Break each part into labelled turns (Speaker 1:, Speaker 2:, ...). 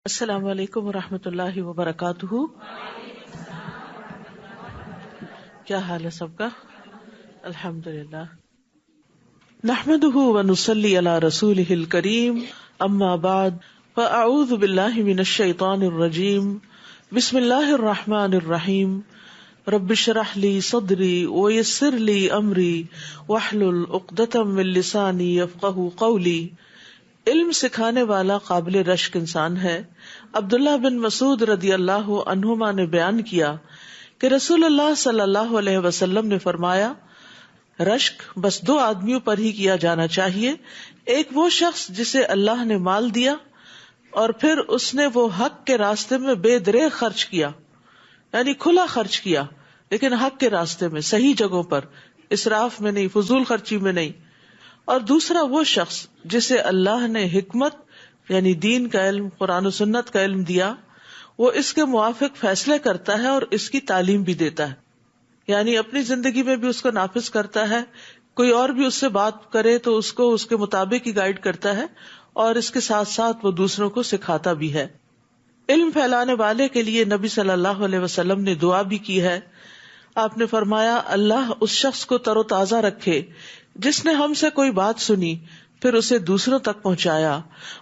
Speaker 1: السلام علیکم ورحمۃ اللہ وبرکاتہ. کیا حال ہے سب کا؟ الحمدللہ. نحمده ونصلی علی رسولہ الکریم. اما بعد فاعوذ باللہ من الشیطان الرجیم. بسم اللہ الرحمن الرحیم. رب اشرح لی صدری ویسر لی امری واحلل عقدۃ من لسانی یفقہوا قولی. علم سکھانے والا قابل رشک انسان ہے. عبداللہ بن مسعود رضی اللہ عنہما نے بیان کیا کہ رسول اللہ صلی اللہ علیہ وسلم نے فرمایا، رشک بس دو آدمیوں پر ہی کیا جانا چاہیے. ایک وہ شخص جسے اللہ نے مال دیا اور پھر اس نے وہ حق کے راستے میں بے دریغ خرچ کیا، یعنی کھلا خرچ کیا لیکن حق کے راستے میں، صحیح جگہوں پر، اسراف میں نہیں، فضول خرچی میں نہیں. اور دوسرا وہ شخص جسے اللہ نے حکمت یعنی دین کا علم، قرآن و سنت کا علم دیا، وہ اس کے موافق فیصلے کرتا ہے اور اس کی تعلیم بھی دیتا ہے، یعنی اپنی زندگی میں بھی اس کو نافذ کرتا ہے. کوئی اور بھی اس سے بات کرے تو اس کو اس کے مطابق ہی گائیڈ کرتا ہے، اور اس کے ساتھ ساتھ وہ دوسروں کو سکھاتا بھی ہے. علم پھیلانے والے کے لیے نبی صلی اللہ علیہ وسلم نے دعا بھی کی ہے. آپ نے فرمایا، اللہ اس شخص کو تر و تازہ رکھے جس نے ہم سے کوئی بات سنی پھر اسے دوسروں تک پہنچایا.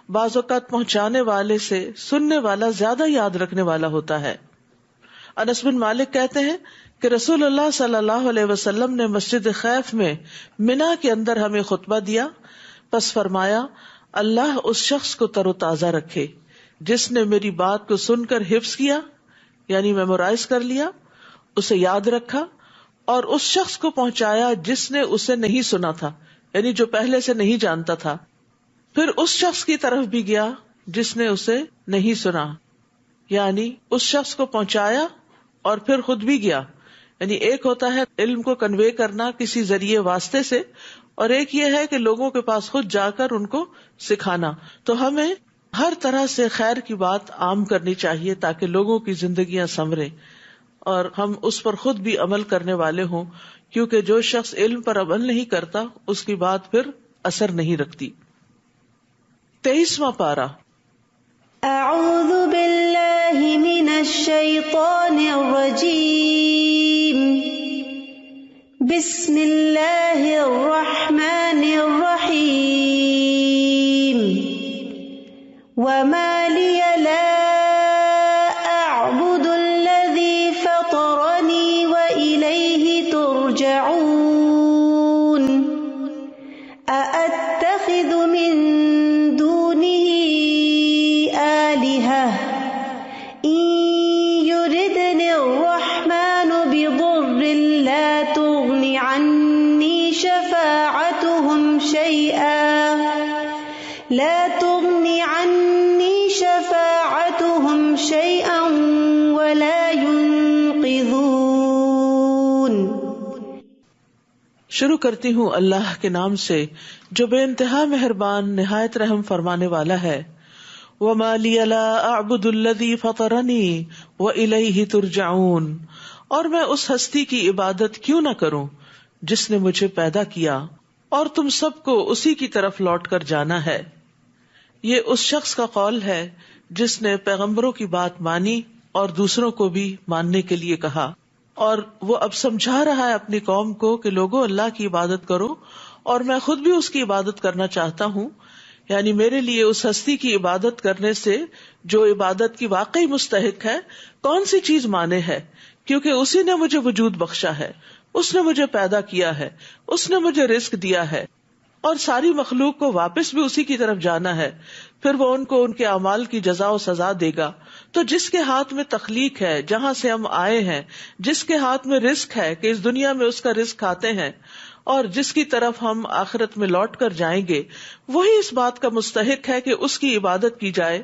Speaker 1: بعض اوقات پہنچانے والے سے سننے والا زیادہ یاد رکھنے والا ہوتا ہے. انس بن مالک کہتے ہیں کہ رسول اللہ صلی اللہ علیہ وسلم نے مسجد خیف میں منا کے اندر ہمیں خطبہ دیا، پس فرمایا، اللہ اس شخص کو تر و تازہ رکھے جس نے میری بات کو سن کر حفظ کیا، یعنی میمورائز کر لیا، اسے یاد رکھا، اور اس شخص کو پہنچایا جس نے اسے نہیں سنا تھا، یعنی جو پہلے سے نہیں جانتا تھا، پھر اس شخص کی طرف بھی گیا جس نے اسے نہیں سنا، یعنی اس شخص کو پہنچایا اور پھر خود بھی گیا. یعنی ایک ہوتا ہے علم کو کنوے کرنا کسی ذریعے واسطے سے، اور ایک یہ ہے کہ لوگوں کے پاس خود جا کر ان کو سکھانا. تو ہمیں ہر طرح سے خیر کی بات عام کرنی چاہیے تاکہ لوگوں کی زندگیاں سنوریں اور ہم اس پر خود بھی عمل کرنے والے ہوں، کیونکہ جو شخص علم پر عمل نہیں کرتا اس کی بات پھر اثر نہیں رکھتی. 23واں پارہ.
Speaker 2: اعوذ باللہ من الشیطان الرجیم. بسم اللہ الرحمن الرحیم. وما لی لا اعبد الذی فطرنی وإلیہ ترجعون. ااتخذ من لا تغني عني شفاعتهم شيئا ولا ينقذون.
Speaker 1: شروع کرتی ہوں اللہ کے نام سے جو بے انتہا مہربان نہایت رحم فرمانے والا ہے. وما لی لا اعبد الذی فطرنی والیہ ترجعون. اور میں اس ہستی کی عبادت کیوں نہ کروں جس نے مجھے پیدا کیا اور تم سب کو اسی کی طرف لوٹ کر جانا ہے. یہ اس شخص کا قول ہے جس نے پیغمبروں کی بات مانی اور دوسروں کو بھی ماننے کے لیے کہا، اور وہ اب سمجھا رہا ہے اپنی قوم کو کہ لوگوں اللہ کی عبادت کرو اور میں خود بھی اس کی عبادت کرنا چاہتا ہوں. یعنی میرے لیے اس ہستی کی عبادت کرنے سے جو عبادت کی واقعی مستحق ہے کون سی چیز مانے ہے، کیونکہ اسی نے مجھے وجود بخشا ہے، اس نے مجھے پیدا کیا ہے، اس نے مجھے رزق دیا ہے، اور ساری مخلوق کو واپس بھی اسی کی طرف جانا ہے. پھر وہ ان کو ان کے اعمال کی جزا و سزا دے گا. تو جس کے ہاتھ میں تخلیق ہے، جہاں سے ہم آئے ہیں، جس کے ہاتھ میں رزق ہے کہ اس دنیا میں اس کا رزق کھاتے ہیں، اور جس کی طرف ہم آخرت میں لوٹ کر جائیں گے، وہی اس بات کا مستحق ہے کہ اس کی عبادت کی جائے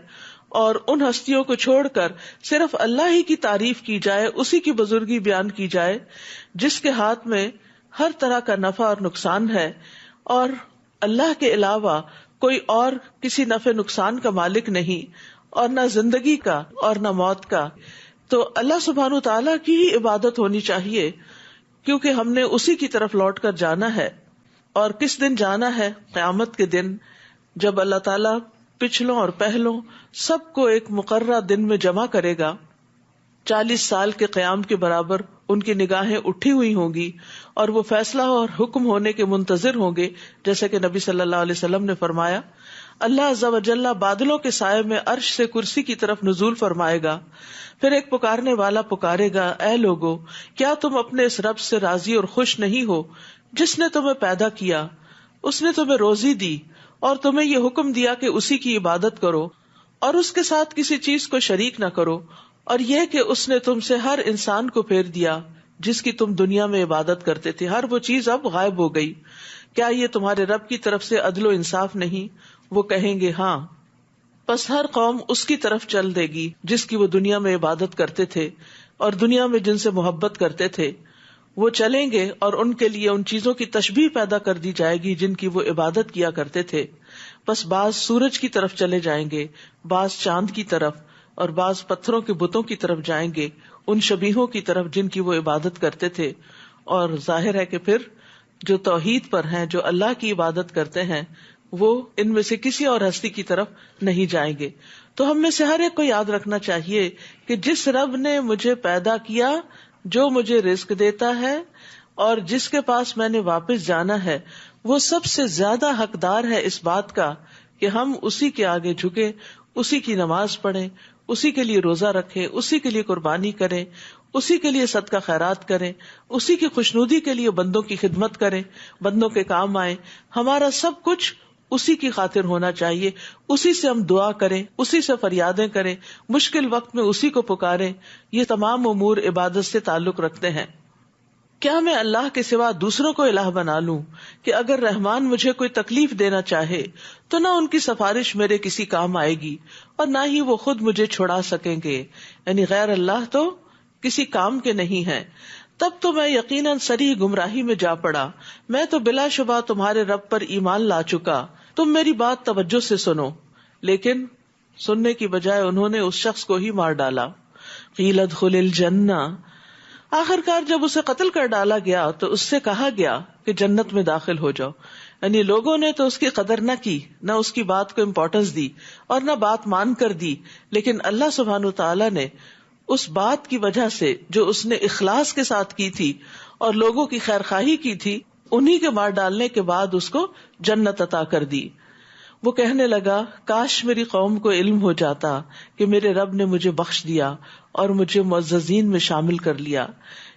Speaker 1: اور ان ہستیوں کو چھوڑ کر صرف اللہ ہی کی تعریف کی جائے، اسی کی بزرگی بیان کی جائے جس کے ہاتھ میں ہر طرح کا نفع اور نقصان ہے، اور اللہ کے علاوہ کوئی اور کسی نفع نقصان کا مالک نہیں، اور نہ زندگی کا اور نہ موت کا. تو اللہ سبحانہ تعالیٰ کی ہی عبادت ہونی چاہیے، کیونکہ ہم نے اسی کی طرف لوٹ کر جانا ہے. اور کس دن جانا ہے؟ قیامت کے دن، جب اللہ تعالیٰ پچھلوں اور پہلوں سب کو ایک مقررہ دن میں جمع کرے گا. 40 سال کے قیام کے برابر ان کی نگاہیں اٹھی ہوئی ہوں گی اور وہ فیصلہ اور حکم ہونے کے منتظر ہوں گے. جیسا کہ نبی صلی اللہ علیہ وسلم نے فرمایا، اللہ عز و جل بادلوں کے سائے میں عرش سے کرسی کی طرف نزول فرمائے گا. پھر ایک پکارنے والا پکارے گا، اے لوگو، کیا تم اپنے اس رب سے راضی اور خوش نہیں ہو جس نے تمہیں پیدا کیا، اس نے تمہیں روزی دی اور تمہیں یہ حکم دیا کہ اسی کی عبادت کرو اور اس کے ساتھ کسی چیز کو شریک نہ کرو، اور یہ کہ اس نے تم سے ہر انسان کو پھیر دیا جس کی تم دنیا میں عبادت کرتے تھے، ہر وہ چیز اب غائب ہو گئی. کیا یہ تمہارے رب کی طرف سے عدل و انصاف نہیں؟ وہ کہیں گے ہاں. پس ہر قوم اس کی طرف چل دے گی جس کی وہ دنیا میں عبادت کرتے تھے اور دنیا میں جن سے محبت کرتے تھے. وہ چلیں گے اور ان کے لیے ان چیزوں کی تشبیہ پیدا کر دی جائے گی جن کی وہ عبادت کیا کرتے تھے. بس بعض سورج کی طرف چلے جائیں گے، بعض چاند کی طرف، اور بعض پتھروں کے بتوں کی طرف جائیں گے، ان شبیہوں کی طرف جن کی وہ عبادت کرتے تھے. اور ظاہر ہے کہ پھر جو توحید پر ہیں، جو اللہ کی عبادت کرتے ہیں، وہ ان میں سے کسی اور ہستی کی طرف نہیں جائیں گے. تو ہم میں سے ہر ایک کو یاد رکھنا چاہیے کہ جس رب نے مجھے پیدا کیا، جو مجھے رزق دیتا ہے اور جس کے پاس میں نے واپس جانا ہے، وہ سب سے زیادہ حقدار ہے اس بات کا کہ ہم اسی کے آگے جھکے، اسی کی نماز پڑھیں، اسی کے لیے روزہ رکھیں، اسی کے لیے قربانی کریں، اسی کے لیے صدقہ خیرات کریں، اسی کی خوشنودی کے لیے بندوں کی خدمت کریں، بندوں کے کام آئیں. ہمارا سب کچھ اسی کی خاطر ہونا چاہیے، اسی سے ہم دعا کریں، اسی سے فریادیں کریں، مشکل وقت میں اسی کو پکاریں. یہ تمام امور عبادت سے تعلق رکھتے ہیں. کیا میں اللہ کے سوا دوسروں کو الہ بنا لوں کہ اگر رحمان مجھے کوئی تکلیف دینا چاہے تو نہ ان کی سفارش میرے کسی کام آئے گی اور نہ ہی وہ خود مجھے چھڑا سکیں گے. یعنی غیر اللہ تو کسی کام کے نہیں ہیں. تب تو میں یقیناً صریح گمراہی میں جا پڑا. میں تو بلا شبہ تمہارے رب پر ایمان لا چکا. تم میری بات توجہ سے سنو. لیکن سننے کی بجائے انہوں نے اس شخص کو ہی مار ڈالا. قیل ادخل الجنہ، آخر کار جب اسے قتل کر ڈالا گیا تو اس سے کہا گیا کہ جنت میں داخل ہو جاؤ. یعنی لوگوں نے تو اس کی قدر نہ کی، نہ اس کی بات کو امپورٹنس دی اور نہ بات مان کر دی. لیکن اللہ سبحانہ وتعالی نے اس بات کی وجہ سے جو اس نے اخلاص کے ساتھ کی تھی اور لوگوں کی خیرخواہی کی تھی، انہی کے مار ڈالنے کے بعد اس کو جنت عطا کر دی. وہ کہنے لگا، کاش میری قوم کو علم ہو جاتا کہ میرے رب نے مجھے بخش دیا اور مجھے معززین میں شامل کر لیا.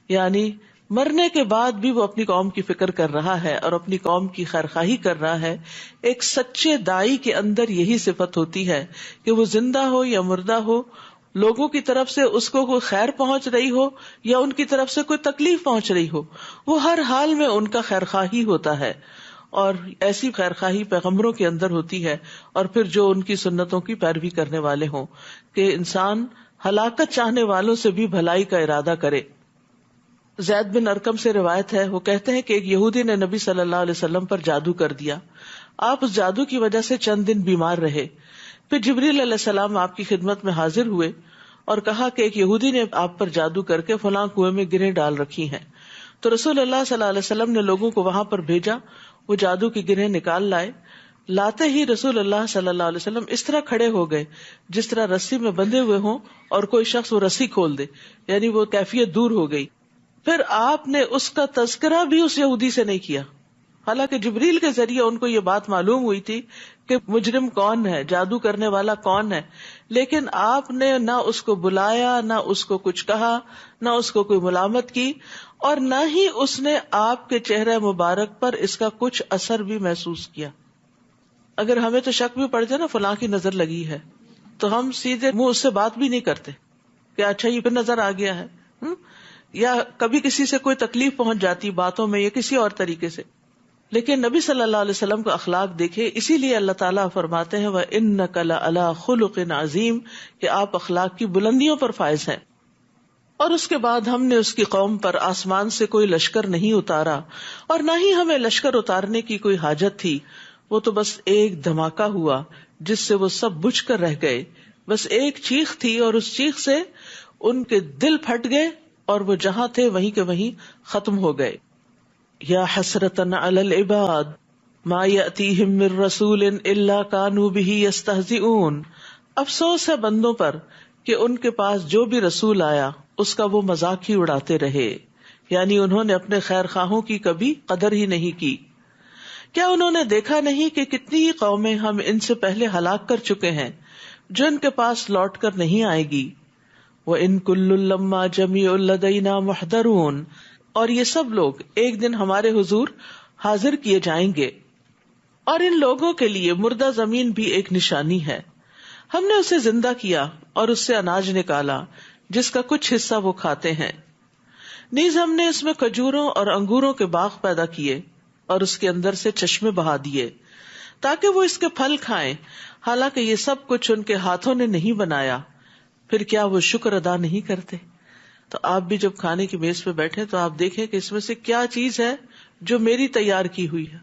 Speaker 1: یعنی مرنے کے بعد بھی وہ اپنی قوم کی فکر کر رہا ہے اور اپنی قوم کی خیرخواہی کر رہا ہے. ایک سچے دائی کے اندر یہی صفت ہوتی ہے کہ وہ زندہ ہو یا مردہ ہو، لوگوں کی طرف سے اس کو کوئی خیر پہنچ رہی ہو یا ان کی طرف سے کوئی تکلیف پہنچ رہی ہو، وہ ہر حال میں ان کا خیرخواہی ہوتا ہے. اور ایسی خیرخواہی پیغمبروں کے اندر ہوتی ہے، اور پھر جو ان کی سنتوں کی پیروی کرنے والے ہوں، کہ انسان ہلاکت چاہنے والوں سے بھی بھلائی کا ارادہ کرے. زید بن ارقم سے روایت ہے، وہ کہتے ہیں کہ ایک یہودی نے نبی صلی اللہ علیہ وسلم پر جادو کر دیا. آپ اس جادو کی وجہ سے چند دن بیمار رہے. پھر جبریل علیہ السلام آپ کی خدمت میں حاضر ہوئے اور کہا کہ ایک یہودی نے آپ پر جادو کر کے فلاں کنویں میں گرہیں ڈال رکھی ہیں. تو رسول اللہ صلی اللہ علیہ وسلم نے لوگوں کو وہاں پر بھیجا. وہ جادو کی گرہیں نکال لائے. لاتے ہی رسول اللہ صلی اللہ علیہ وسلم اس طرح کھڑے ہو گئے جس طرح رسی میں بندھے ہوئے ہوں اور کوئی شخص وہ رسی کھول دے، یعنی وہ کیفیت دور ہو گئی. پھر آپ نے اس کا تذکرہ بھی اس یہودی سے نہیں کیا، حالانکہ جبریل کے ذریعے ان کو یہ بات معلوم ہوئی تھی کہ مجرم کون ہے، جادو کرنے والا کون ہے. لیکن آپ نے نہ اس کو بلایا، نہ اس کو کچھ کہا، نہ اس کو کوئی ملامت کی، اور نہ ہی اس نے آپ کے چہرہ مبارک پر اس کا کچھ اثر بھی محسوس کیا. اگر ہمیں تو شک بھی پڑ جائے نا فلاں کی نظر لگی ہے، تو ہم سیدھے منہ اس سے بات بھی نہیں کرتے کہ اچھا یہ پھر نظر آ گیا ہے. یا کبھی کسی سے کوئی تکلیف پہنچ جاتی باتوں میں یا کسی اور طریقے سے. لیکن نبی صلی اللہ علیہ وسلم کا اخلاق دیکھے، اسی لیے اللہ تعالیٰ فرماتے ہیں وَإِنَّكَ لَعَلَىٰ خُلُقٍ عَظِيمٍ، کہ آپ اخلاق کی بلندیوں پر فائز ہیں. اور اس کے بعد ہم نے اس کی قوم پر آسمان سے کوئی لشکر نہیں اتارا اور نہ ہی ہمیں لشکر اتارنے کی کوئی حاجت تھی. وہ تو بس ایک دھماکہ ہوا جس سے وہ سب بجھ کر رہ گئے. بس ایک چیخ تھی اور اس چیخ سے ان کے دل پھٹ گئے اور وہ جہاں تھے وہیں کے وہیں ختم ہو گئے. یا حسرتن علی العباد ما یأتیہم من رسول الا کانوا بہ یستہزئون. افسوس ہے بندوں پر کہ ان کے پاس جو بھی رسول آیا اس کا وہ مذاق ہی اڑاتے رہے، یعنی انہوں نے اپنے خیر خواہوں کی کبھی قدر ہی نہیں کی. کیا انہوں نے دیکھا نہیں کہ کتنی ہی قومیں ہم ان سے پہلے ہلاک کر چکے ہیں جو ان کے پاس لوٹ کر نہیں آئے گی. وَإِن كُلٌّ لَمَّا جَمِيعٌ لَدَيْنَا مُحْضَرُونَ. اور یہ سب لوگ ایک دن ہمارے حضور حاضر کیے جائیں گے. اور ان لوگوں کے لیے مردہ زمین بھی ایک نشانی ہے. ہم نے اسے زندہ کیا اور اس سے اناج نکالا جس کا کچھ حصہ وہ کھاتے ہیں. نیز ہم نے اس میں کھجوروں اور انگوروں کے باغ پیدا کیے اور اس کے اندر سے چشمے بہا دیے تاکہ وہ اس کے پھل کھائیں، حالانکہ یہ سب کچھ ان کے ہاتھوں نے نہیں بنایا. پھر کیا وہ شکر ادا نہیں کرتے؟ تو آپ بھی جب کھانے کی میز پہ بیٹھے تو آپ دیکھیں کہ اس میں سے کیا چیز ہے جو میری تیار کی ہوئی ہے.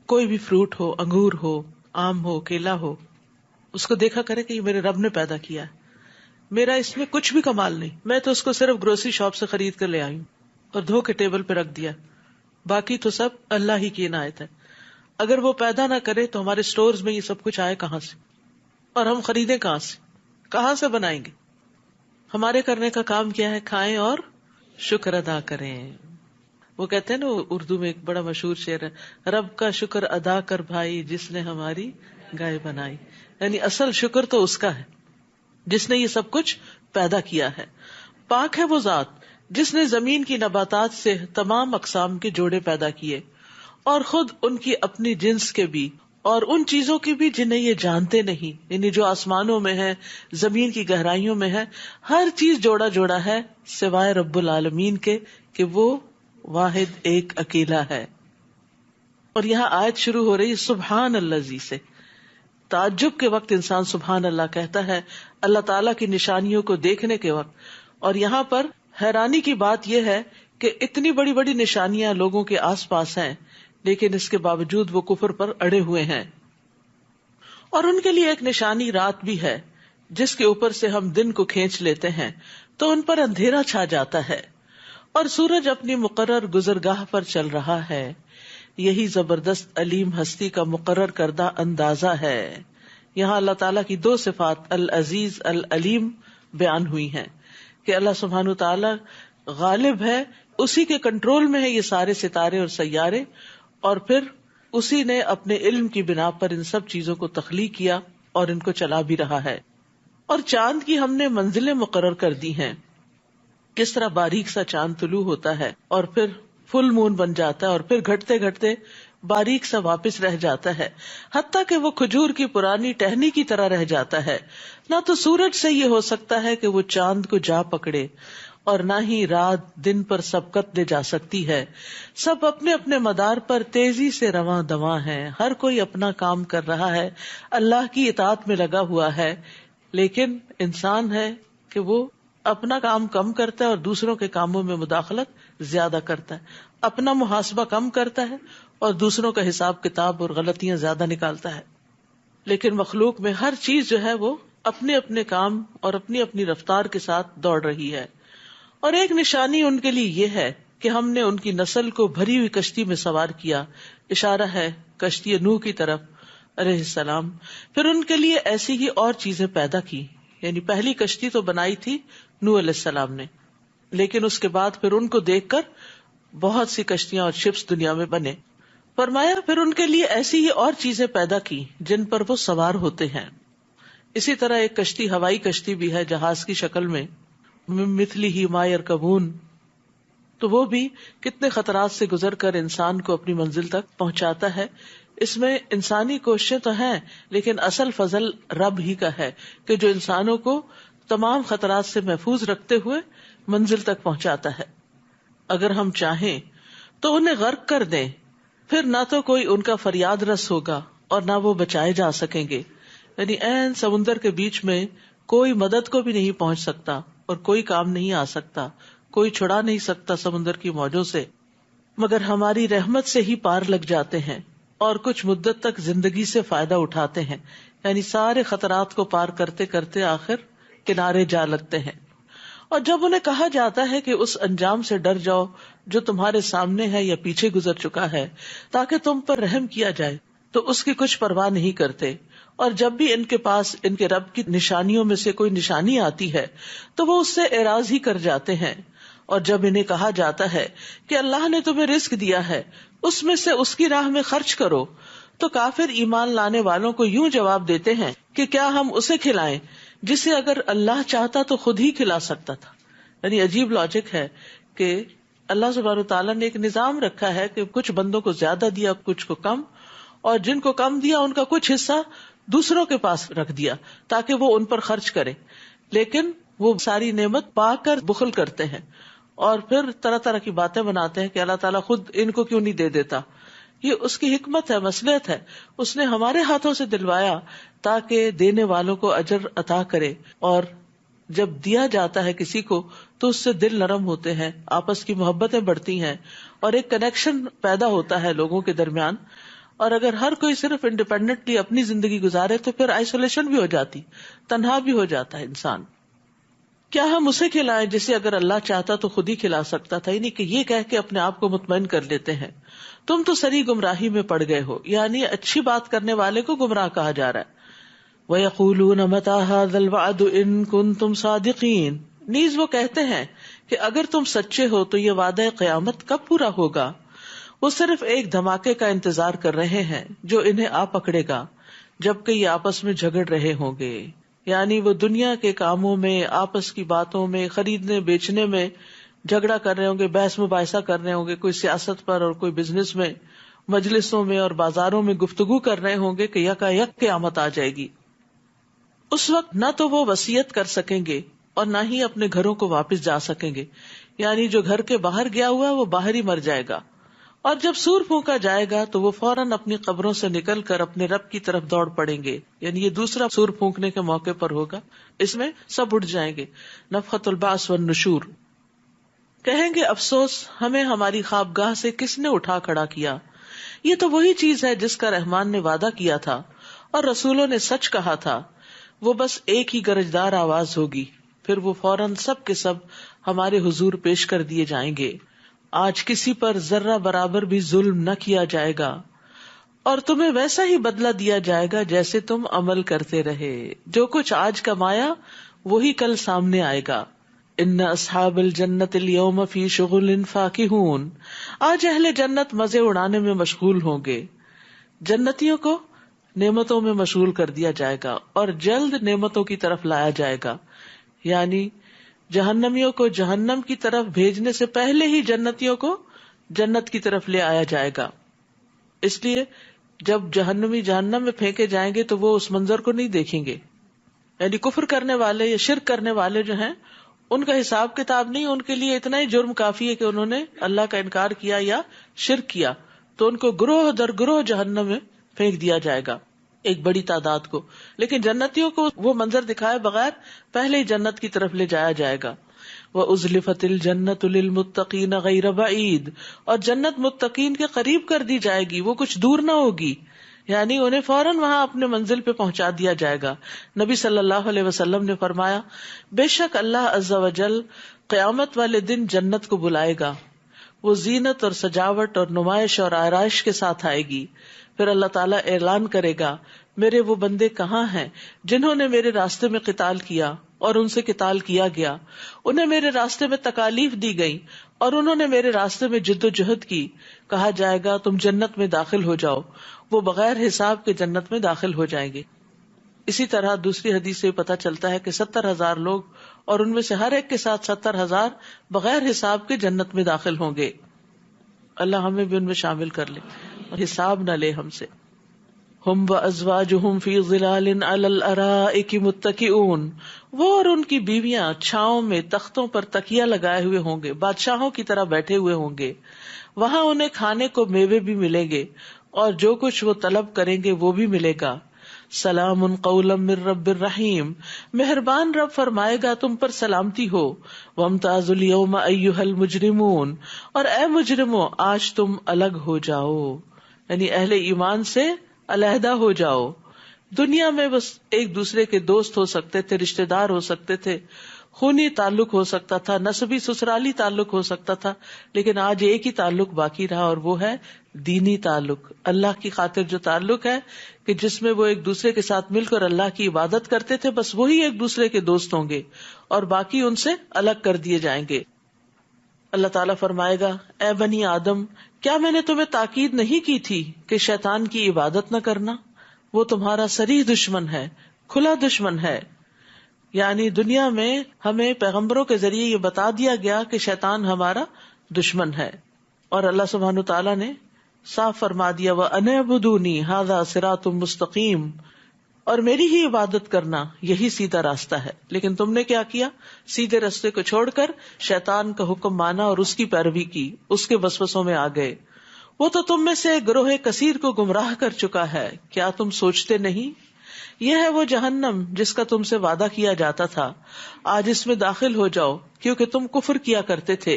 Speaker 1: کوئی بھی فروٹ ہو، انگور ہو، آم ہو، کیلا ہو، اس کو دیکھا کرے کہ یہ میرے رب نے پیدا کیا ہے، میرا اس میں کچھ بھی کمال نہیں. میں تو اس کو صرف گروسری شاپ سے خرید کر لے آئی ہوں اور دھو کے ٹیبل پہ رکھ دیا، باقی تو سب اللہ ہی کی عنایت ہے. اگر وہ پیدا نہ کرے تو ہمارے سٹورز میں یہ سب کچھ آئے کہاں سے، اور ہم خریدیں کہاں سے بنائیں گے؟ ہمارے کرنے کا کام کیا ہے؟ کھائیں اور شکر ادا کریں. وہ کہتے ہیں نا اردو میں ایک بڑا مشہور شعر ہے، رب کا شکر ادا کر بھائی جس نے ہماری گائے بنائی. یعنی اصل شکر تو اس کا ہے جس نے یہ سب کچھ پیدا کیا ہے. پاک ہے وہ ذات جس نے زمین کی نباتات سے تمام اقسام کے جوڑے پیدا کیے اور خود ان کی اپنی جنس کے بھی اور ان چیزوں کی بھی جنہیں یہ جانتے نہیں، یعنی جو آسمانوں میں ہے، زمین کی گہرائیوں میں ہے. ہر چیز جوڑا جوڑا ہے سوائے رب العالمین کے کہ وہ واحد ایک اکیلا ہے. اور یہاں آیت شروع ہو رہی سبحان اللہ سے. تعجب کے وقت انسان سبحان اللہ کہتا ہے، اللہ تعالیٰ کی نشانیوں کو دیکھنے کے وقت. اور یہاں پر حیرانی کی بات یہ ہے کہ اتنی بڑی بڑی نشانیاں لوگوں کے آس پاس ہیں لیکن اس کے باوجود وہ کفر پر اڑے ہوئے ہیں. اور ان کے لیے ایک نشانی رات بھی ہے جس کے اوپر سے ہم دن کو کھینچ لیتے ہیں تو ان پر اندھیرا چھا جاتا ہے اور سورج اپنی مقرر گزرگاہ پر چل رہا ہے. یہی زبردست علیم ہستی کا مقرر کردہ اندازہ ہے. یہاں اللہ تعالیٰ کی دو صفات العزیز العلیم بیان ہوئی ہیں کہ اللہ سبحانہ تعالیٰ غالب ہے، اسی کے کنٹرول میں ہے یہ سارے ستارے اور سیارے، اور پھر اسی نے اپنے علم کی بنا پر ان سب چیزوں کو تخلیق کیا اور ان کو چلا بھی رہا ہے. اور چاند کی ہم نے منزلیں مقرر کر دی ہیں. کس طرح باریک سا چاند طلوع ہوتا ہے اور پھر فل مون بن جاتا ہے اور پھر گھٹتے گھٹتے باریک سا واپس رہ جاتا ہے، حتیٰ کہ وہ کھجور کی پرانی ٹہنی کی طرح رہ جاتا ہے. نہ تو سورج سے یہ ہو سکتا ہے کہ وہ چاند کو جا پکڑے اور نہ ہی رات دن پر سبقت لے جا سکتی ہے. سب اپنے اپنے مدار پر تیزی سے رواں دواں ہیں، ہر کوئی اپنا کام کر رہا ہے، اللہ کی اطاعت میں لگا ہوا ہے. لیکن انسان ہے کہ وہ اپنا کام کم کرتا ہے اور دوسروں کے کاموں میں مداخلت زیادہ کرتا ہے، اپنا محاسبہ کم کرتا ہے اور دوسروں کا حساب کتاب اور غلطیاں زیادہ نکالتا ہے. لیکن مخلوق میں ہر چیز جو ہے وہ اپنے اپنے کام اور اپنی اپنی رفتار کے ساتھ دوڑ رہی ہے. اور ایک نشانی ان کے لیے یہ ہے کہ ہم نے ان کی نسل کو بھری ہوئی کشتی میں سوار کیا، اشارہ ہے کشتی نوح کی طرف علیہ السلام. پھر ان کے لیے ایسی ہی اور چیزیں پیدا کی، یعنی پہلی کشتی تو بنائی تھی نوح علیہ السلام نے، لیکن اس کے بعد پھر ان کو دیکھ کر بہت سی کشتیاں اور شپس دنیا میں بنے. فرمایا پھر ان کے لیے ایسی ہی اور چیزیں پیدا کی جن پر وہ سوار ہوتے ہیں. اسی طرح ایک کشتی ہوائی کشتی بھی ہے جہاز کی شکل میں، مثلہ ما یرکبون، تو وہ بھی کتنے خطرات سے گزر کر انسان کو اپنی منزل تک پہنچاتا ہے. اس میں انسانی کوششیں تو ہیں لیکن اصل فضل رب ہی کا ہے کہ جو انسانوں کو تمام خطرات سے محفوظ رکھتے ہوئے منزل تک پہنچاتا ہے. اگر ہم چاہیں تو انہیں غرق کر دیں، پھر نہ تو کوئی ان کا فریاد رس ہوگا اور نہ وہ بچائے جا سکیں گے. یعنی عین سمندر کے بیچ میں کوئی مدد کو بھی نہیں پہنچ سکتا اور کوئی کام نہیں آ سکتا، کوئی چھڑا نہیں سکتا سمندر کی موجوں سے، مگر ہماری رحمت سے ہی پار لگ جاتے ہیں اور کچھ مدت تک زندگی سے فائدہ اٹھاتے ہیں. یعنی سارے خطرات کو پار کرتے کرتے آخر کنارے جا لگتے ہیں. اور جب انہیں کہا جاتا ہے کہ اس انجام سے ڈر جاؤ جو تمہارے سامنے ہے یا پیچھے گزر چکا ہے تاکہ تم پر رحم کیا جائے، تو اس کی کچھ پرواہ نہیں کرتے، اور جب بھی ان کے پاس ان کے رب کی نشانیوں میں سے کوئی نشانی آتی ہے تو وہ اس سے اعراض ہی کر جاتے ہیں، اور جب انہیں کہا جاتا ہے کہ اللہ نے تمہیں رزق دیا ہے اس میں سے اس کی راہ میں خرچ کرو، تو کافر ایمان لانے والوں کو یوں جواب دیتے ہیں کہ کیا ہم اسے کھلائیں جسے اگر اللہ چاہتا تو خود ہی کھلا سکتا تھا۔ یعنی عجیب لاجک ہے کہ اللہ سبحانہ وتعالیٰ نے ایک نظام رکھا ہے کہ کچھ بندوں کو زیادہ دیا، کچھ کو کم، اور جن کو کم دیا ان کا کچھ حصہ دوسروں کے پاس رکھ دیا تاکہ وہ ان پر خرچ کرے، لیکن وہ ساری نعمت پا کر بخل کرتے ہیں اور پھر طرح طرح کی باتیں بناتے ہیں کہ اللہ تعالیٰ خود ان کو کیوں نہیں دے دیتا۔ یہ اس کی حکمت ہے، مصلحت ہے، اس نے ہمارے ہاتھوں سے دلوایا تاکہ دینے والوں کو اجر عطا کرے، اور جب دیا جاتا ہے کسی کو تو اس سے دل نرم ہوتے ہیں، آپس کی محبتیں بڑھتی ہیں اور ایک کنیکشن پیدا ہوتا ہے لوگوں کے درمیان۔ اور اگر ہر کوئی صرف انڈیپینڈنٹلی اپنی زندگی گزارے تو پھر آئسولیشن بھی ہو جاتی، تنہا بھی ہو جاتا ہے انسان۔ کیا ہم اسے کھلائیں جسے اگر اللہ چاہتا تو خود ہی کھلا سکتا تھا، یعنی کہ یہ کہہ کے اپنے آپ کو مطمئن کر لیتے ہیں تم تو سری گمراہی میں پڑ گئے ہو، یعنی اچھی بات کرنے والے کو گمراہ کہا جا رہا ہے۔ وَيَقُولُونَ مَتَىٰ هَٰذَا الْوَعْدُ إِن كُنتُمْ صَادِقِينَ، نیز وہ کہتے ہیں کہ اگر تم سچے ہو تو یہ وعدہ قیامت کب پورا ہوگا؟ وہ صرف ایک دھماکے کا انتظار کر رہے ہیں جو انہیں آ پکڑے گا جبکہ یہ آپس میں جھگڑ رہے ہوں گے، یعنی وہ دنیا کے کاموں میں، آپس کی باتوں میں، خریدنے بیچنے میں جھگڑا کر رہے ہوں گے، بحث مباحثہ کر رہے ہوں گے، کوئی سیاست پر اور کوئی بزنس میں، مجلسوں میں اور بازاروں میں گفتگو کر رہے ہوں گے کہ یکا یک قیامت آ جائے گی۔ اس وقت نہ تو وہ وصیت کر سکیں گے اور نہ ہی اپنے گھروں کو واپس جا سکیں گے، یعنی جو گھر کے باہر گیا ہوا ہے وہ باہر ہی مر جائے گا، اور جب سور پھونکا جائے گا تو وہ فوراً اپنی قبروں سے نکل کر اپنے رب کی طرف دوڑ پڑیں گے، یعنی یہ دوسرا سور پھونکنے کے موقع پر ہوگا، اس میں سب اٹھ جائیں گے، نفخۃ البعث والنشور۔ کہیں گے افسوس ہمیں ہماری خوابگاہ سے کس نے اٹھا کھڑا کیا، یہ تو وہی چیز ہے جس کا رحمان نے وعدہ کیا تھا اور رسولوں نے سچ کہا تھا، وہ بس ایک ہی گرجدار آواز ہوگی، پھر وہ فوراً سب کے سب ہمارے حضور پیش کر دیے جائیں گے۔ آج کسی پر ذرہ برابر بھی ظلم نہ کیا جائے گا، اور تمہیں ویسا ہی بدلہ دیا جائے گا جیسے تم عمل کرتے رہے، جو کچھ آج کمایا وہی کل سامنے آئے گا۔ ان اصحاب الجنت اليوم فی شغل فاکہون، آج اہل جنت مزے اڑانے میں مشغول ہوں گے۔ جنتیوں کو نعمتوں میں مشغول کر دیا جائے گا اور جلد نعمتوں کی طرف لایا جائے گا، یعنی جہنمیوں کو جہنم کی طرف بھیجنے سے پہلے ہی جنتیوں کو جنت کی طرف لے آیا جائے گا۔ اس لیے جب جہنمی جہنم میں پھینکے جائیں گے تو وہ اس منظر کو نہیں دیکھیں گے، یعنی کفر کرنے والے یا شرک کرنے والے جو ہیں ان کا حساب کتاب نہیں، ان کے لیے اتنا ہی جرم کافی ہے کہ انہوں نے اللہ کا انکار کیا یا شرک کیا، تو ان کو گروہ در گروہ جہنم میں پھینک دیا جائے گا، ایک بڑی تعداد کو۔ لیکن جنتیوں کو وہ منظر دکھائے بغیر پہلے ہی جنت کی طرف لے جایا جائے گا۔ وَأُزْلِفَتِ الْجَنَّةُ لِلْمُتَّقِينَ غَيْرَ بَعِيدٍ، اور جنت متقین کے قریب کر دی جائے گی، وہ کچھ دور نہ ہوگی، یعنی انہیں فوراً وہاں اپنے منزل پہ پہنچا دیا جائے گا۔ نبی صلی اللہ علیہ وسلم نے فرمایا، بے شک اللہ عز و جل قیامت والے دن جنت کو بلائے گا، وہ زینت اور سجاوٹ اور نمائش اور آرائش کے ساتھ آئے گی، پھر اللہ تعالیٰ اعلان کرے گا، میرے وہ بندے کہاں ہیں جنہوں نے میرے راستے میں قتال کیا اور ان سے قتال کیا گیا، انہیں میرے راستے میں تکالیف دی گئی اور انہوں نے میرے راستے میں جد و جہد کی۔ کہا جائے گا تم جنت میں داخل ہو جاؤ، وہ بغیر حساب کے جنت میں داخل ہو جائیں گے۔ اسی طرح دوسری حدیث سے پتہ چلتا ہے کہ 70,000 لوگ اور ان میں سے ہر ایک کے ساتھ 70,000 بغیر حساب کے جنت میں داخل ہوں گے۔ اللہ ہمیں بھی ان میں شامل کر لے اور حساب نہ لے ہم سے۔ ہم وازواجہم فی ظلال علی الارائک متکئون، وہ اور ان کی بیویاں چھاؤں میں تختوں پر تکیہ لگائے ہوئے ہوں گے، بادشاہوں کی طرح بیٹھے ہوئے ہوں گے، وہاں انہیں کھانے کو میوے بھی ملیں گے اور جو کچھ وہ طلب کریں گے وہ بھی ملے گا۔ سلام قولا من رب الرحیم، مہربان رب فرمائے گا تم پر سلامتی ہو۔ وامتازوا اليوم ایھا المجرمون، اور اے مجرموں آج تم الگ ہو جاؤ، یعنی اہل ایمان سے علیحدہ ہو جاؤ۔ دنیا میں بس ایک دوسرے کے دوست ہو سکتے تھے، رشتہ دار ہو سکتے تھے، خونی تعلق ہو سکتا تھا، نسبی سسرالی تعلق ہو سکتا تھا، لیکن آج ایک ہی تعلق باقی رہا اور وہ ہے دینی تعلق، اللہ کی خاطر جو تعلق ہے کہ جس میں وہ ایک دوسرے کے ساتھ مل کر اللہ کی عبادت کرتے تھے، بس وہی ایک دوسرے کے دوست ہوں گے اور باقی ان سے الگ کر دیے جائیں گے. اللہ تعالیٰ فرمائے گا اے بنی آدم، کیا میں نے تمہیں تاکید نہیں کی تھی کہ شیطان کی عبادت نہ کرنا؟ وہ تمہارا صریح دشمن ہے، کھلا دشمن ہے. یعنی دنیا میں ہمیں پیغمبروں کے ذریعے یہ بتا دیا گیا کہ شیطان ہمارا دشمن ہے، اور اللہ سبحانہ تعالیٰ نے صاف فرما دیا وَأَنِ اعْبُدُونِي هَذَا صِرَاطٌ مُسْتَقِيمٌ، اور میری ہی عبادت کرنا یہی سیدھا راستہ ہے. لیکن تم نے کیا کیا؟ سیدھے راستے کو چھوڑ کر شیطان کا حکم مانا اور اس کی پیروی کی، اس کے وسوسوں میں آ گئے. وہ تو تم میں سے گروہ کثیر کو گمراہ کر چکا ہے، کیا تم سوچتے نہیں؟ یہ ہے وہ جہنم جس کا تم سے وعدہ کیا جاتا تھا، آج اس میں داخل ہو جاؤ کیونکہ تم کفر کیا کرتے تھے.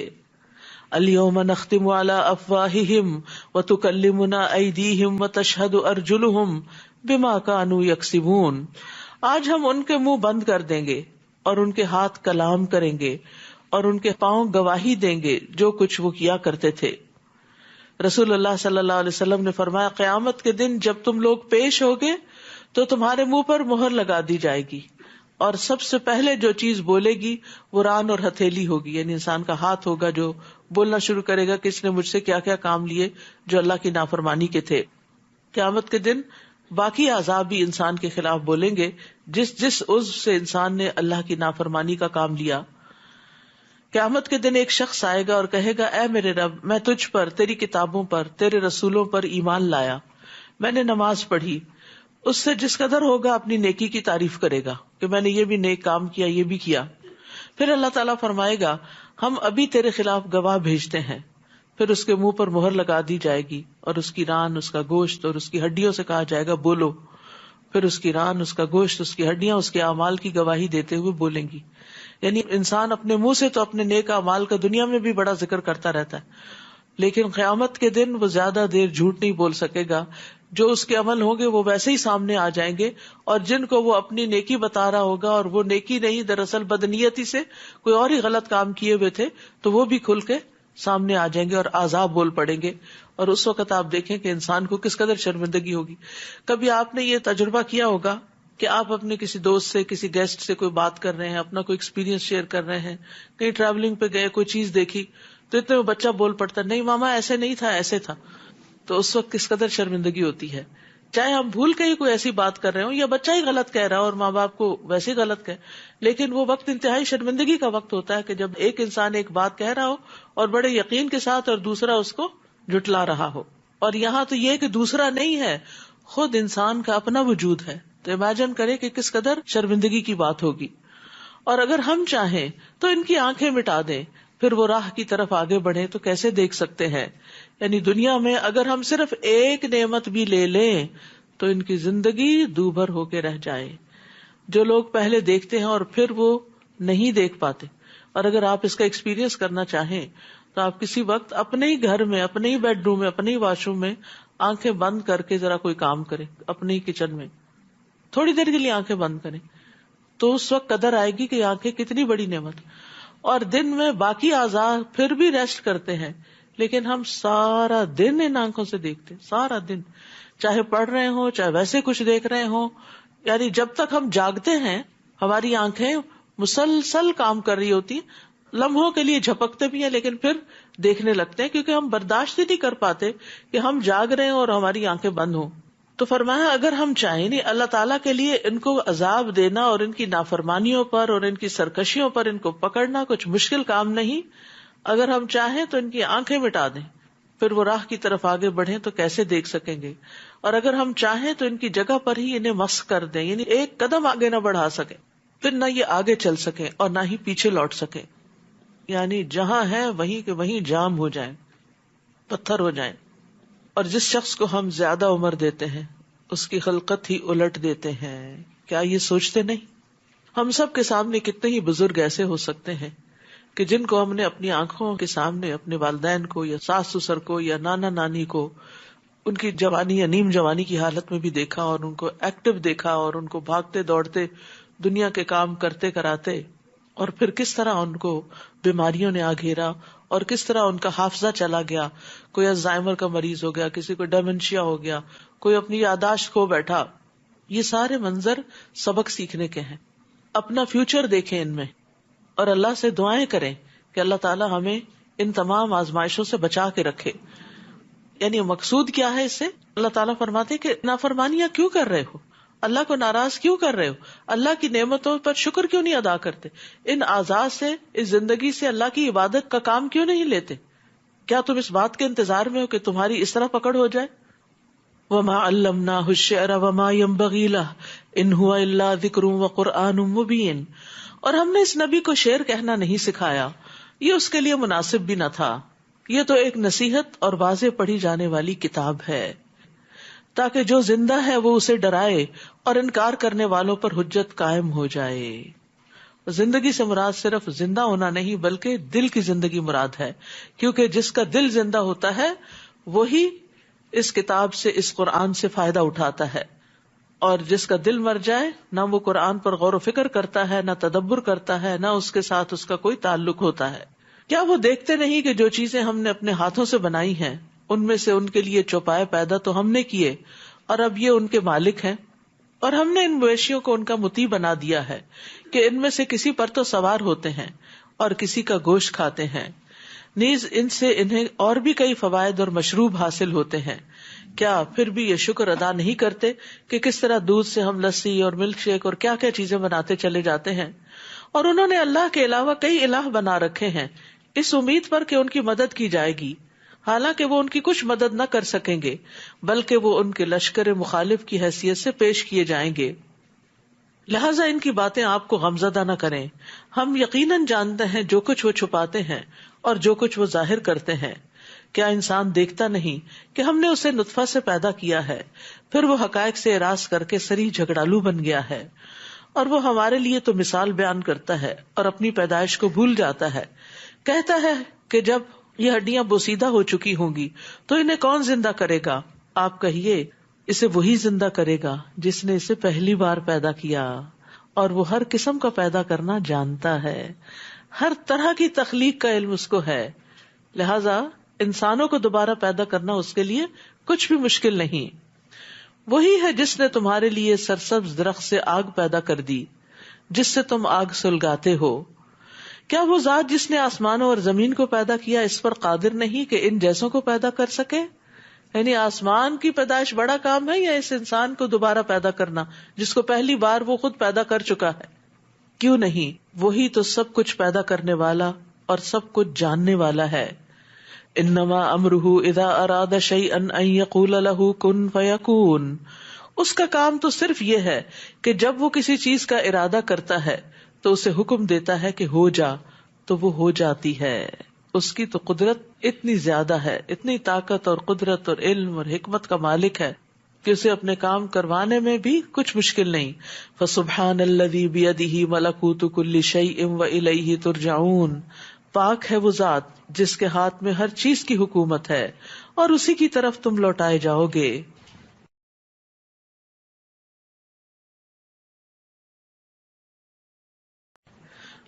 Speaker 1: اليوم نختم على افواههم وتكلمنا ايديهم وتشهد ارجلهم بما كانوا يكسبون. آج ہم ان کے منہ بند کر دیں گے اور ان کے ہاتھ کلام کریں گے اور ان کے پاؤں گواہی دیں گے جو کچھ وہ کیا کرتے تھے. رسول اللہ صلی اللہ علیہ وسلم نے فرمایا قیامت کے دن جب تم لوگ پیش ہوگے تو تمہارے منہ پر مہر لگا دی جائے گی اور سب سے پہلے جو چیز بولے گی وہ ران اور ہتھیلی ہوگی، یعنی انسان کا ہاتھ ہوگا جو بولنا شروع کرے گا کہ اس نے مجھ سے کیا کیا کام لیے جو اللہ کی نافرمانی کے تھے. قیامت کے دن باقی اعضاء بھی انسان کے خلاف بولیں گے جس جس عضو سے انسان نے اللہ کی نافرمانی کا کام لیا. قیامت کے دن ایک شخص آئے گا اور کہے گا اے میرے رب، میں تجھ پر، تیری کتابوں پر، تیرے رسولوں پر ایمان لایا، میں نے نماز پڑھی. اس سے جس قدر ہوگا اپنی نیکی کی تعریف کرے گا کہ میں نے یہ بھی نیک کام کیا، یہ بھی کیا. پھر اللہ تعالیٰ فرمائے گا ہم ابھی تیرے خلاف گواہ بھیجتے ہیں. پھر اس کے منہ پر مہر لگا دی جائے گی اور اس کی ران، اس کا گوشت اور اس کی ہڈیوں سے کہا جائے گا بولو. پھر اس کی ران، اس کا گوشت، اس کی ہڈیاں اس کے اعمال کی گواہی دیتے ہوئے بولیں گی. یعنی انسان اپنے منہ سے تو اپنے نیک اعمال کا دنیا میں بھی بڑا ذکر کرتا رہتا ہے، لیکن قیامت کے دن وہ زیادہ دیر جھوٹ نہیں بول سکے گا. جو اس کے عمل ہوں گے وہ ویسے ہی سامنے آ جائیں گے، اور جن کو وہ اپنی نیکی بتا رہا ہوگا اور وہ نیکی نہیں، دراصل بدنیتی سے کوئی اور ہی غلط کام کیے ہوئے تھے، تو وہ بھی کھل کے سامنے آ جائیں گے اور عذاب بول پڑیں گے. اور اس وقت آپ دیکھیں کہ انسان کو کس قدر شرمندگی ہوگی. کبھی آپ نے یہ تجربہ کیا ہوگا کہ آپ اپنے کسی دوست سے، کسی گیسٹ سے کوئی بات کر رہے ہیں، اپنا کوئی ایکسپیرینس شیئر کر رہے ہیں، کہیں ٹریولنگ پہ گئے، کوئی چیز دیکھی تو اتنے وہ بچہ بول پڑتا نہیں ماما ایسے نہیں تھا، ایسے تھا. تو اس وقت کس قدر شرمندگی ہوتی ہے. چاہے ہم بھول کے ہی کوئی ایسی بات کر رہے ہوں یا بچہ ہی غلط کہہ رہا ہو اور ماں باپ کو ویسے ہی غلط کہے، لیکن وہ وقت انتہائی شرمندگی کا وقت ہوتا ہے کہ جب ایک انسان ایک بات کہہ رہا ہو اور بڑے یقین کے ساتھ اور دوسرا اس کو جھٹلا رہا ہو. اور یہاں تو یہ کہ دوسرا نہیں ہے، خود انسان کا اپنا وجود ہے. تو امیجن کرے کہ کس قدر شرمندگی کی بات ہوگی. اور اگر ہم چاہیں تو ان کی آنکھیں مٹا دیں، پھر وہ راہ کی طرف آگے بڑھیں تو کیسے دیکھ سکتے ہیں. یعنی دنیا میں اگر ہم صرف ایک نعمت بھی لے لیں تو ان کی زندگی دوبھر ہو کے رہ جائے. جو لوگ پہلے دیکھتے ہیں اور پھر وہ نہیں دیکھ پاتے. اور اگر آپ اس کا ایکسپیرینس کرنا چاہیں تو آپ کسی وقت اپنے ہی گھر میں، اپنے ہی بیڈ روم میں، اپنے ہی واش روم میں آنکھیں بند کر کے ذرا کوئی کام کریں، اپنے ہی کچن میں تھوڑی دیر کے لیے آنکھیں بند کریں، تو اس وقت قدر آئے گی کہ آنکھیں کتنی بڑی نعمت. اور دن میں باقی اعضاء پھر بھی ریسٹ کرتے ہیں، لیکن ہم سارا دن ان آنکھوں سے دیکھتے، سارا دن، چاہے پڑھ رہے ہوں، چاہے ویسے کچھ دیکھ رہے ہوں. یعنی جب تک ہم جاگتے ہیں ہماری آنکھیں مسلسل کام کر رہی ہوتی، لمحوں کے لیے جھپکتے بھی ہیں لیکن پھر دیکھنے لگتے ہیں، کیونکہ ہم برداشت ہی نہیں کر پاتے کہ ہم جاگ رہے ہیں اور ہماری آنکھیں بند ہوں. تو فرمایا اگر ہم چاہیں، نہیں اللہ تعالیٰ کے لیے ان کو عذاب دینا اور ان کی نافرمانیوں پر اور ان کی سرکشیوں پر ان کو پکڑنا کچھ مشکل کام نہیں. اگر ہم چاہیں تو ان کی آنکھیں مٹا دیں، پھر وہ راہ کی طرف آگے بڑھیں تو کیسے دیکھ سکیں گے. اور اگر ہم چاہیں تو ان کی جگہ پر ہی انہیں مسخ کر دیں، یعنی ایک قدم آگے نہ بڑھا سکیں، پھر نہ یہ آگے چل سکیں اور نہ ہی پیچھے لوٹ سکیں. یعنی جہاں ہے وہیں کے وہیں جام ہو جائیں، پتھر ہو جائیں. اور جس شخص کو ہم زیادہ عمر دیتے ہیں اس کی خلقت ہی الٹ دیتے ہیں. کیا یہ سوچتے نہیں؟ ہم سب کے سامنے کتنے ہی بزرگ ایسے ہو سکتے ہیں کہ جن کو ہم نے اپنی آنکھوں کے سامنے اپنے والدین کو یا ساس سسر کو یا نانا نانی کو ان کی جوانی یا نیم جوانی کی حالت میں بھی دیکھا اور ان کو ایکٹیو دیکھا اور ان کو بھاگتے دوڑتے دنیا کے کام کرتے کراتے. اور پھر کس طرح ان کو بیماریوں نے آ گھیرا اور کس طرح ان کا حافظہ چلا گیا. کوئی الزائمر کا مریض ہو گیا, کسی کو ڈیمنشیا ہو گیا, کوئی اپنی یادداشت کھو بیٹھا. یہ سارے منظر سبق سیکھنے کے ہیں. اپنا فیوچر دیکھیں ان میں اور اللہ سے دعائیں کریں کہ اللہ تعالی ہمیں ان تمام آزمائشوں سے بچا کے رکھے. یعنی مقصود کیا ہے اس سے؟ اللہ تعالیٰ فرماتے کہ نافرمانیاں کیوں کر رہے ہو, اللہ کو ناراض کیوں کر رہے ہو, اللہ کی نعمتوں پر شکر کیوں نہیں ادا کرتے, ان اعضاء سے, اس زندگی سے اللہ کی عبادت کا کام کیوں نہیں لیتے؟ کیا تم اس بات کے انتظار میں ہو کہ تمہاری اس طرح پکڑ ہو جائے؟ وما علمناہ الشعر وما ينبغی لہ ان ہوا الا ذکر وقرآن مبین. اور ہم نے اس نبی کو شعر کہنا نہیں سکھایا, یہ اس کے لیے مناسب بھی نہ تھا. یہ تو ایک نصیحت اور واضح پڑھی جانے والی کتاب ہے تاکہ جو زندہ ہے وہ اسے ڈرائے اور انکار کرنے والوں پر حجت قائم ہو جائے. زندگی سے مراد صرف زندہ ہونا نہیں بلکہ دل کی زندگی مراد ہے, کیونکہ جس کا دل زندہ ہوتا ہے وہی اس کتاب سے, اس قرآن سے فائدہ اٹھاتا ہے, اور جس کا دل مر جائے نہ وہ قرآن پر غور و فکر کرتا ہے, نہ تدبر کرتا ہے, نہ اس کے ساتھ اس کا کوئی تعلق ہوتا ہے. کیا وہ دیکھتے نہیں کہ جو چیزیں ہم نے اپنے ہاتھوں سے بنائی ہیں ان میں سے ان کے لیے چوپائے پیدا تو ہم نے کیے اور اب یہ ان کے مالک ہیں, اور ہم نے ان مویشیوں کو ان کا مطیع بنا دیا ہے کہ ان میں سے کسی پر تو سوار ہوتے ہیں اور کسی کا گوشت کھاتے ہیں, نیز ان سے انہیں اور بھی کئی فوائد اور مشروب حاصل ہوتے ہیں. کیا پھر بھی یہ شکر ادا نہیں کرتے کہ کس طرح دودھ سے ہم لسی اور ملک شیک اور کیا کیا چیزیں بناتے چلے جاتے ہیں, اور انہوں نے اللہ کے علاوہ کئی الہ بنا رکھے ہیں اس امید پر کہ ان کی مدد کی جائے گی, حالانکہ وہ ان کی کچھ مدد نہ کر سکیں گے بلکہ وہ ان کے لشکر مخالف کی حیثیت سے پیش کیے جائیں گے. لہٰذا ان کی باتیں آپ کو غمزدہ نہ کریں. ہم یقیناً جانتے ہیں جو کچھ وہ چھپاتے ہیں اور جو کچھ وہ ظاہر کرتے ہیں. کیا انسان دیکھتا نہیں کہ ہم نے اسے نطفہ سے پیدا کیا ہے, پھر وہ حقائق سے اعراض کر کے سری جھگڑالو بن گیا ہے, اور وہ ہمارے لیے تو مثال بیان کرتا ہے اور اپنی پیدائش کو بھول جاتا ہے. کہتا ہے کہ جب یہ ہڈیاں بوسیدہ ہو چکی ہوں گی تو انہیں کون زندہ کرے گا؟ آپ کہیے اسے وہی زندہ کرے گا جس نے اسے پہلی بار پیدا کیا, اور وہ ہر قسم کا پیدا کرنا جانتا ہے, ہر طرح کی تخلیق کا علم اس کو ہے. لہذا انسانوں کو دوبارہ پیدا کرنا اس کے لیے کچھ بھی مشکل نہیں. وہی ہے جس نے تمہارے لیے سرسبز درخت سے آگ پیدا کر دی جس سے تم آگ سلگاتے ہو. کیا وہ ذات جس نے آسمانوں اور زمین کو پیدا کیا اس پر قادر نہیں کہ ان جیسوں کو پیدا کر سکے؟ یعنی آسمان کی پیدائش بڑا کام ہے یا اس انسان کو دوبارہ پیدا کرنا جس کو پہلی بار وہ خود پیدا کر چکا ہے؟ کیوں نہیں, وہی تو سب کچھ پیدا کرنے والا اور سب کچھ جاننے والا ہے. انما امرہ اذا اراد شیئا ان یقول لہ کن فیکون. اس کا کام تو صرف یہ ہے کہ جب وہ کسی چیز کا ارادہ کرتا ہے تو اسے حکم دیتا ہے کہ ہو جا, تو وہ ہو جاتی ہے. اس کی تو قدرت اتنی زیادہ ہے, اتنی طاقت اور قدرت اور علم اور حکمت کا مالک ہے کہ اسے اپنے کام کروانے میں بھی کچھ مشکل نہیں. فسبحان الذی بیدہ ملکوت کل شیء والیہ ترجعون. پاک ہے وہ ذات جس کے ہاتھ میں ہر چیز کی حکومت ہے اور اسی کی طرف تم لوٹائے جاؤ گے.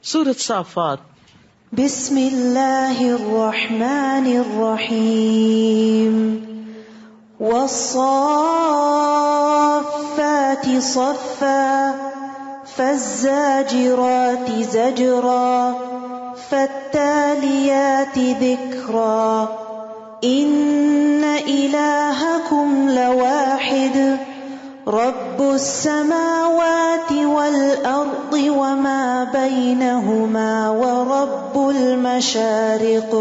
Speaker 1: سورۃ صافات.
Speaker 2: بسم اللہ الرحمن الرحیم. والصافات صفا فالزاجرات زجرا فالتاليات ذكرا إن إلهكم لواحد رب السماوات والأرض وما بينهما ورب المشارق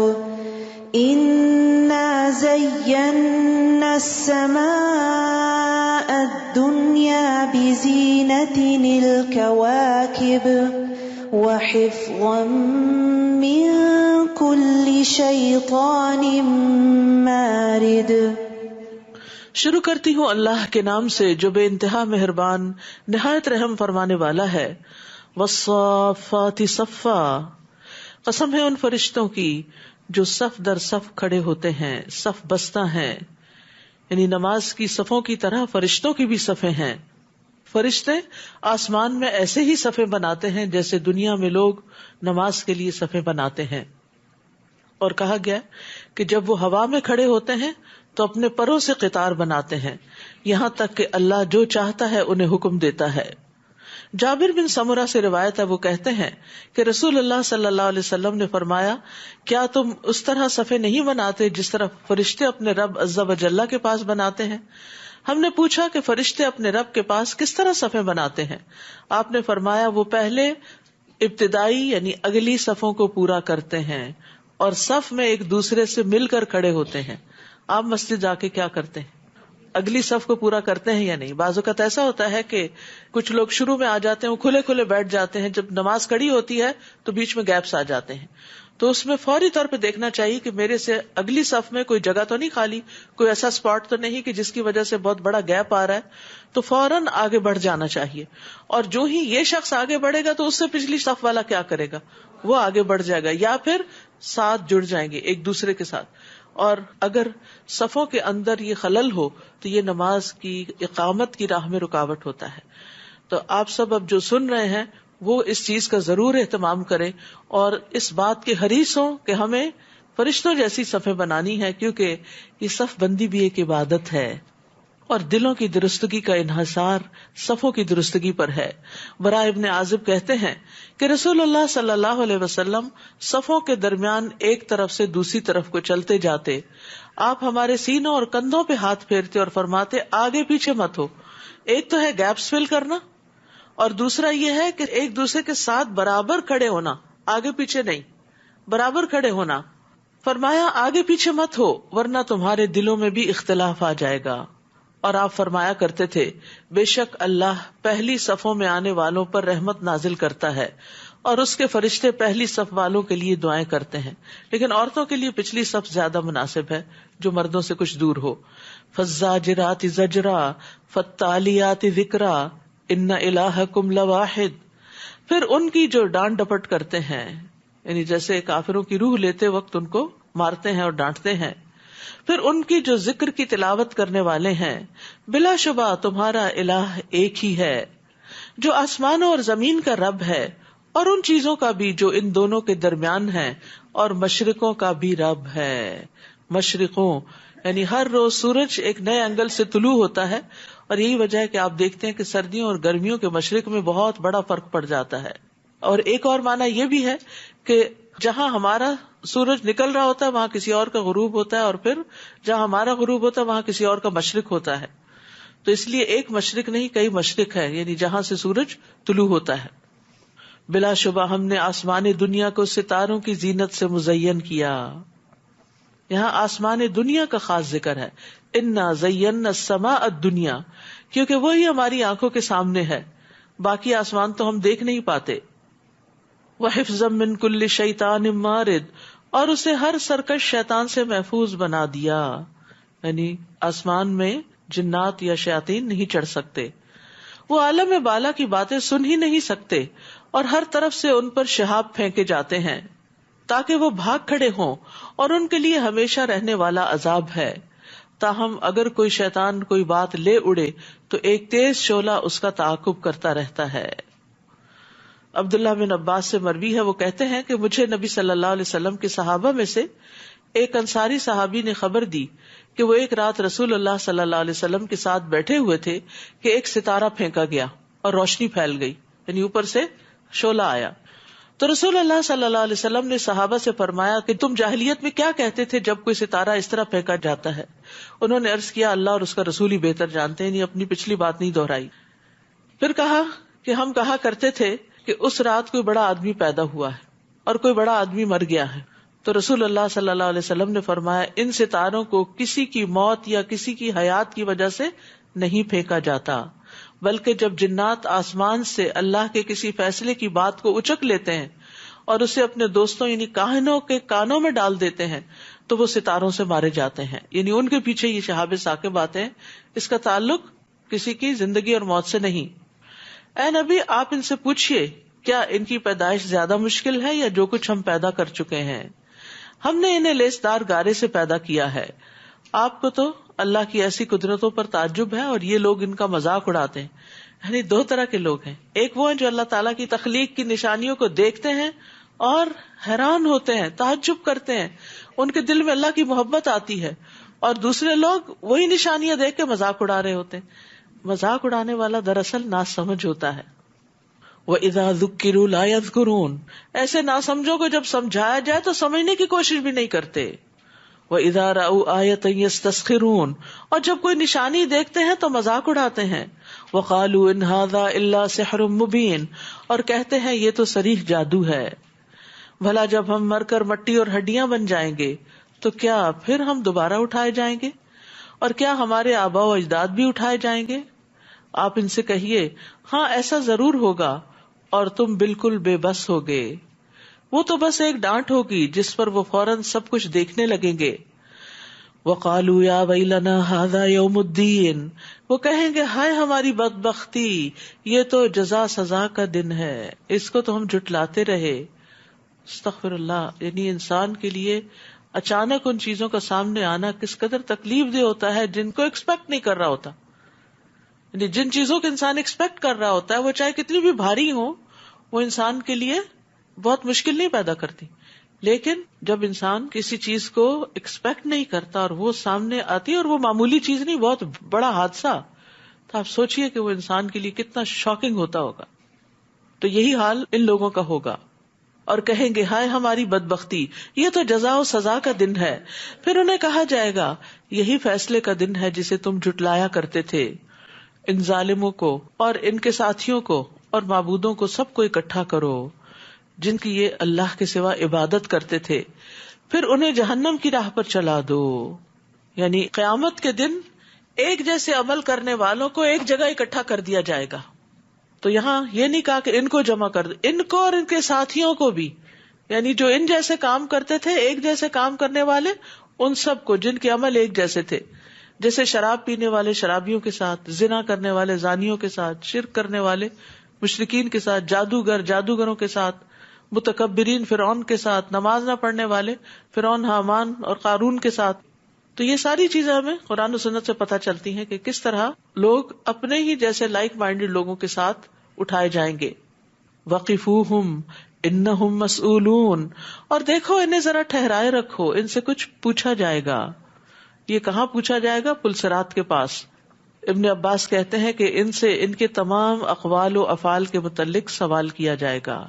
Speaker 2: إنا زينا السماء الدنيا بزينة الكواكب وحفظا من كل شيطان مارد.
Speaker 1: شروع کرتی ہوں اللہ کے نام سے جو بے انتہا مہربان نہایت رحم فرمانے والا ہے. والصافات صفا. قسم ہے ان فرشتوں کی جو صف در صف کھڑے ہوتے ہیں, صف بستہ ہیں, یعنی نماز کی صفوں کی طرح فرشتوں کی بھی صفیں ہیں. فرشتے آسمان میں ایسے ہی صفیں بناتے ہیں جیسے دنیا میں لوگ نماز کے لیے صفیں بناتے ہیں. اور کہا گیا کہ جب وہ ہوا میں کھڑے ہوتے ہیں تو اپنے پروں سے قطار بناتے ہیں یہاں تک کہ اللہ جو چاہتا ہے انہیں حکم دیتا ہے. جابر بن سمرہ سے روایت ہے، وہ کہتے ہیں کہ رسول اللہ صلی اللہ علیہ وسلم نے فرمایا، کیا تم اس طرح صفیں نہیں بناتے جس طرح فرشتے اپنے رب عز و جل کے پاس بناتے ہیں؟ ہم نے پوچھا کہ فرشتے اپنے رب کے پاس کس طرح صفیں بناتے ہیں؟ آپ نے فرمایا، وہ پہلے ابتدائی یعنی اگلی صفوں کو پورا کرتے ہیں اور صف میں ایک دوسرے سے مل کر کھڑے ہوتے ہیں. آپ مسجد جا کے کیا کرتے ہیں؟ اگلی صف کو پورا کرتے ہیں یا نہیں؟ بعض اوقات ایسا ہوتا ہے کہ کچھ لوگ شروع میں آ جاتے ہیں، وہ کھلے کھلے بیٹھ جاتے ہیں، جب نماز کھڑی ہوتی ہے تو بیچ میں گیپس آ جاتے ہیں. تو اس میں فوری طور پہ دیکھنا چاہیے کہ میرے سے اگلی صف میں کوئی جگہ تو نہیں خالی، کوئی ایسا اسپاٹ تو نہیں کہ جس کی وجہ سے بہت بڑا گیپ آ رہا ہے، تو فوراً آگے بڑھ جانا چاہیے. اور جو ہی یہ شخص آگے بڑھے گا تو اس سے پچھلی صف والا کیا کرے گا؟ وہ آگے بڑھ جائے گا یا پھر ساتھ جڑ جائیں گے ایک دوسرے کے ساتھ. اور اگر صفوں کے اندر یہ خلل ہو تو یہ نماز کی اقامت کی راہ میں رکاوٹ ہوتا ہے. تو آپ سب اب جو سن رہے ہیں وہ اس چیز کا ضرور اہتمام کریں اور اس بات کے حریص ہوں کہ ہمیں فرشتوں جیسی صفیں بنانی ہے، کیونکہ یہ صف بندی بھی ایک عبادت ہے اور دلوں کی درستگی کا انحصار صفوں کی درستگی پر ہے. برا ابن عازب کہتے ہیں کہ رسول اللہ صلی اللہ علیہ وسلم صفوں کے درمیان ایک طرف سے دوسری طرف کو چلتے جاتے. آپ ہمارے سینوں اور کندھوں پہ ہاتھ پھیرتے اور فرماتے، آگے پیچھے مت ہو. ایک تو ہے گیپس فل کرنا اور دوسرا یہ ہے کہ ایک دوسرے کے ساتھ برابر کھڑے ہونا، آگے پیچھے نہیں، برابر کھڑے ہونا. فرمایا، آگے پیچھے مت ہو ورنہ تمہارے دلوں میں بھی اختلاف آ جائے گا. اور آپ فرمایا کرتے تھے، بے شک اللہ پہلی صفوں میں آنے والوں پر رحمت نازل کرتا ہے اور اس کے فرشتے پہلی صف والوں کے لیے دعائیں کرتے ہیں، لیکن عورتوں کے لیے پچھلی صف زیادہ مناسب ہے جو مردوں سے کچھ دور ہو. فالزاجرات زجرا فالتالیات ذکرا ان الہکم لواحد. پھر ان کی جو ڈانٹ ڈپٹ کرتے ہیں، یعنی جیسے کافروں کی روح لیتے وقت ان کو مارتے ہیں اور ڈانٹتے ہیں، پھر ان کی جو ذکر کی تلاوت کرنے والے ہیں، بلا شبہ تمہارا الہ ایک ہی ہے جو آسمانوں اور زمین کا رب ہے اور ان چیزوں کا بھی جو ان دونوں کے درمیان ہیں، اور مشرقوں کا بھی رب ہے. مشرقوں یعنی ہر روز سورج ایک نئے اینگل سے طلوع ہوتا ہے، اور یہی وجہ ہے کہ آپ دیکھتے ہیں کہ سردیوں اور گرمیوں کے مشرق میں بہت بڑا فرق پڑ جاتا ہے. اور ایک اور معنی یہ بھی ہے کہ جہاں ہمارا سورج نکل رہا ہوتا ہے وہاں کسی اور کا غروب ہوتا ہے، اور پھر جہاں ہمارا غروب ہوتا ہے وہاں کسی اور کا مشرق ہوتا ہے. تو اس لیے ایک مشرق نہیں، کئی مشرق ہے، یعنی جہاں سے سورج طلوع ہوتا ہے. بلا شبہ ہم نے آسمان دنیا کو ستاروں کی زینت سے مزین کیا. یہاں آسمان دنیا کا خاص ذکر ہے، انا زینا السماء الدنیا، کیونکہ وہی ہماری آنکھوں کے سامنے ہے، باقی آسمان تو ہم دیکھ نہیں پاتے. وحفظا من کل شیطان مارد، اور اسے ہر سرکش شیطان سے محفوظ بنا دیا، یعنی آسمان میں جنات یا شیاطین نہیں چڑھ سکتے. وہ عالم بالا کی باتیں سن ہی نہیں سکتے اور ہر طرف سے ان پر شہاب پھینکے جاتے ہیں تاکہ وہ بھاگ کھڑے ہوں، اور ان کے لیے ہمیشہ رہنے والا عذاب ہے. تاہم اگر کوئی شیطان کوئی بات لے اڑے تو ایک تیز شعلہ اس کا تعاقب کرتا رہتا ہے. عبداللہ بن عباس سے مروی ہے، وہ کہتے ہیں کہ مجھے نبی صلی اللہ علیہ وسلم کے صحابہ میں سے ایک انصاری صحابی نے خبر دی کہ وہ ایک رات رسول اللہ صلی اللہ علیہ وسلم کے ساتھ بیٹھے ہوئے تھے کہ ایک ستارہ پھینکا گیا اور روشنی پھیل گئی، یعنی اوپر سے شعلہ آیا. تو رسول اللہ صلی اللہ علیہ وسلم نے صحابہ سے فرمایا کہ تم جاہلیت میں کیا کہتے تھے جب کوئی ستارہ اس طرح پھینکا جاتا ہے؟ انہوں نے عرض کیا، اللہ اور اس کا رسول ہی بہتر جانتے ہیں، یعنی اپنی پچھلی بات نہیں دہرائی. پھر کہا کہ ہم کہا کرتے تھے کہ اس رات کوئی بڑا آدمی پیدا ہوا ہے اور کوئی بڑا آدمی مر گیا ہے. تو رسول اللہ صلی اللہ علیہ وسلم نے فرمایا، ان ستاروں کو کسی کی موت یا کسی کی حیات کی وجہ سے نہیں پھینکا جاتا، بلکہ جب جنات آسمان سے اللہ کے کسی فیصلے کی بات کو اچک لیتے ہیں اور اسے اپنے دوستوں یعنی کاہنوں کے کانوں میں ڈال دیتے ہیں تو وہ ستاروں سے مارے جاتے ہیں، یعنی ان کے پیچھے یہ شہاب ثاقب آتے ہیں. اس کا تعلق کسی کی زندگی اور موت سے نہیں. اے نبی، آپ ان سے پوچھئے کیا ان کی پیدائش زیادہ مشکل ہے یا جو کچھ ہم پیدا کر چکے ہیں؟ ہم نے انہیں لیسدار گارے سے پیدا کیا ہے. آپ کو تو اللہ کی ایسی قدرتوں پر تعجب ہے اور یہ لوگ ان کا مذاق اڑاتے ہیں. یعنی دو طرح کے لوگ ہیں، ایک وہ ہیں جو اللہ تعالیٰ کی تخلیق کی نشانیوں کو دیکھتے ہیں اور حیران ہوتے ہیں، تعجب کرتے ہیں، ان کے دل میں اللہ کی محبت آتی ہے، اور دوسرے لوگ وہی نشانیاں دیکھ کے مذاق اڑا رہے ہوتے ہیں۔ مذاق اڑانے والا دراصل ناسمجھ ہوتا ہے۔ وَإِذَا ذُكِّرُوا لَا يَذْكُرُونَ، ایسے ناسمجھوں کو جب سمجھایا جائے تو سمجھنے کی کوشش بھی نہیں کرتے۔ وَإِذَا رَأَوْا آيَةً يَسْتَسْخِرُونَ، اور جب کوئی نشانی دیکھتے ہیں تو مذاق اڑاتے ہیں۔ وَقَالُوا إِنْ هَذَا إِلَّا سِحْرٌ مُبِينٌ، اور کہتے ہیں یہ تو صریح جادو ہے۔ بھلا جب ہم مر کر مٹی اور ہڈیاں بن جائیں گے تو کیا پھر ہم دوبارہ اٹھائے جائیں گے؟ اور کیا ہمارے آباء و اجداد بھی اٹھائے جائیں گے؟ آپ ان سے کہیے ہاں ایسا ضرور ہوگا اور تم بالکل بے بس ہوگے۔ وہ تو بس ایک ڈانٹ ہوگی جس پر وہ فوراً سب کچھ دیکھنے لگیں گے۔ وَقَالُوا يَا وَيْلَنَا هَذَا يَوْمُ الدِّينِ، وہ کہیں گے ہائے ہماری بدبختی، یہ تو جزا سزا کا دن ہے، اس کو تو ہم جھٹلاتے رہے۔ استغفر اللہ، یعنی انسان کے لیے اچانک ان چیزوں کا سامنے آنا کس قدر تکلیف دہ ہوتا ہے جن کو ایکسپیکٹ نہیں کر رہا ہوتا۔ یعنی جن چیزوں کو انسان ایکسپیکٹ کر رہا ہوتا ہے وہ چاہے کتنی بھی بھاری ہو، وہ انسان کے لیے بہت مشکل نہیں پیدا کرتی، لیکن جب انسان کسی چیز کو ایکسپیکٹ نہیں کرتا اور وہ سامنے آتی اور وہ معمولی چیز نہیں، بہت بڑا حادثہ، تو آپ سوچئے کہ وہ انسان کے لیے کتنا شاکنگ ہوتا ہوگا۔ تو یہی حال ان لوگوں کا ہوگا، اور کہیں گے ہائے ہماری بدبختی، یہ تو جزا و سزا کا دن ہے۔ پھر انہیں کہا جائے گا یہی فیصلے کا دن ہے جسے تم جھٹلایا کرتے تھے۔ ان ظالموں کو اور ان کے ساتھیوں کو اور معبودوں کو سب کو اکٹھا کرو جن کی یہ اللہ کے سوا عبادت کرتے تھے، پھر انہیں جہنم کی راہ پر چلا دو۔ یعنی قیامت کے دن ایک جیسے عمل کرنے والوں کو ایک جگہ اکٹھا کر دیا جائے گا۔ تو یہاں یہ نہیں کہا کہ ان کو جمع کر دو، ان کو اور ان کے ساتھیوں کو بھی، یعنی جو ان جیسے کام کرتے تھے، ایک جیسے کام کرنے والے، ان سب کو جن کے عمل ایک جیسے تھے، جیسے شراب پینے والے شرابیوں کے ساتھ، زنا کرنے والے زانیوں کے ساتھ، شرک کرنے والے مشرکین کے ساتھ، جادوگر جادوگروں کے ساتھ، متکبرین فرعون کے ساتھ، نماز نہ پڑھنے والے فرعون، حامان اور قارون کے ساتھ۔ تو یہ ساری چیزیں ہمیں قرآن و سنت سے پتہ چلتی ہیں کہ کس طرح لوگ اپنے ہی جیسے لائک مائنڈڈ لوگوں کے ساتھ اٹھائے جائیں گے۔ وقفوہم انہم مسئولون، اور دیکھو انہیں ذرا ٹھہرائے رکھو، ان سے کچھ پوچھا جائے گا۔ یہ کہاں پوچھا جائے گا؟ پل صراط کے پاس۔ ابن عباس کہتے ہیں کہ ان سے ان کے تمام اقوال و افعال کے متعلق سوال کیا جائے گا۔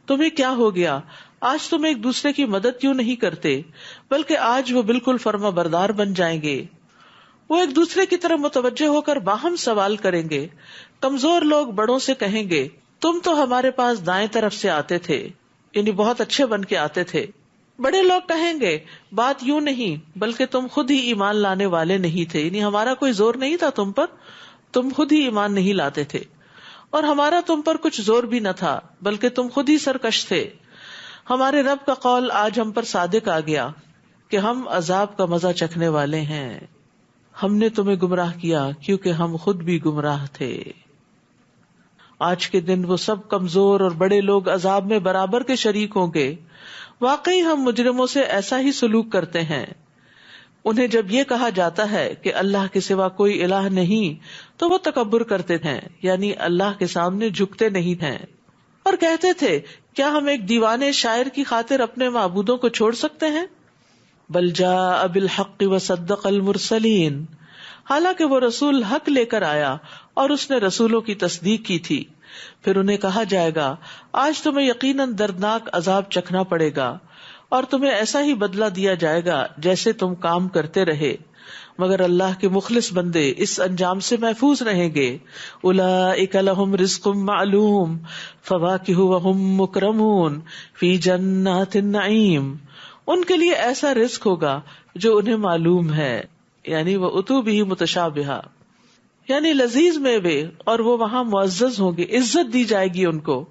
Speaker 1: تمہیں کیا ہو گیا؟ آج تم ایک دوسرے کی مدد کیوں نہیں کرتے؟ بلکہ آج وہ بالکل فرما بردار بن جائیں گے۔ وہ ایک دوسرے کی طرف متوجہ ہو کر باہم سوال کریں گے۔ کمزور لوگ بڑوں سے کہیں گے تم تو ہمارے پاس دائیں طرف سے آتے تھے، یعنی بہت اچھے بن کے آتے تھے۔ بڑے لوگ کہیں گے بات یوں نہیں، بلکہ تم خود ہی ایمان لانے والے نہیں تھے، یعنی ہمارا کوئی زور نہیں تھا تم پر، تم خود ہی ایمان نہیں لاتے تھے، اور ہمارا تم پر کچھ زور بھی نہ تھا، بلکہ تم خود ہی سرکش تھے۔ ہمارے رب کا قول آج ہم پر صادق آ گیا کہ ہم عذاب کا مزہ چکھنے والے ہیں۔ ہم نے تمہیں گمراہ کیا کیونکہ ہم خود بھی گمراہ تھے۔ آج کے دن وہ سب کمزور اور بڑے لوگ عذاب میں برابر کے شریک ہوں گے۔ واقعی ہم مجرموں سے ایسا ہی سلوک کرتے ہیں۔ انہیں جب یہ کہا جاتا ہے کہ اللہ کے سوا کوئی الہ نہیں تو وہ تکبر کرتے ہیں، یعنی اللہ کے سامنے جھکتے نہیں ہیں، اور کہتے تھے کیا ہم ایک دیوانے شاعر کی خاطر اپنے معبودوں کو چھوڑ سکتے ہیں؟ بل جاء بالحق وصدق المرسلین، حالانکہ وہ رسول حق لے کر آیا اور اس نے رسولوں کی تصدیق کی تھی۔ پھر انہیں کہا جائے گا آج تمہیں یقیناً دردناک عذاب چکھنا پڑے گا، اور تمہیں ایسا ہی بدلہ دیا جائے گا جیسے تم کام کرتے رہے، مگر اللہ کے مخلص بندے اس انجام سے محفوظ رہیں گے۔ اولئک لہم رزق معلوم فواکہ وہم مکرمون فی جنات النعیم، ان کے لیے ایسا رزق ہوگا جو انہیں معلوم ہے، یعنی وہ اتو بھی متشابہہ، یعنی لذیذ میوے، اور وہ وہاں معزز ہوں گے، عزت دی جائے گی ان کو۔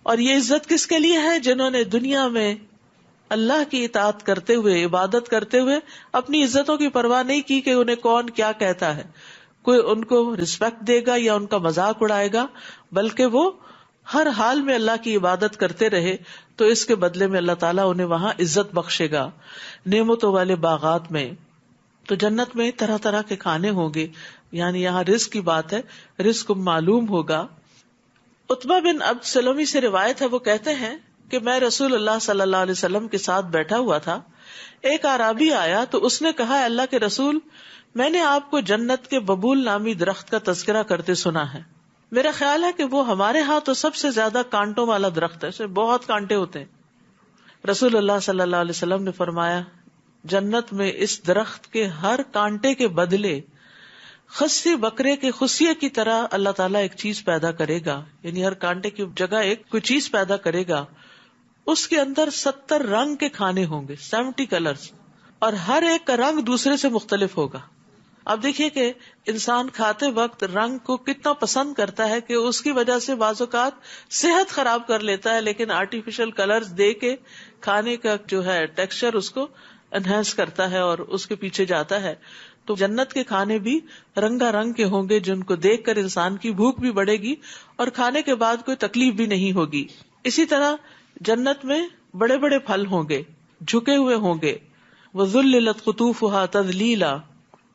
Speaker 1: اور یہ عزت کس کے لیے ہے؟ جنہوں نے دنیا میں اللہ کی اطاعت کرتے ہوئے، عبادت کرتے ہوئے اپنی عزتوں کی پرواہ نہیں کی کہ انہیں کون کیا کہتا ہے، کوئی ان کو رسپیکٹ دے گا یا ان کا مذاق اڑائے گا، بلکہ وہ ہر حال میں اللہ کی عبادت کرتے رہے، تو اس کے بدلے میں اللہ تعالیٰ انہیں وہاں عزت بخشے گا نعمتوں والے باغات میں۔ تو جنت میں طرح طرح کے کھانے ہوں گے، یعنی یہاں رزق کی بات ہے، رزق معلوم ہوگا. عتبہ بن عبد سلمی سے روایت ہے، وہ کہتے ہیں کہ میں رسول اللہ صلی اللہ علیہ وسلم کے ساتھ بیٹھا ہوا تھا. ایک اعرابی آیا تو اس نے کہا، اللہ کے رسول، میں نے آپ کو جنت کے ببول نامی درخت کا تذکرہ کرتے سنا ہے. میرا خیال ہے کہ وہ ہمارے ہاں تو سب سے زیادہ کانٹوں والا درخت ہے، اس میں بہت کانٹے ہوتے ہیں. رسول اللہ صلی اللہ علیہ وسلم نے فرمایا، جنت میں اس درخت کے ہر کانٹے کے بدلے خصی بکرے کے خصیے کی طرح اللہ تعالیٰ ایک چیز پیدا کرے گا. یعنی ہر کانٹے کی جگہ ایک کوئی چیز پیدا کرے گا. اس کے اندر 70 رنگ کے کھانے ہوں گے، 70 کلرز، اور ہر ایک کا رنگ دوسرے سے مختلف ہوگا. اب دیکھیے کہ انسان کھاتے وقت رنگ کو کتنا پسند کرتا ہے کہ اس کی وجہ سے بعض اوقات صحت خراب کر لیتا ہے، لیکن آرٹیفیشل کلرز دے کے کھانے کا جو ہے ٹیکسچر اس کو انہینس کرتا ہے اور اس کے پیچھے جاتا ہے. تو جنت کے کھانے بھی رنگا رنگ کے ہوں گے، جن کو دیکھ کر انسان کی بھوک بھی بڑھے گی اور کھانے کے بعد کوئی تکلیف بھی نہیں ہوگی. اسی طرح جنت میں بڑے بڑے پھل ہوں گے، جھکے ہوئے ہوں گے. وَذُلِّلَتْ قُطُوفُهَا تَذْلِيلًا،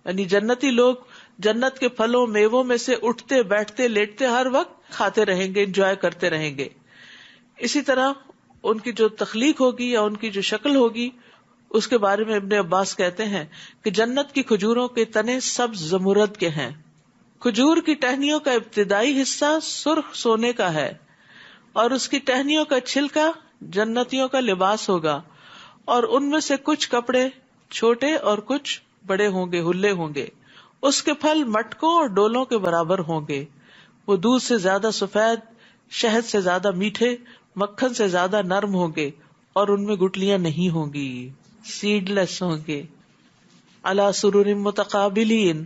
Speaker 1: یعنی جنتی لوگ جنت کے پھلوں میووں میں سے اٹھتے بیٹھتے لیٹتے ہر وقت کھاتے رہیں گے، انجوائے کرتے رہیں گے. اسی طرح ان کی جو تخلیق ہوگی یا ان کی جو شکل ہوگی، اس کے بارے میں ابن عباس کہتے ہیں کہ جنت کی کھجوروں کے تنے سبز زمرد کے ہیں. کھجور کی ٹہنیوں کا ابتدائی حصہ سرخ سونے کا ہے اور اس کی ٹہنیوں کا چھلکا جنتیوں کا لباس ہوگا، اور ان میں سے کچھ کپڑے چھوٹے اور کچھ بڑے ہوں گے، ہلے ہوں گے. اس کے پھل مٹکوں اور ڈولوں کے برابر ہوں گے. وہ دودھ سے زیادہ سفید، شہد سے زیادہ میٹھے، مکھن سے زیادہ نرم ہوں گے، اور ان میں گٹلیاں نہیں ہوں گی، سیڈ لیس ہوں گے. علی سرور متقابلین،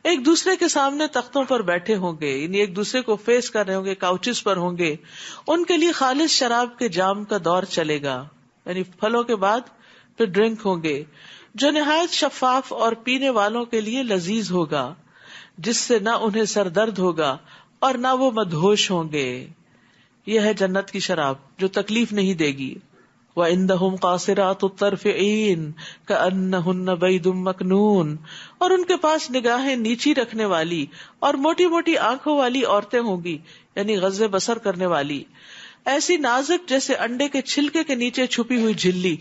Speaker 1: ایک دوسرے کے سامنے تختوں پر بیٹھے ہوں گے، یعنی ایک دوسرے کو فیس کر رہے ہوں گے، کاؤچز پر ہوں گے. ان کے لیے خالص شراب کے جام کا دور چلے گا، یعنی پھلوں کے بعد پھر ڈرنک ہوں گے، جو نہایت شفاف اور پینے والوں کے لیے لذیذ ہوگا، جس سے نہ انہیں سر درد ہوگا اور نہ وہ مدہوش ہوں گے. یہ ہے جنت کی شراب جو تکلیف نہیں دے گی. وَعِندَهُمْ قَاصِرَاتُ الطَّرْفِ عِينٌ كَأَنَّهُنَّ بَيْضٌ مَكْنُونٌ، اور ان کے پاس نگاہیں نیچی رکھنے والی اور موٹی موٹی آنکھوں والی عورتیں ہوں گی، یعنی غض بصر کرنے والی، ایسی نازک جیسے انڈے کے چھلکے کے نیچے چھپی ہوئی جھلی.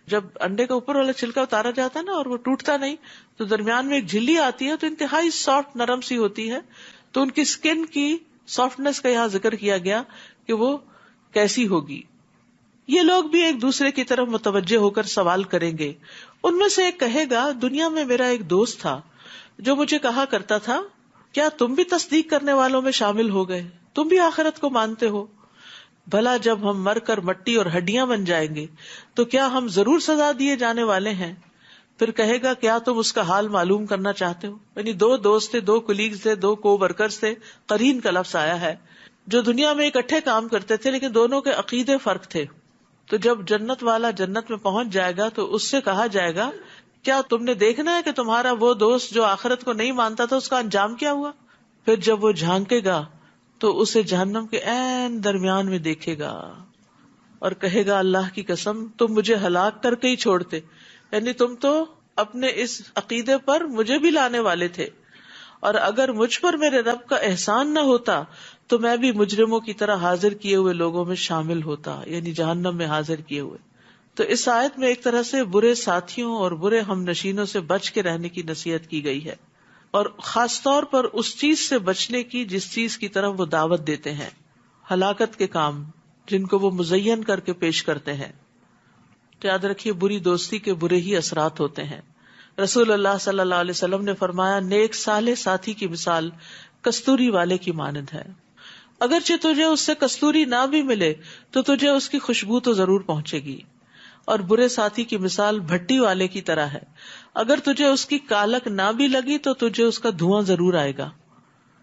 Speaker 1: جب انڈے کا اوپر والا چھلکا اتارا جاتا ہے نا اور وہ ٹوٹتا نہیں، تو درمیان میں ایک جھلی آتی ہے، تو انتہائی سافٹ نرم سی ہوتی ہے. تو ان کی سکن کی سافٹنس کا یہاں ذکر کیا گیا کہ وہ کیسی ہوگی. یہ لوگ بھی ایک دوسرے کی طرف متوجہ ہو کر سوال کریں گے. ان میں سے ایک کہے گا، دنیا میں میرا ایک دوست تھا جو مجھے کہا کرتا تھا، کیا تم بھی تصدیق کرنے والوں میں شامل ہو گئے؟ تم بھی آخرت کو مانتے ہو؟ بھلا جب ہم مر کر مٹی اور ہڈیاں بن جائیں گے تو کیا ہم ضرور سزا دیے جانے والے ہیں؟ پھر کہے گا، کیا تم اس کا حال معلوم کرنا چاہتے ہو؟ یعنی 2 دوست تھے، 2 کولیگز تھے، 2 کو ورکرز تھے. قرین کا لفظ آیا ہے، جو دنیا میں اکٹھے کام کرتے تھے لیکن دونوں کے عقیدے فرق تھے. تو جب جنت والا جنت میں پہنچ جائے گا تو اس سے کہا جائے گا، کیا تم نے دیکھنا ہے کہ تمہارا وہ دوست جو آخرت کو نہیں مانتا تھا، اس کا انجام کیا ہوا؟ پھر جب وہ جھانکے گا تو اسے جہنم کے عین درمیان میں دیکھے گا اور کہے گا، اللہ کی قسم تم مجھے ہلاک کر کے ہی چھوڑتے، یعنی تم تو اپنے اس عقیدے پر مجھے بھی لانے والے تھے، اور اگر مجھ پر میرے رب کا احسان نہ ہوتا تو میں بھی مجرموں کی طرح حاضر کیے ہوئے لوگوں میں شامل ہوتا، یعنی جہنم میں حاضر کیے ہوئے. تو اس آیت میں ایک طرح سے برے ساتھیوں اور برے ہم نشینوں سے بچ کے رہنے کی نصیحت کی گئی ہے، اور خاص طور پر اس چیز سے بچنے کی جس چیز کی طرف وہ دعوت دیتے ہیں، ہلاکت کے کام جن کو وہ مزین کر کے پیش کرتے ہیں. تو یاد رکھیے، بری دوستی کے برے ہی اثرات ہوتے ہیں. رسول اللہ صلی اللہ علیہ وسلم نے فرمایا، نیک صالح ساتھی کی مثال کستوری والے کی مانند ہے. اگرچہ تجھے اس سے کستوری نہ بھی ملے تو تجھے اس کی خوشبو تو ضرور پہنچے گی. اور برے ساتھی کی مثال بھٹی والے کی طرح ہے، اگر تجھے اس کی کالک نہ بھی لگی تو تجھے اس کا دھواں ضرور آئے گا.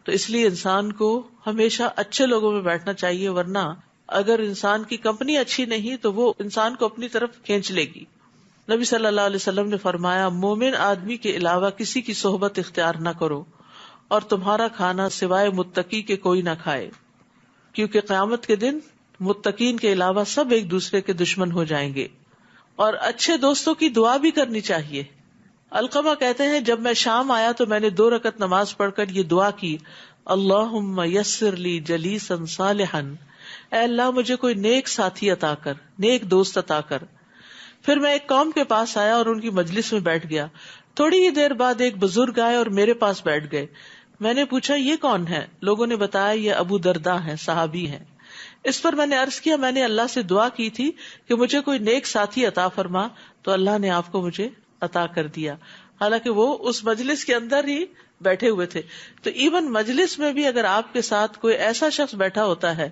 Speaker 1: تو اس لیے انسان کو ہمیشہ اچھے لوگوں میں بیٹھنا چاہیے، ورنہ اگر انسان کی کمپنی اچھی نہیں تو وہ انسان کو اپنی طرف کھینچ لے گی. نبی صلی اللہ علیہ وسلم نے فرمایا، مومن آدمی کے علاوہ کسی کی صحبت اختیار نہ کرو، اور تمہارا کھانا سوائے متقی کے کوئی نہ کھائے، کیونکہ قیامت کے دن متقین کے علاوہ سب ایک دوسرے کے دشمن ہو جائیں گے. اور اچھے دوستوں کی دعا بھی کرنی چاہیے. علقمہ کہتے ہیں جب میں شام آیا تو میں نے 2 رکعت نماز پڑھ کر یہ دعا کی، اللہم یسر لی جلیسا صالحا، اے اللہ مجھے کوئی نیک ساتھی عطا کر، نیک دوست عطا کر۔ پھر میں ایک قوم کے پاس آیا اور ان کی مجلس میں بیٹھ گیا۔ تھوڑی ہی دیر بعد ایک بزرگ آئے اور میرے پاس بیٹھ گئے۔ میں نے پوچھا یہ کون ہے؟ لوگوں نے بتایا یہ ابو درداء ہیں، صحابی ہیں۔ اس پر میں نے عرض کیا میں نے اللہ سے دعا کی تھی کہ مجھے کوئی نیک ساتھی عطا فرما، تو اللہ نے آپ کو مجھے عطا کر دیا۔ حالانکہ وہ اس مجلس کے اندر ہی بیٹھے ہوئے تھے۔ تو ایون مجلس میں بھی اگر آپ کے ساتھ کوئی ایسا شخص بیٹھا ہوتا ہے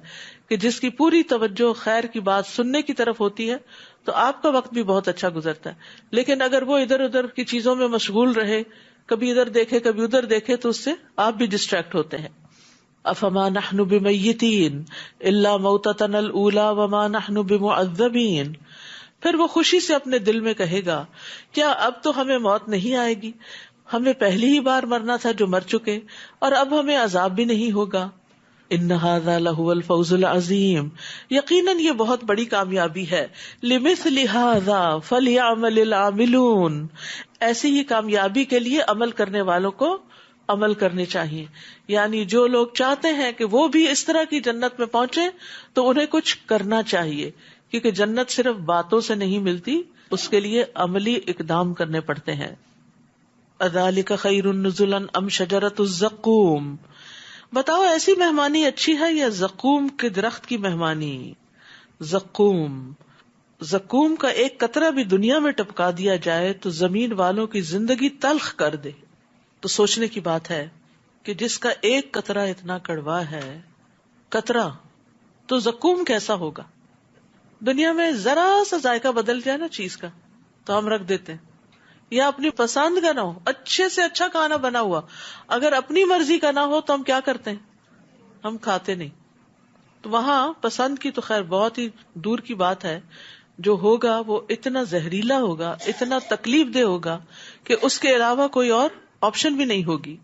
Speaker 1: کہ جس کی پوری توجہ خیر کی بات سننے کی طرف ہوتی ہے تو آپ کا وقت بھی بہت اچھا گزرتا ہے۔ لیکن اگر وہ ادھر ادھر کی چیزوں میں مشغول رہے، کبھی ادھر دیکھے کبھی ادھر دیکھے، تو اس سے آپ بھی ڈسٹریکٹ ہوتے ہیں۔ افما نحن بمیتین الا موتتنا الاولی وما نحن بمعذبین۔ پھر وہ خوشی سے اپنے دل میں کہے گا کیا اب تو ہمیں موت نہیں آئے گی؟ ہمیں پہلی ہی بار مرنا تھا جو مر چکے، اور اب ہمیں عذاب بھی نہیں ہوگا۔ ان ھذا لھو الفوز العظیم، یقیناً یہ بہت بڑی کامیابی ہے۔ لمثل ھذا فلیعمل العاملون، ایسی ہی کامیابی کے لیے عمل کرنے والوں کو عمل کرنے چاہیے۔ یعنی جو لوگ چاہتے ہیں کہ وہ بھی اس طرح کی جنت میں پہنچے تو انہیں کچھ کرنا چاہیے، کیونکہ جنت صرف باتوں سے نہیں ملتی، اس کے لیے عملی اقدام کرنے پڑتے ہیں۔ اذالک خیر نزلا ام شجرۃ الزقوم، بتاؤ ایسی مہمانی اچھی ہے یا زقوم کے درخت کی مہمانی؟ زقوم کا ایک قطرہ بھی دنیا میں ٹپکا دیا جائے تو زمین والوں کی زندگی تلخ کر دے۔ تو سوچنے کی بات ہے کہ جس کا ایک قطرہ اتنا کڑوا ہے، قطرہ، تو زقوم کیسا ہوگا؟ دنیا میں ذرا سا ذائقہ بدل جائے نا چیز کا تو ہم رکھ دیتے ہیں، یا اپنی پسند کا نہ ہو، اچھے سے اچھا کھانا بنا ہوا اگر اپنی مرضی کا نہ ہو تو ہم کیا کرتے ہیں؟ ہم کھاتے نہیں۔ تو وہاں پسند کی تو خیر بہت ہی دور کی بات ہے، جو ہوگا وہ اتنا زہریلا ہوگا، اتنا تکلیف دہ ہوگا کہ اس کے علاوہ کوئی اور آپشن بھی نہیں ہوگی۔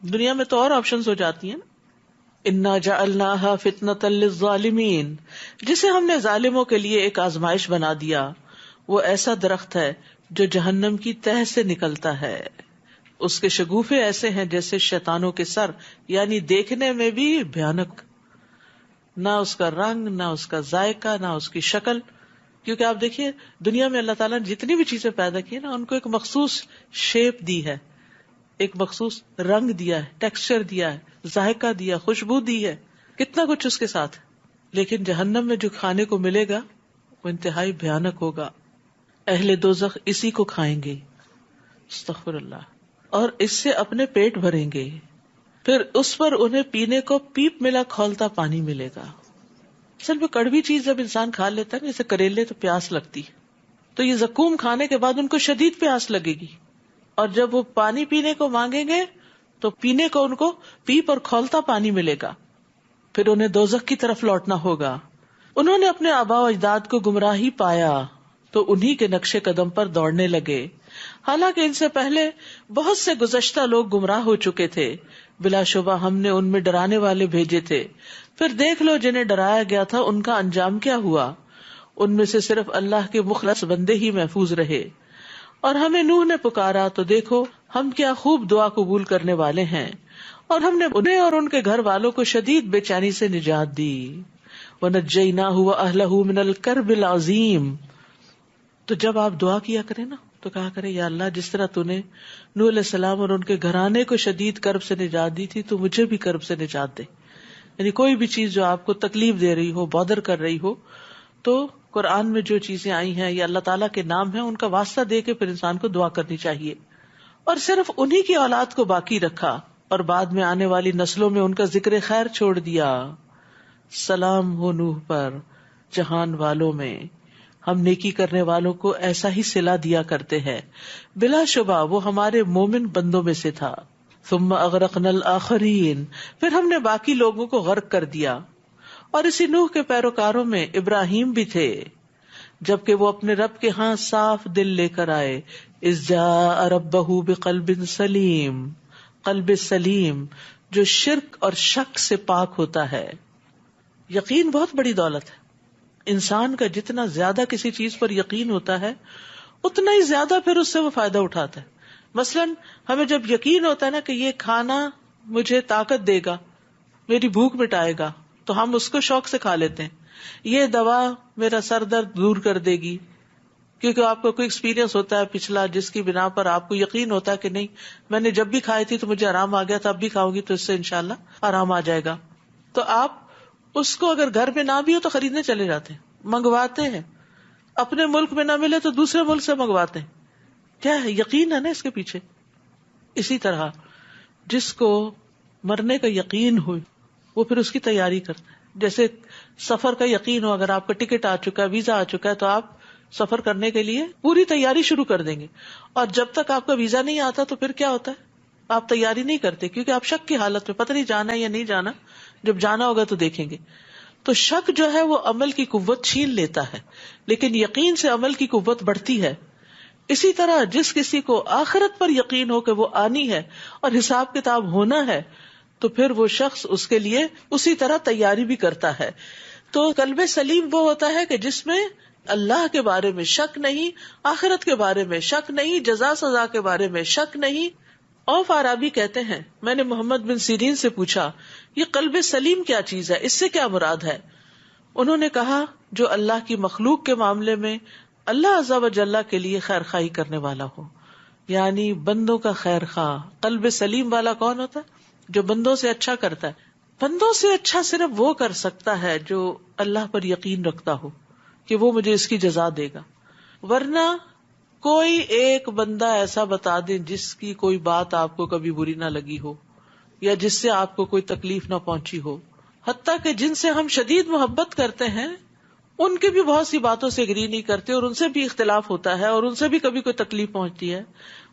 Speaker 1: دنیا میں تو اور آپشنز ہو جاتی ہیں نا۔ انا جعلناها فتنة للظالمین، جسے ہم نے ظالموں کے لیے ایک آزمائش بنا دیا۔ وہ ایسا درخت ہے جو جہنم کی تہ سے نکلتا ہے، اس کے شگوفے ایسے ہیں جیسے شیطانوں کے سر، یعنی دیکھنے میں بھی بھیانک، نہ اس کا رنگ، نہ اس کا ذائقہ، نہ اس کی شکل۔ کیونکہ آپ دیکھیے دنیا میں اللہ تعالیٰ نے جتنی بھی چیزیں پیدا کی نا، ان کو ایک مخصوص شیپ دی ہے، ایک مخصوص رنگ دیا ہے، ٹیکسچر دیا ہے، ذائقہ دیا، خوشبو دی ہے، کتنا کچھ اس کے ساتھ۔ لیکن جہنم میں جو کھانے کو ملے گا وہ انتہائی بھیانک ہوگا۔ اہل دوزخ اسی کو کھائیں گے، استغفر اللہ، اور اس سے اپنے پیٹ بھریں گے۔ پھر اس پر انہیں پینے کو پیپ ملا کھولتا پانی ملے گا۔ اصل میں کڑوی چیز جب انسان کھا لیتا ہے، جیسے کریلے، تو پیاس لگتی، تو یہ زقوم کھانے کے بعد ان کو شدید پیاس لگے گی، اور جب وہ پانی پینے کو مانگیں گے تو پینے کو ان کو پیپ اور کھولتا پانی ملے گا۔ پھر انہیں دوزخ کی طرف لوٹنا ہوگا۔ انہوں نے اپنے آباء و اجداد کو گمراہی پایا تو انہی کے نقش قدم پر دوڑنے لگے، حالانکہ ان سے پہلے بہت سے گزشتہ لوگ گمراہ ہو چکے تھے۔ بلا شبہ ہم نے ان میں ڈرانے والے بھیجے تھے، پھر دیکھ لو جنہیں ڈرایا گیا تھا ان کا انجام کیا ہوا۔ ان میں سے صرف اللہ کے مخلص بندے ہی محفوظ رہے۔ اور ہمیں نوح نے پکارا تو دیکھو ہم کیا خوب دعا قبول کرنے والے ہیں، اور ہم نے انہیں اور ان کے گھر والوں کو شدید بے چینی سے نجات دی۔ وَنَجَّيْنَاهُ وَأَهْلَهُ مِنَ الْكَرْبِ الْعَظِيمِ، تو جب آپ دعا کیا کریں نا تو کہا کرے یا اللہ جس طرح تو نے نوح علیہ السلام اور ان کے گھرانے کو شدید کرب سے نجات دی تھی تو مجھے بھی کرب سے نجات دے۔ یعنی کوئی بھی چیز جو آپ کو تکلیف دے رہی ہو، بادر کر رہی ہو، تو قرآن میں جو چیزیں آئی ہیں یا اللہ تعالیٰ کے نام ہیں ان کا واسطہ دے کے پھر انسان کو دعا کرنی چاہیے۔ اور صرف انہی کی اولاد کو باقی رکھا اور بعد میں آنے والی نسلوں میں ان کا ذکر خیر چھوڑ دیا۔ سلام ہو نوح پر، جہان والوں میں ہم نیکی کرنے والوں کو ایسا ہی صلہ دیا کرتے ہیں، بلا شبہ وہ ہمارے مومن بندوں میں سے تھا۔ ثم اغرقنا الآخرین، پھر ہم نے باقی لوگوں کو غرق کر دیا۔ اور اسی نوح کے پیروکاروں میں ابراہیم بھی تھے، جبکہ وہ اپنے رب کے ہاں صاف دل لے کر آئے۔ اذ جاء ربہ بقلب سلیم، قلب سلیم جو شرک اور شک سے پاک ہوتا ہے۔ یقین بہت بڑی دولت ہے۔ انسان کا جتنا زیادہ کسی چیز پر یقین ہوتا ہے اتنا ہی زیادہ پھر اس سے وہ فائدہ اٹھاتا ہے۔ مثلاً ہمیں جب یقین ہوتا ہے نا کہ یہ کھانا مجھے طاقت دے گا، میری بھوک مٹائے گا، تو ہم اس کو شوق سے کھا لیتے ہیں. یہ دوا میرا سر درد دور کر دے گی، کیونکہ آپ کو کوئی ایکسپیرینس ہوتا ہے پچھلا، جس کی بنا پر آپ کو یقین ہوتا ہے کہ نہیں میں نے جب بھی کھائی تھی تو مجھے آرام آ گیا تھا، اب بھی کھاؤں گی تو اس سے انشاءاللہ آرام آ جائے گا. تو آپ اس کو اگر گھر میں نہ بھی ہو تو خریدنے چلے جاتے ہیں، منگواتے ہیں. اپنے ملک میں نہ ملے تو دوسرے ملک سے منگواتے ہیں. کیا ہے؟ یقین ہے نا اس کے پیچھے. اسی طرح جس کو مرنے کا یقین ہو وہ پھر اس کی تیاری کرتا ہے. جیسے سفر کا یقین ہو، اگر آپ کا ٹکٹ آ چکا ہے، ویزا آ چکا ہے، تو آپ سفر کرنے کے لیے پوری تیاری شروع کر دیں گے. اور جب تک آپ کا ویزا نہیں آتا تو پھر کیا ہوتا ہے؟ آپ تیاری نہیں کرتے، کیونکہ آپ شک کی حالت میں، پتہ نہیں جانا ہے یا نہیں جانا، جب جانا ہوگا تو دیکھیں گے. تو شک جو ہے وہ عمل کی قوت چھین لیتا ہے، لیکن یقین سے عمل کی قوت بڑھتی ہے. اسی طرح جس کسی کو آخرت پر یقین ہو کہ وہ آنی ہے اور حساب کتاب ہونا ہے، تو پھر وہ شخص اس کے لیے اسی طرح تیاری بھی کرتا ہے. تو قلب سلیم وہ ہوتا ہے کہ جس میں اللہ کے بارے میں شک نہیں، آخرت کے بارے میں شک نہیں، جزا سزا کے بارے میں شک نہیں. اور فارابی کہتے ہیں میں نے محمد بن سیرین سے پوچھا یہ قلب سلیم کیا چیز ہے، اس سے کیا مراد ہے؟ انہوں نے کہا جو اللہ کی مخلوق کے معاملے میں اللہ عز و جل کے لیے خیر خواہی کرنے والا ہو، یعنی بندوں کا خیر خواہ. قلب سلیم والا کون ہوتا ہے؟ جو بندوں سے اچھا کرتا ہے. بندوں سے اچھا صرف وہ کر سکتا ہے جو اللہ پر یقین رکھتا ہو کہ وہ مجھے اس کی جزا دے گا. ورنہ کوئی ایک بندہ ایسا بتا دے جس کی کوئی بات آپ کو کبھی بری نہ لگی ہو یا جس سے آپ کو کوئی تکلیف نہ پہنچی ہو، حتیٰ کہ جن سے ہم شدید محبت کرتے ہیں ان کی بھی بہت سی باتوں سے اگری نہیں کرتے اور ان سے بھی اختلاف ہوتا ہے اور ان سے بھی کبھی کوئی تکلیف پہنچتی ہے.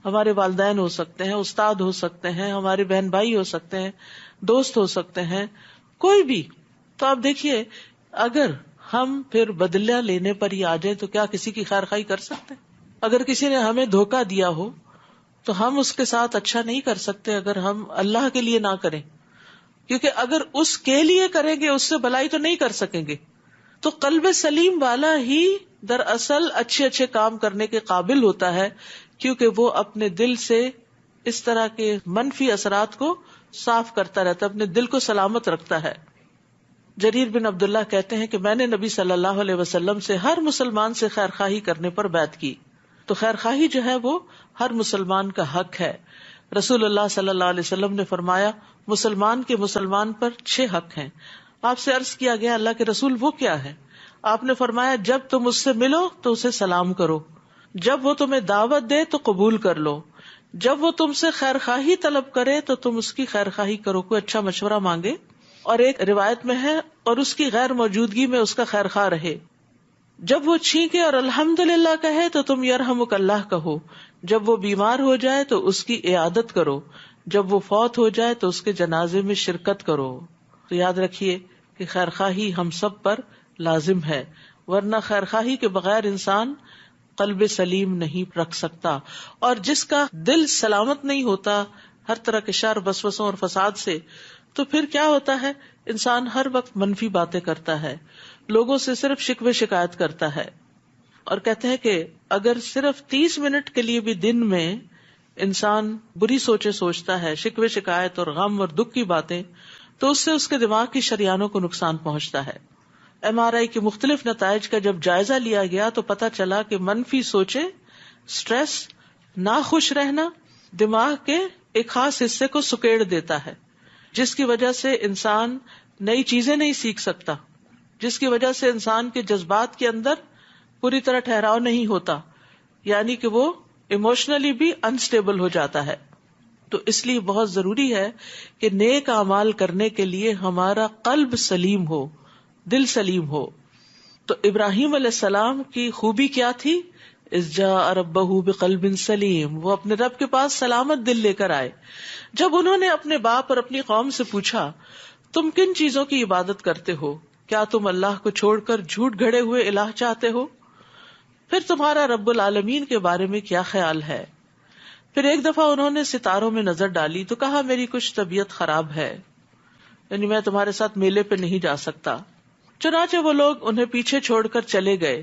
Speaker 1: ہمارے والدین ہو سکتے ہیں، استاد ہو سکتے ہیں، ہمارے بہن بھائی ہو سکتے ہیں، دوست ہو سکتے ہیں، کوئی بھی. تو آپ دیکھیے اگر ہم پھر بدلہ لینے پر ہی آ جائیں تو کیا کسی کی خیر خواہی کر سکتے ہیں؟ اگر کسی نے ہمیں دھوکہ دیا ہو تو ہم اس کے ساتھ اچھا نہیں کر سکتے اگر ہم اللہ کے لیے نہ کریں، کیونکہ اگر اس کے لیے کریں گے اس سے بھلائی تو نہیں کر سکیں گے. تو قلب سلیم والا ہی دراصل اچھے اچھے کام کرنے کے قابل ہوتا ہے، کیونکہ وہ اپنے دل سے اس طرح کے منفی اثرات کو صاف کرتا رہتا ہے، اپنے دل کو سلامت رکھتا ہے. جریر بن عبداللہ کہتے ہیں کہ میں نے نبی صلی اللہ علیہ وسلم سے ہر مسلمان سے خیر خواہی کرنے پر بیعت کی. تو خیر خواہی جو ہے وہ ہر مسلمان کا حق ہے. رسول اللہ صلی اللہ علیہ وسلم نے فرمایا مسلمان کے مسلمان پر 6 حق ہیں. آپ سے عرض کیا گیا اللہ کے رسول وہ کیا ہے؟ آپ نے فرمایا جب تم اس سے ملو تو اسے سلام کرو، جب وہ تمہیں دعوت دے تو قبول کر لو، جب وہ تم سے خیر خواہی طلب کرے تو تم اس کی خیر خواہی کرو، کوئی اچھا مشورہ مانگے. اور ایک روایت میں ہے اور اس کی غیر موجودگی میں اس کا خیر خواہ رہے. جب وہ چھینکے اور الحمدللہ کہے تو تم یرحمک اللہ کہو، جب وہ بیمار ہو جائے تو اس کی عیادت کرو، جب وہ فوت ہو جائے تو اس کے جنازے میں شرکت کرو. تو یاد رکھیے کہ خیر خواہی ہم سب پر لازم ہے، ورنہ خیر خواہی کے بغیر انسان قلب سلیم نہیں رکھ سکتا. اور جس کا دل سلامت نہیں ہوتا ہر طرح کے شر، وسوسوں اور فساد سے، تو پھر کیا ہوتا ہے؟ انسان ہر وقت منفی باتیں کرتا ہے، لوگوں سے صرف شکوے شکایت کرتا ہے. اور کہتے ہیں کہ اگر صرف 30 منٹ کے لیے بھی دن میں انسان بری سوچیں سوچتا ہے، شکوے شکایت اور غم اور دکھ کی باتیں، تو اس سے اس کے دماغ کی شریانوں کو نقصان پہنچتا ہے. MRI کے مختلف نتائج کا جب جائزہ لیا گیا تو پتہ چلا کہ منفی سوچیں، سٹریس، ناخوش رہنا دماغ کے ایک خاص حصے کو سکیڑ دیتا ہے، جس کی وجہ سے انسان نئی چیزیں نہیں سیکھ سکتا، جس کی وجہ سے انسان کے جذبات کے اندر پوری طرح ٹھہراؤ نہیں ہوتا، یعنی کہ وہ ایموشنلی بھی انسٹیبل ہو جاتا ہے. تو اس لیے بہت ضروری ہے کہ نیک اعمال کرنے کے لیے ہمارا قلب سلیم ہو، دل سلیم ہو. تو ابراہیم علیہ السلام کی خوبی کیا تھی؟ اذ جاء ربہ بقلب سلیم، وہ اپنے رب کے پاس سلامت دل لے کر آئے. جب انہوں نے اپنے باپ اور اپنی قوم سے پوچھا تم کن چیزوں کی عبادت کرتے ہو؟ کیا تم اللہ کو چھوڑ کر جھوٹ گھڑے ہوئے الہ چاہتے ہو؟ پھر تمہارا رب العالمین کے بارے میں کیا خیال ہے؟ پھر ایک دفعہ انہوں نے ستاروں میں نظر ڈالی تو کہا میری کچھ طبیعت خراب ہے، یعنی میں تمہارے ساتھ میلے پہ نہیں جا سکتا. چنانچہ وہ لوگ انہیں پیچھے چھوڑ کر چلے گئے.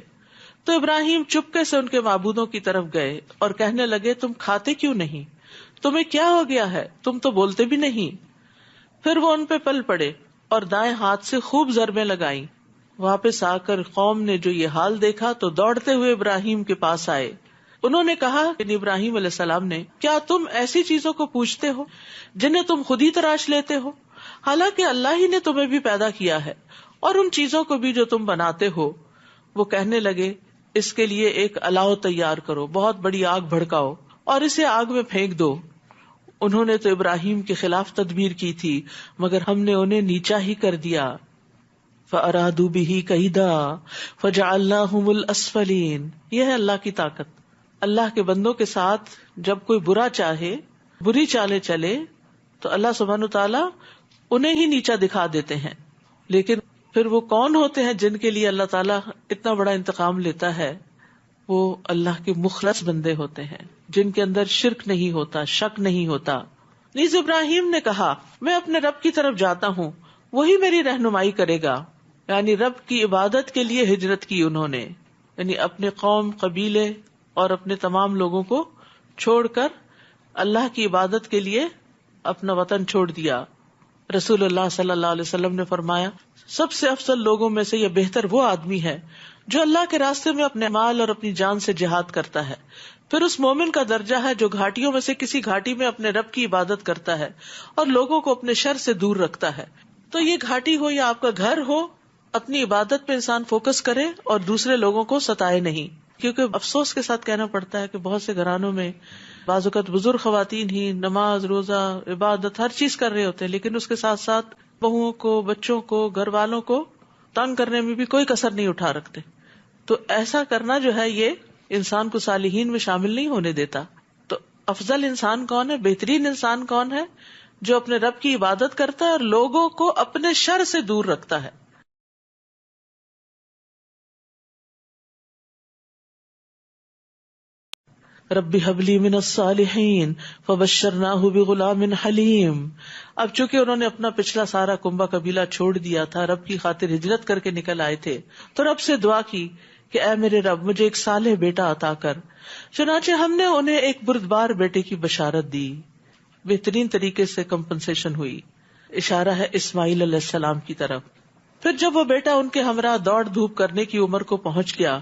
Speaker 1: تو ابراہیم چپکے سے ان کے معبودوں کی طرف گئے اور کہنے لگے تم کھاتے کیوں نہیں؟ تمہیں کیا ہو گیا ہے؟ تم تو بولتے بھی نہیں۔ پھر وہ ان پہ پل پڑے اور دائیں ہاتھ سے خوب ضربیں لگائیں۔ واپس آ کر قوم نے جو یہ حال دیکھا تو دوڑتے ہوئے ابراہیم کے پاس آئے۔ انہوں نے کہا کہ ابراہیم علیہ السلام نے، کیا تم ایسی چیزوں کو پوچھتے ہو جنہیں تم خود ہی تراش لیتے ہو؟ حالانکہ اللہ ہی نے تمہیں بھی پیدا کیا ہے اور ان چیزوں کو بھی جو تم بناتے ہو۔ وہ کہنے لگے اس کے لیے ایک الاؤ تیار کرو، بہت بڑی آگ بھڑکاؤ اور اسے آگ میں پھینک دو۔ انہوں نے تو ابراہیم کے خلاف تدبیر کی تھی مگر ہم نے انہیں نیچا ہی کر دیا۔ فَأَرَادُوا بِهِ كَيْدًا فَجَعَلْنَاهُمُ الْأَسْفَلِينَ۔ یہ ہے اللہ کی طاقت۔ اللہ کے بندوں کے ساتھ جب کوئی برا چاہے، بری چالیں چلے تو اللہ سبحانہ تعالیٰ انہیں ہی نیچا دکھا دیتے ہیں۔ لیکن پھر وہ کون ہوتے ہیں جن کے لیے اللہ تعالیٰ اتنا بڑا انتقام لیتا ہے؟ وہ اللہ کے مخلص بندے ہوتے ہیں جن کے اندر شرک نہیں ہوتا، شک نہیں ہوتا۔ نیز ابراہیم نے کہا میں اپنے رب کی طرف جاتا ہوں، وہی میری رہنمائی کرے گا۔ یعنی رب کی عبادت کے لیے ہجرت کی انہوں نے، یعنی اپنے قوم، قبیلے اور اپنے تمام لوگوں کو چھوڑ کر اللہ کی عبادت کے لیے اپنا وطن چھوڑ دیا۔ رسول اللہ صلی اللہ علیہ وسلم نے فرمایا سب سے افضل لوگوں میں سے یہ بہتر وہ آدمی ہے جو اللہ کے راستے میں اپنے مال اور اپنی جان سے جہاد کرتا ہے۔ پھر اس مومن کا درجہ ہے جو گھاٹیوں میں سے کسی گھاٹی میں اپنے رب کی عبادت کرتا ہے اور لوگوں کو اپنے شر سے دور رکھتا ہے۔ تو یہ گھاٹی ہو یا آپ کا گھر ہو، اپنی عبادت پہ انسان فوکس کرے اور دوسرے لوگوں کو ستائے نہیں۔ کیونکہ افسوس کے ساتھ کہنا پڑتا ہے کہ بہت سے گھرانوں میں بعض اوقات بزرگ خواتین ہی نماز، روزہ، عبادت ہر چیز کر رہے ہوتے ہیں، لیکن اس کے ساتھ ساتھ بہوؤں کو، بچوں کو، گھر والوں کو تنگ کرنے میں بھی کوئی کسر نہیں اٹھا رکھتے۔ تو ایسا کرنا جو ہے یہ انسان کو صالحین میں شامل نہیں ہونے دیتا۔ تو افضل انسان کون ہے، بہترین انسان کون ہے؟ جو اپنے رب کی عبادت کرتا ہے اور لوگوں کو اپنے شر سے دور رکھتا ہے۔ رب هب لی من الصالحین فبشرناہ بغلام حلیم۔ اب چونکہ انہوں نے اپنا پچھلا سارا کنبہ قبیلہ چھوڑ دیا تھا، رب کی خاطر ہجرت کر کے نکل آئے تھے، تو رب سے دعا کی کہ اے میرے رب مجھے ایک صالح بیٹا عطا کر۔ چنانچہ ہم نے انہیں ایک بردبار بیٹے کی بشارت دی۔ بہترین طریقے سے کمپنسیشن ہوئی۔ اشارہ ہے اسماعیل علیہ السلام کی طرف۔ پھر جب وہ بیٹا ان کے ہمراہ دوڑ دھوپ کرنے کی عمر کو پہنچ گیا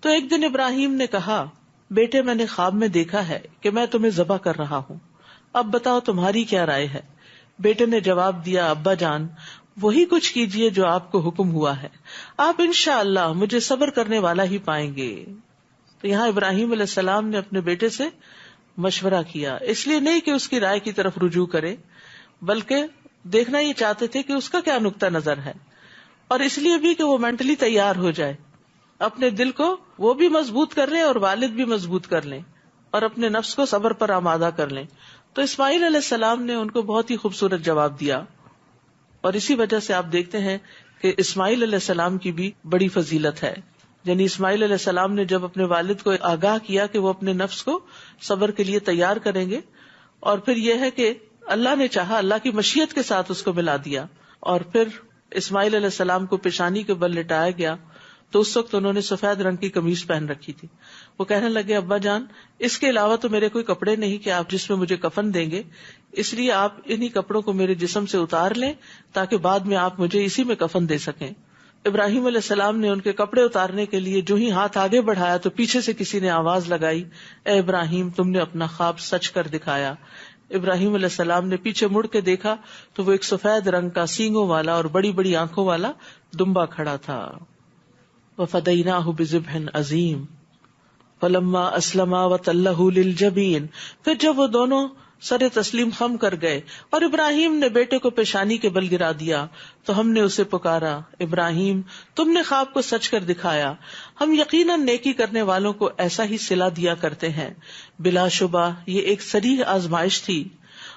Speaker 1: تو ایک دن ابراہیم نے کہا بیٹے میں نے خواب میں دیکھا ہے کہ میں تمہیں ذبح کر رہا ہوں، اب بتاؤ تمہاری کیا رائے ہے؟ بیٹے نے جواب دیا ابا جان وہی کچھ کیجئے جو آپ کو حکم ہوا ہے، آپ انشاءاللہ مجھے صبر کرنے والا ہی پائیں گے۔ تو یہاں ابراہیم علیہ السلام نے اپنے بیٹے سے مشورہ کیا، اس لیے نہیں کہ اس کی رائے کی طرف رجوع کرے، بلکہ دیکھنا یہ چاہتے تھے کہ اس کا کیا نقطہ نظر ہے، اور اس لیے بھی کہ وہ مینٹلی تیار ہو جائے، اپنے دل کو وہ بھی مضبوط کر لیں اور والد بھی مضبوط کر لیں اور اپنے نفس کو صبر پر آمادہ کر لیں۔ تو اسماعیل علیہ السلام نے ان کو بہت ہی خوبصورت جواب دیا، اور اسی وجہ سے آپ دیکھتے ہیں کہ اسماعیل علیہ السلام کی بھی بڑی فضیلت ہے۔ یعنی اسماعیل علیہ السلام نے جب اپنے والد کو آگاہ کیا کہ وہ اپنے نفس کو صبر کے لیے تیار کریں گے، اور پھر یہ ہے کہ اللہ نے چاہا، اللہ کی مشیت کے ساتھ اس کو ملا دیا، اور پھر اسماعیل علیہ السلام کو پیشانی کے بل لٹایا گیا، تو اس وقت انہوں نے سفید رنگ کی قمیص پہن رکھی تھی۔ وہ کہنے لگے ابا جان اس کے علاوہ تو میرے کوئی کپڑے نہیں کہ آپ جس میں مجھے کفن دیں گے، اس لیے آپ انہی کپڑوں کو میرے جسم سے اتار لیں تاکہ بعد میں آپ مجھے اسی میں کفن دے سکیں۔ ابراہیم علیہ السلام نے ان کے کپڑے اتارنے کے لیے جو ہی ہاتھ آگے بڑھایا تو پیچھے سے کسی نے آواز لگائی اے ابراہیم تم نے اپنا خواب سچ کر دکھایا۔ ابراہیم علیہ السلام نے پیچھے مڑ کے دیکھا تو وہ ایک سفید رنگ کا سینگوں والا اور بڑی بڑی آنکھوں والا دمبا کھڑا تھا۔ وَفَدَيْنَاهُ بِذِبْحٍ عَظِيمٍ فَلَمَّا أَسْلَمَا وَتَلَّهُ لِلْجَبِينِ۔ پھر جب وہ دونوں سر تسلیم خم کر گئے اور ابراہیم نے بیٹے کو پیشانی کے بل گرا دیا تو ہم نے اسے پکارا ابراہیم تم نے خواب کو سچ کر دکھایا، ہم یقیناً نیکی کرنے والوں کو ایسا ہی صلہ دیا کرتے ہیں، بلا شبہ یہ ایک صریح آزمائش تھی،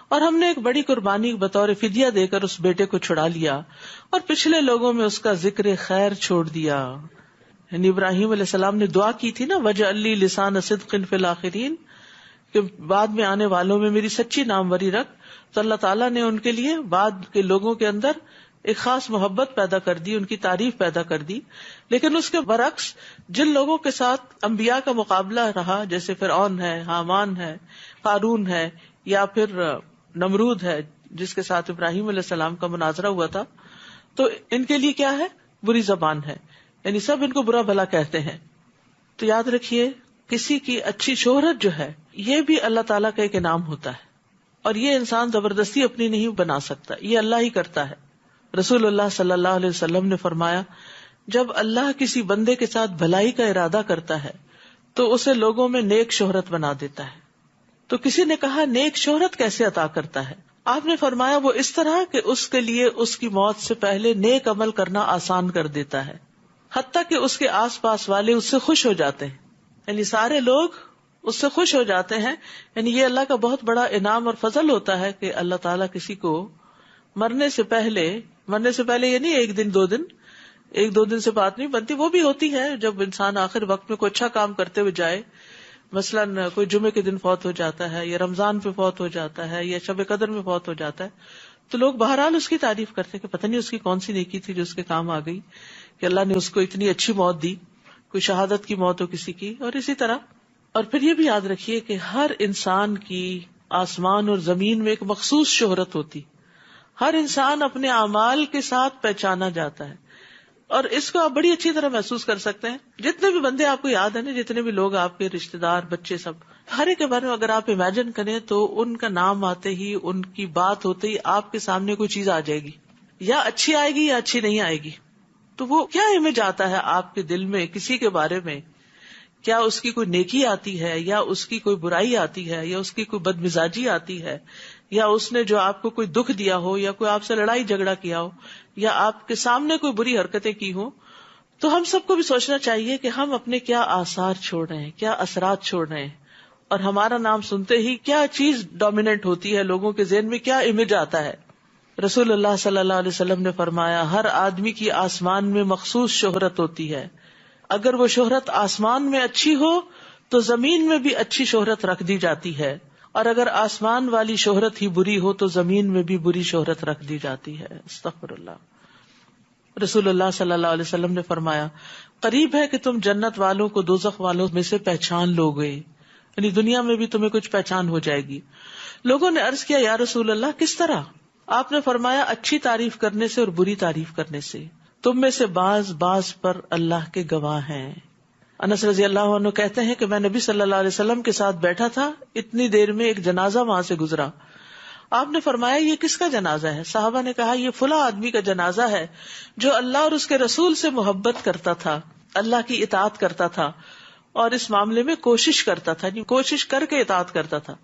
Speaker 1: اور ہم نے ایک بڑی قربانی بطور فدیہ دے کر اس بیٹے کو چھڑا لیا اور پچھلے لوگوں میں اس کا ذکر خیر چھوڑ دیا۔ یعنی ابراہیم علیہ السلام نے دعا کی تھی نا وَجْعَلْ لِي لِسَانَ صِدْقٍ فِي الْآخِرِينَ، کہ بعد میں آنے والوں میں میری سچی ناموری رکھ، تو اللہ تعالیٰ نے ان کے لیے بعد کے لوگوں کے اندر ایک خاص محبت پیدا کر دی، ان کی تعریف پیدا کر دی. لیکن اس کے برعکس جن لوگوں کے ساتھ انبیاء کا مقابلہ رہا، جیسے فرعون ہے، حامان ہے، قارون ہے، یا پھر نمرود ہے جس کے ساتھ ابراہیم علیہ السلام کا مناظرہ ہوا تھا، تو ان کے لیے کیا ہے؟ بری زبان ہے، یعنی سب ان کو برا بھلا کہتے ہیں. تو یاد رکھیے کسی کی اچھی شہرت جو ہے یہ بھی اللہ تعالیٰ کا ایک انعام ہوتا ہے، اور یہ انسان زبردستی اپنی نہیں بنا سکتا، یہ اللہ ہی کرتا ہے. رسول اللہ صلی اللہ علیہ وسلم نے فرمایا جب اللہ کسی بندے کے ساتھ بھلائی کا ارادہ کرتا ہے تو اسے لوگوں میں نیک شہرت بنا دیتا ہے. تو کسی نے کہا نیک شہرت کیسے عطا کرتا ہے؟ آپ نے فرمایا وہ اس طرح کہ اس کے لیے اس کی موت سے پہلے نیک عمل کرنا آسان کر دیتا ہے، حتیٰ کہ اس کے آس پاس والے اس سے خوش ہو جاتے ہیں، یعنی سارے لوگ اس سے خوش ہو جاتے ہیں. یعنی یہ اللہ کا بہت بڑا انعام اور فضل ہوتا ہے کہ اللہ تعالیٰ کسی کو مرنے سے پہلے یہ نہیں ایک دو دن سے بات نہیں بنتی، وہ بھی ہوتی ہے جب انسان آخر وقت میں کوئی اچھا کام کرتے ہوئے جائے، مثلاً کوئی جمعے کے دن فوت ہو جاتا ہے، یا رمضان پہ فوت ہو جاتا ہے، یا شب قدر میں فوت ہو جاتا ہے، تو لوگ بہرحال اس کی تعریف کرتے ہیں کہ پتہ نہیں اس کی کون سی نیکی تھی جو اس کے کام آ گئی کہ اللہ نے اس کو اتنی اچھی موت دی، کوئی شہادت کی موت ہو کسی کی، اور اسی طرح. اور پھر یہ بھی یاد رکھیے کہ ہر انسان کی آسمان اور زمین میں ایک مخصوص شہرت ہوتی، ہر انسان اپنے اعمال کے ساتھ پہچانا جاتا ہے، اور اس کو آپ بڑی اچھی طرح محسوس کر سکتے ہیں. جتنے بھی بندے آپ کو یاد ہیں نا، جتنے بھی لوگ آپ کے رشتے دار، بچے، سب، ہر ایک کے بارے میں اگر آپ امیجن کریں تو ان کا نام آتے ہی، ان کی بات ہوتے ہی آپ کے سامنے کوئی چیز آ جائے گی، یا اچھی آئے گی یا اچھی نہیں آئے گی. تو وہ کیا امیج آتا ہے آپ کے دل میں کسی کے بارے میں؟ کیا اس کی کوئی نیکی آتی ہے، یا اس کی کوئی برائی آتی ہے، یا اس کی کوئی بدمزاجی آتی ہے، یا اس نے جو آپ کو کوئی دکھ دیا ہو، یا کوئی آپ سے لڑائی جھگڑا کیا ہو، یا آپ کے سامنے کوئی بری حرکتیں کی ہوں؟ تو ہم سب کو بھی سوچنا چاہیے کہ ہم اپنے کیا آثار چھوڑ رہے ہیں، کیا اثرات چھوڑ رہے ہیں، اور ہمارا نام سنتے ہی کیا چیز ڈومیننٹ ہوتی ہے، لوگوں کے ذہن میں کیا امیج آتا ہے. رسول اللہ صلی اللہ علیہ وسلم نے فرمایا ہر آدمی کی آسمان میں مخصوص شہرت ہوتی ہے، اگر وہ شہرت آسمان میں اچھی ہو تو زمین میں بھی اچھی شہرت رکھ دی جاتی ہے، اور اگر آسمان والی شہرت ہی بری ہو تو زمین میں بھی بری شہرت رکھ دی جاتی ہے. استغفر اللہ. رسول اللہ صلی اللہ علیہ وسلم نے فرمایا قریب ہے کہ تم جنت والوں کو دوزخ والوں میں سے پہچان لو گے، یعنی دنیا میں بھی تمہیں کچھ پہچان ہو جائے گی. لوگوں نے عرض کیا یا رسول اللہ کس طرح؟ آپ نے فرمایا اچھی تعریف کرنے سے اور بری تعریف کرنے سے. تم میں سے بعض پر اللہ کے گواہ ہیں. انس رضی اللہ عنہ کہتے ہیں کہ میں نبی صلی اللہ علیہ وسلم کے ساتھ بیٹھا تھا، اتنی دیر میں ایک جنازہ وہاں سے گزرا. آپ نے فرمایا یہ کس کا جنازہ ہے؟ صحابہ نے کہا یہ فلاں آدمی کا جنازہ ہے جو اللہ اور اس کے رسول سے محبت کرتا تھا، اللہ کی اطاعت کرتا تھا، اور اس معاملے میں کوشش کرتا تھا، یعنی کوشش کر کے اطاعت کرتا تھا.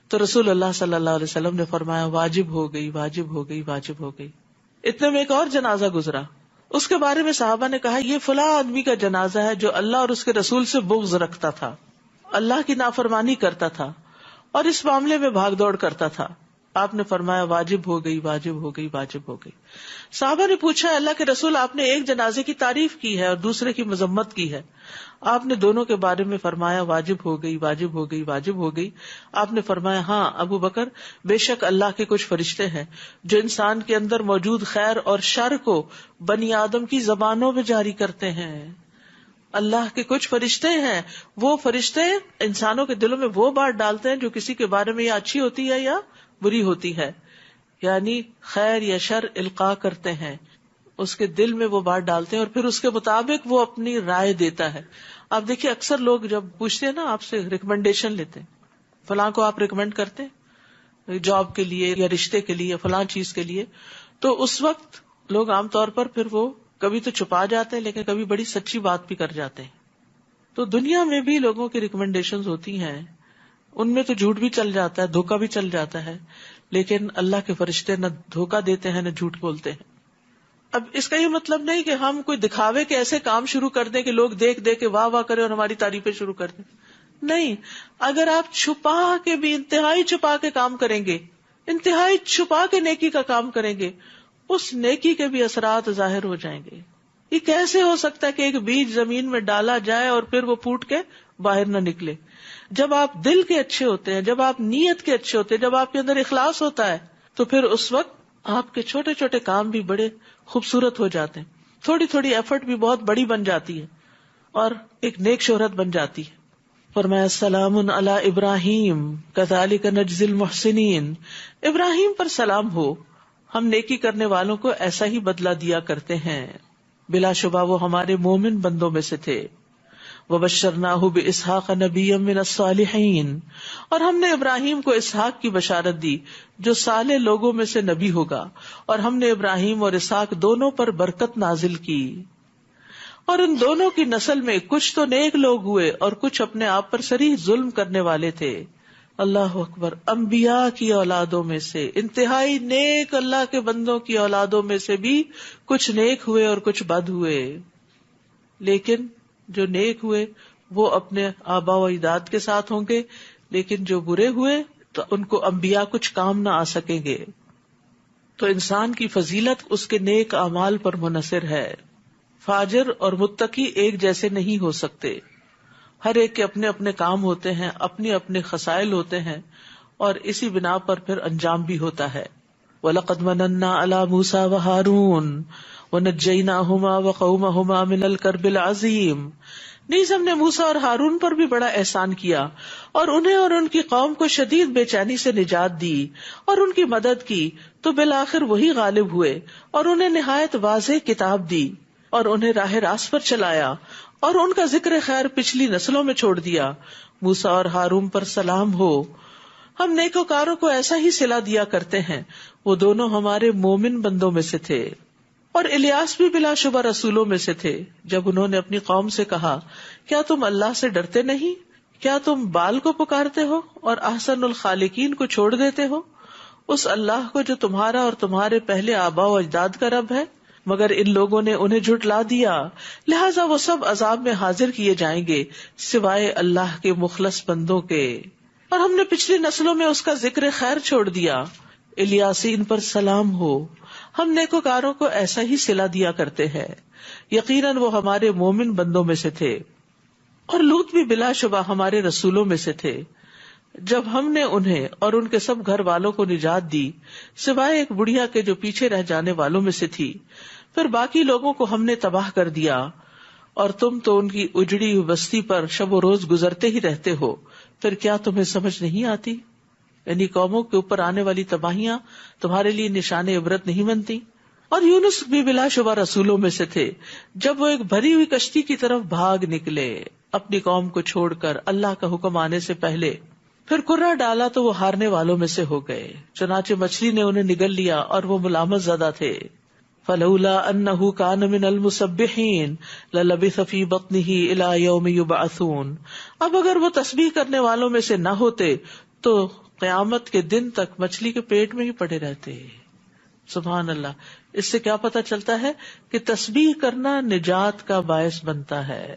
Speaker 1: تو رسول اللہ صلی اللہ علیہ وسلم نے فرمایا واجب ہو گئی، واجب ہو گئی، واجب ہو گئی. اتنے میں ایک اور جنازہ گزرا، اس کے بارے میں صحابہ نے کہا یہ فلاں آدمی کا جنازہ ہے جو اللہ اور اس کے رسول سے بغض رکھتا تھا، اللہ کی نافرمانی کرتا تھا، اور اس معاملے میں بھاگ دوڑ کرتا تھا. آپ نے فرمایا واجب ہو گئی، واجب ہو گئی، واجب ہو گئی. صحابہ نے پوچھا اللہ کے رسول آپ نے ایک جنازے کی تعریف کی ہے اور دوسرے کی مذمت کی ہے، آپ نے دونوں کے بارے میں فرمایا واجب ہو گئی، واجب ہو گئی، واجب ہو گئی. آپ نے فرمایا ہاں ابو بکر، بے شک اللہ کے کچھ فرشتے ہیں جو انسان کے اندر موجود خیر اور شر کو بنی آدم کی زبانوں میں جاری کرتے ہیں. اللہ کے کچھ فرشتے ہیں، وہ فرشتے انسانوں کے دلوں میں وہ بات ڈالتے ہیں جو کسی کے بارے میں یا اچھی ہوتی ہے یا بری ہوتی ہے، یعنی خیر یا شر القاء کرتے ہیں، اس کے دل میں وہ بات ڈالتے ہیں اور پھر اس کے مطابق وہ اپنی رائے دیتا ہے. آپ دیکھیے اکثر لوگ جب پوچھتے ہیں نا آپ سے ریکمنڈیشن لیتے ہیں، فلاں کو آپ ریکمینڈ کرتے ہیں جاب کے لیے یا رشتے کے لیے یا فلاں چیز کے لیے، تو اس وقت لوگ عام طور پر پھر وہ کبھی تو چھپا جاتے ہیں لیکن کبھی بڑی سچی بات بھی کر جاتے ہیں. تو دنیا میں بھی لوگوں کی ریکمنڈیشنز ہوتی ہیں، ان میں تو جھوٹ بھی چل جاتا ہے، دھوکا بھی چل جاتا ہے، لیکن اللہ کے فرشتے نہ دھوکا دیتے ہیں نہ جھوٹ بولتے ہیں. اب اس کا یہ مطلب نہیں کہ ہم کوئی دکھاوے کے ایسے کام شروع کر دیں کہ لوگ دیکھ دے کے واہ واہ کریں اور ہماری تعریفیں شروع کر دیں. نہیں، اگر آپ چھپا کے بھی انتہائی چھپا کے کام کریں گے، انتہائی چھپا کے نیکی کا کام کریں گے، اس نیکی کے بھی اثرات ظاہر ہو جائیں گے. یہ کیسے ہو سکتا ہے کہ ایک بیج زمین میں ڈالا جائے اور پھر وہ پھوٹ کے باہر نہ نکلے؟ جب آپ دل کے اچھے ہوتے ہیں، جب آپ نیت کے اچھے ہوتے ہیں، جب آپ کے اندر اخلاص ہوتا ہے، تو پھر اس وقت آپ کے چھوٹے چھوٹے کام بھی بڑے خوبصورت ہو جاتے ہیں، تھوڑی تھوڑی ایفرٹ بھی بہت بڑی بن جاتی ہے اور ایک نیک شہرت بن جاتی ہے. فرمایا سلام علی ابراہیم کذالک نجزی المحسنین، ابراہیم پر سلام ہو، ہم نیکی کرنے والوں کو ایسا ہی بدلہ دیا کرتے ہیں. بلا شبہ وہ ہمارے مومن بندوں میں سے تھے. وبشرناہ باسحاق نبیا من الصالحین، اور ہم نے ابراہیم کو اسحاق کی بشارت دی جو صالح لوگوں میں سے نبی ہوگا، اور ہم نے ابراہیم اور اسحاق دونوں پر برکت نازل کی، اور ان دونوں کی نسل میں کچھ تو نیک لوگ ہوئے اور کچھ اپنے آپ پر صریح ظلم کرنے والے تھے. اللہ اکبر. انبیاء کی اولادوں میں سے انتہائی نیک اللہ کے بندوں کی اولادوں میں سے بھی کچھ نیک ہوئے اور کچھ بد ہوئے، لیکن جو نیک ہوئے وہ اپنے آبا و اجداد کے ساتھ ہوں گے، لیکن جو برے ہوئے تو ان کو انبیاء کچھ کام نہ آ سکیں گے. تو انسان کی فضیلت اس کے نیک اعمال پر منحصر ہے. فاجر اور متقی ایک جیسے نہیں ہو سکتے، ہر ایک کے اپنے اپنے کام ہوتے ہیں، اپنے اپنے خصائل ہوتے ہیں، اور اسی بنا پر پھر انجام بھی ہوتا ہے. وَلَقَدْ مَنَنَّا عَلَى مُوسَى وَهَارُونَ وَنَجَّيْنَاهُمَا وَقَوْمَهُمَا مِنَ الْكَرْبِ الْعَظِيمِ. نیز ہم نے موسیٰ اور ہارون پر بھی بڑا احسان کیا اور انہیں اور ان کی قوم کو شدید بے چینی سے نجات دی اور ان کی مدد کی، تو بالآخر وہی غالب ہوئے اور انہیں نہایت واضح کتاب دی اور انہیں راہ راست پر چلایا اور ان کا ذکر خیر پچھلی نسلوں میں چھوڑ دیا. موسیٰ اور ہارون پر سلام ہو، ہم نیکوکاروں کو ایسا ہی صلہ دیا کرتے ہیں، وہ دونوں ہمارے مومن بندوں میں سے تھے. اور الیاس بھی بلا شبہ رسولوں میں سے تھے. جب انہوں نے اپنی قوم سے کہا کیا تم اللہ سے ڈرتے نہیں؟ کیا تم بال کو پکارتے ہو اور احسن الخالقین کو چھوڑ دیتے ہو، اس اللہ کو جو تمہارا اور تمہارے پہلے آبا و اجداد کا رب ہے؟ مگر ان لوگوں نے انہیں جھٹلا دیا، لہٰذا وہ سب عذاب میں حاضر کیے جائیں گے سوائے اللہ کے مخلص بندوں کے. اور ہم نے پچھلی نسلوں میں اس کا ذکر خیر چھوڑ دیا. الیاسین پر سلام ہو، ہم نیکوکاروں کو ایسا ہی صلہ دیا کرتے ہیں، یقیناً وہ ہمارے مومن بندوں میں سے تھے. اور لوط بھی بلا شبہ ہمارے رسولوں میں سے تھے. جب ہم نے انہیں اور ان کے سب گھر والوں کو نجات دی سوائے ایک بڑھیا کے جو پیچھے رہ جانے والوں میں سے تھی، پھر باقی لوگوں کو ہم نے تباہ کر دیا، اور تم تو ان کی اجڑی ہوئی بستی پر شب و روز گزرتے ہی رہتے ہو، پھر کیا تمہیں سمجھ نہیں آتی؟ یعنی قوموں کے اوپر آنے والی تباہیاں تمہارے لیے نشان عبرت نہیں بنتی؟ اور یونس بھی بلا شبہ رسولوں میں سے تھے. جب وہ ایک بھری ہوئی کشتی کی طرف بھاگ نکلے اپنی قوم کو چھوڑ کر اللہ کا حکم آنے سے پہلے، پھر کرہ ڈالا تو وہ ہارنے والوں میں سے ہو گئے، چنانچہ مچھلی نے انہیں نگل لیا اور وہ ملامت زدہ تھے. فلولا انہ کان من المسبحین للبث فی بطنہ الی یوم یبعثون. اب اگر وہ تسبیح کرنے والوں میں سے نہ ہوتے تو قیامت کے دن تک مچھلی کے پیٹ میں ہی پڑے رہتے. سبحان اللہ. اس سے کیا پتہ چلتا ہے کہ تسبیح کرنا نجات کا باعث بنتا ہے،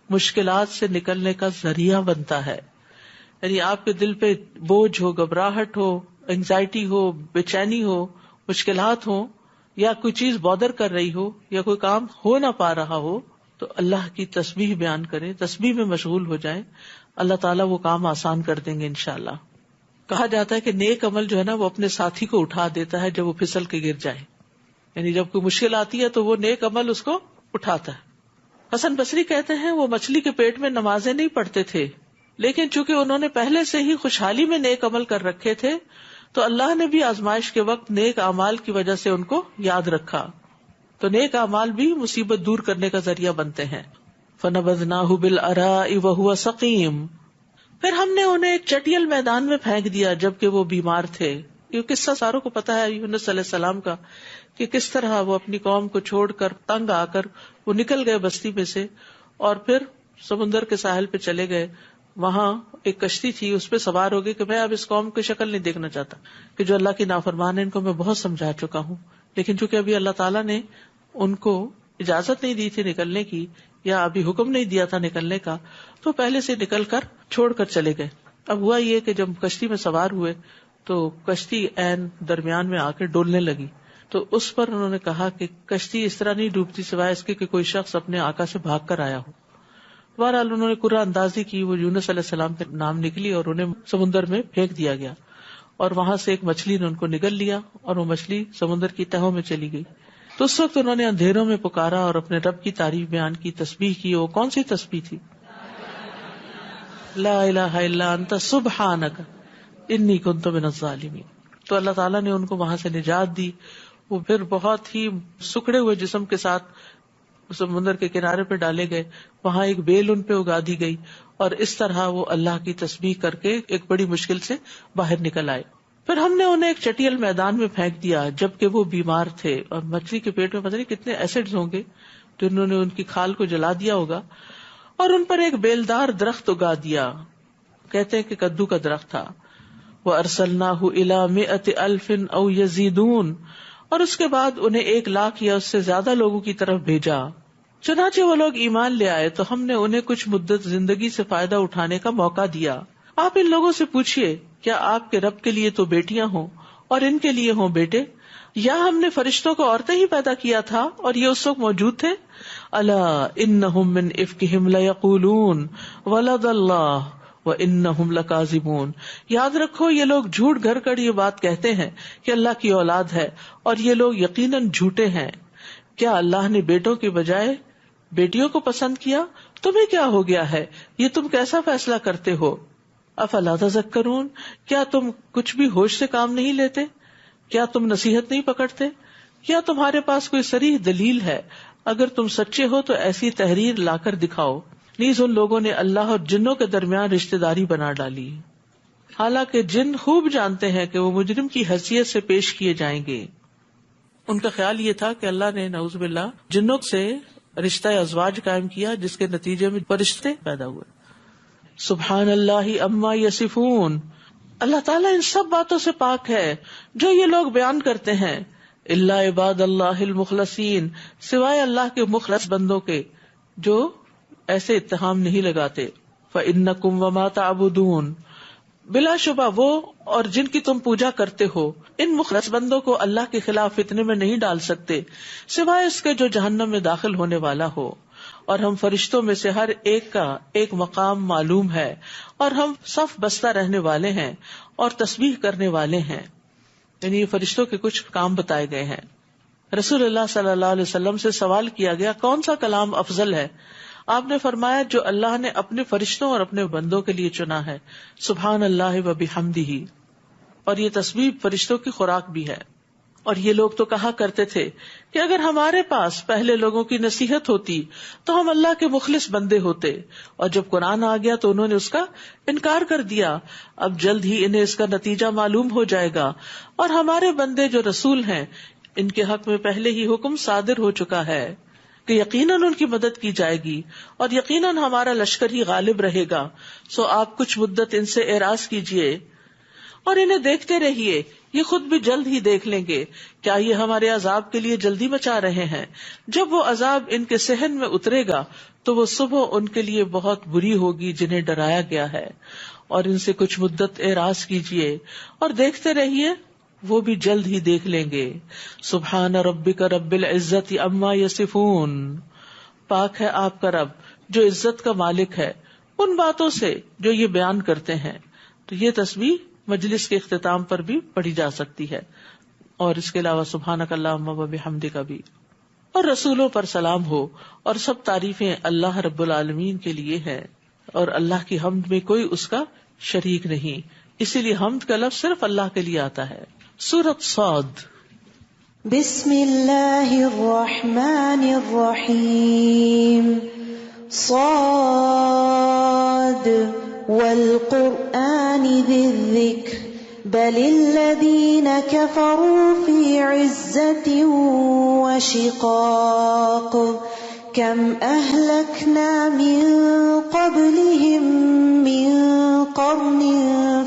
Speaker 1: مشکلات سے نکلنے کا ذریعہ بنتا ہے. یعنی آپ کے دل پہ بوجھ ہو، گھبراہٹ ہو، انگزائٹی ہو، بے چینی ہو، مشکلات ہو، یا کوئی چیز بادر کر رہی ہو، یا کوئی کام ہو نہ پا رہا ہو، تو اللہ کی تسبیح بیان کریں، تسبیح میں مشغول ہو جائیں، اللہ تعالیٰ وہ کام آسان کر دیں گے انشاءاللہ. کہا جاتا ہے کہ نیک عمل جو ہے نا وہ اپنے ساتھی کو اٹھا دیتا ہے جب وہ پھسل کے گر جائے. یعنی جب کوئی مشکل آتی ہے تو وہ نیک عمل اس کو اٹھاتا ہے. حسن بصری کہتے ہیں وہ مچھلی کے پیٹ میں نمازیں نہیں پڑھتے تھے، لیکن چونکہ انہوں نے پہلے سے ہی خوشحالی میں نیک عمل کر رکھے تھے تو اللہ نے بھی آزمائش کے وقت نیک اعمال کی وجہ سے ان کو یاد رکھا. تو نیک اعمال بھی مصیبت دور کرنے کا ذریعہ بنتے ہیں. فَنَبَذْنَاهُ بِالْعَرَاءِ وَهُوَ سَقِيمٌ. پھر ہم نے انہیں ایک چٹیل میدان میں پھینک دیا جبکہ وہ بیمار تھے. یہ قصہ ساروں کو پتا ہے یونس علیہ السلام کا، کہ کس طرح وہ اپنی قوم کو چھوڑ کر تنگ آ کر وہ نکل گئے بستی میں سے اور پھر سمندر کے ساحل پہ چلے گئے. وہاں ایک کشتی تھی، اس پہ سوار ہو گئے کہ میں اب اس قوم کی شکل نہیں دیکھنا چاہتا، کہ جو اللہ کی نافرمان ہے، ان کو میں بہت سمجھا چکا ہوں. لیکن چونکہ ابھی اللہ تعالیٰ نے ان کو اجازت نہیں دی تھی نکلنے کی، یا ابھی حکم نہیں دیا تھا نکلنے کا، تو پہلے سے نکل کر چھوڑ کر چلے گئے. اب ہوا یہ کہ جب کشتی میں سوار ہوئے تو کشتی عین درمیان میں آ کے ڈولنے لگی. تو اس پر انہوں نے کہا کہ کشتی اس طرح نہیں ڈوبتی سوائے اس کے کہ کوئی شخص اپنے آقا سے بھاگ کر آیا ہو. بہرحال انہوں نے قرآن اندازی کی، وہ یونس علیہ السلام کے نام نکلی اور انہیں سمندر میں پھینک دیا گیا. اور وہاں سے ایک مچھلی نے ان کو نگل لیا اور وہ مچھلی سمندر کی تہوں میں چلی گئی. تو اس وقت انہوں نے اندھیروں میں پکارا اور اپنے رب کی تعریف بیان کی، تسبیح کی. وہ کون سی تسبیح تھی؟ لا الہ الا انت سبحانک انی کنت من الظالمین. تو اللہ تعالیٰ نے ان کو وہاں سے نجات دی. وہ پھر بہت ہی سکڑے ہوئے جسم کے ساتھ سمندر کے کنارے پہ ڈالے گئے. وہاں ایک بیل ان پہ اگا دی گئی اور اس طرح وہ اللہ کی تسبیح کر کے ایک بڑی مشکل سے باہر نکل آئے. پھر ہم نے انہیں ایک چٹیل میدان میں پھینک دیا جبکہ وہ بیمار تھے، اور مچھلی کے پیٹ میں پتہ نہیں کتنے ایسڈز ہوں گے جنہوں نے ان کی کھال کو جلا دیا ہوگا، اور ان پر ایک بیلدار درخت اگا دیا. کہتے ہیں کہ کدو کا درخت تھا. وَأَرْسَلْنَاهُ إِلَى 100,000 أَوْ يَزِيدُونَ، اور اس کے بعد انہیں 1,00,000 یا اس سے زیادہ لوگوں کی طرف بھیجا. چنانچہ وہ لوگ ایمان لے آئے تو ہم نے انہیں کچھ مدت زندگی سے فائدہ اٹھانے کا موقع دیا. آپ ان لوگوں سے پوچھئے کیا آپ کے رب کے لیے تو بیٹیاں ہوں اور ان کے لیے ہوں بیٹے، یا ہم نے فرشتوں کو عورتیں ہی پیدا کیا تھا اور یہ اس وقت موجود تھے؟ الا انہم من افکہم لیقولون ولد اللہ وانہم لکاذبون. یاد رکھو یہ لوگ جھوٹ گھر کر یہ بات کہتے ہیں کہ اللہ کی اولاد ہے، اور یہ لوگ یقیناً جھوٹے ہیں. کیا اللہ نے بیٹوں کے بجائے بیٹیوں کو پسند کیا؟ تمہیں کیا ہو گیا ہے؟ یہ تم کیسا فیصلہ کرتے ہو؟ افلا تذکرون، کیا تم کچھ بھی ہوش سے کام نہیں لیتے؟ کیا تم نصیحت نہیں پکڑتے؟ کیا تمہارے پاس کوئی صریح دلیل ہے؟ اگر تم سچے ہو تو ایسی تحریر لا کر دکھاؤ. نیز ان لوگوں نے اللہ اور جنوں کے درمیان رشتہ داری بنا ڈالی، حالانکہ جن خوب جانتے ہیں کہ وہ مجرم کی حیثیت سے پیش کیے جائیں گے. ان کا خیال یہ تھا کہ اللہ نے نعوذ باللہ جنوں سے رشتہ ازواج قائم کیا جس کے نتیجے میں فرشتے پیدا ہوئے. سبحان اللہ اما یصفون، اللہ تعالیٰ ان سب باتوں سے پاک ہے جو یہ لوگ بیان کرتے ہیں. الا عباد اللہ المخلصین، سوائے اللہ کے مخلص بندوں کے جو ایسے اتہام نہیں لگاتے. فإنکم وما تعبدون، بلا شبہ وہ اور جن کی تم پوجا کرتے ہو ان مخلص بندوں کو اللہ کے خلاف فتنے میں نہیں ڈال سکتے سوائے اس کے جو جہنم میں داخل ہونے والا ہو. اور ہم فرشتوں میں سے ہر ایک کا ایک مقام معلوم ہے، اور ہم صف بستہ رہنے والے ہیں اور تسبیح کرنے والے ہیں. یعنی یہ فرشتوں کے کچھ کام بتائے گئے ہیں. رسول اللہ صلی اللہ علیہ وسلم سے سوال کیا گیا کون سا کلام افضل ہے؟ آپ نے فرمایا جو اللہ نے اپنے فرشتوں اور اپنے بندوں کے لیے چنا ہے، سبحان اللہ و بحمدہ. اور یہ تسبیح فرشتوں کی خوراک بھی ہے. اور یہ لوگ تو کہا کرتے تھے کہ اگر ہمارے پاس پہلے لوگوں کی نصیحت ہوتی تو ہم اللہ کے مخلص بندے ہوتے، اور جب قرآن آ گیا تو انہوں نے اس کا انکار کر دیا. اب جلد ہی انہیں اس کا نتیجہ معلوم ہو جائے گا، اور ہمارے بندے جو رسول ہیں ان کے حق میں پہلے ہی حکم صادر ہو چکا ہے کہ یقیناً ان کی مدد کی جائے گی، اور یقیناً ہمارا لشکر ہی غالب رہے گا. سو آپ کچھ مدت ان سے اعراض کیجیے اور انہیں دیکھتے رہیے، یہ خود بھی جلد ہی دیکھ لیں گے. کیا یہ ہمارے عذاب کے لیے جلدی مچا رہے ہیں؟ جب وہ عذاب ان کے صحن میں اترے گا تو وہ صبح ان کے لیے بہت بری ہوگی جنہیں ڈرایا گیا ہے. اور ان سے کچھ مدت اعراض کیجیے اور دیکھتے رہیے، وہ بھی جلد ہی دیکھ لیں گے. سبحان ربک رب العزت عما یصفون، پاک ہے آپ کا رب جو عزت کا مالک ہے ان باتوں سے جو یہ بیان کرتے ہیں. تو یہ تسبیح مجلس کے اختتام پر بھی پڑھی جا سکتی ہے، اور اس کے علاوہ سبحانک اللہم و بحمدک بھی. اور رسولوں پر سلام ہو، اور سب تعریفیں اللہ رب العالمین کے لیے ہے، اور اللہ کی حمد میں کوئی اس کا شریک نہیں، اسی لیے حمد کا لفظ صرف اللہ کے لیے آتا ہے. سورۃ صاد.
Speaker 2: بسم اللہ الرحمن الرحیم. صاد والقرآن ذی الذکر بل الذین کفروا فی عزة وشقاق کم اہلکنا من قبلہم من قرن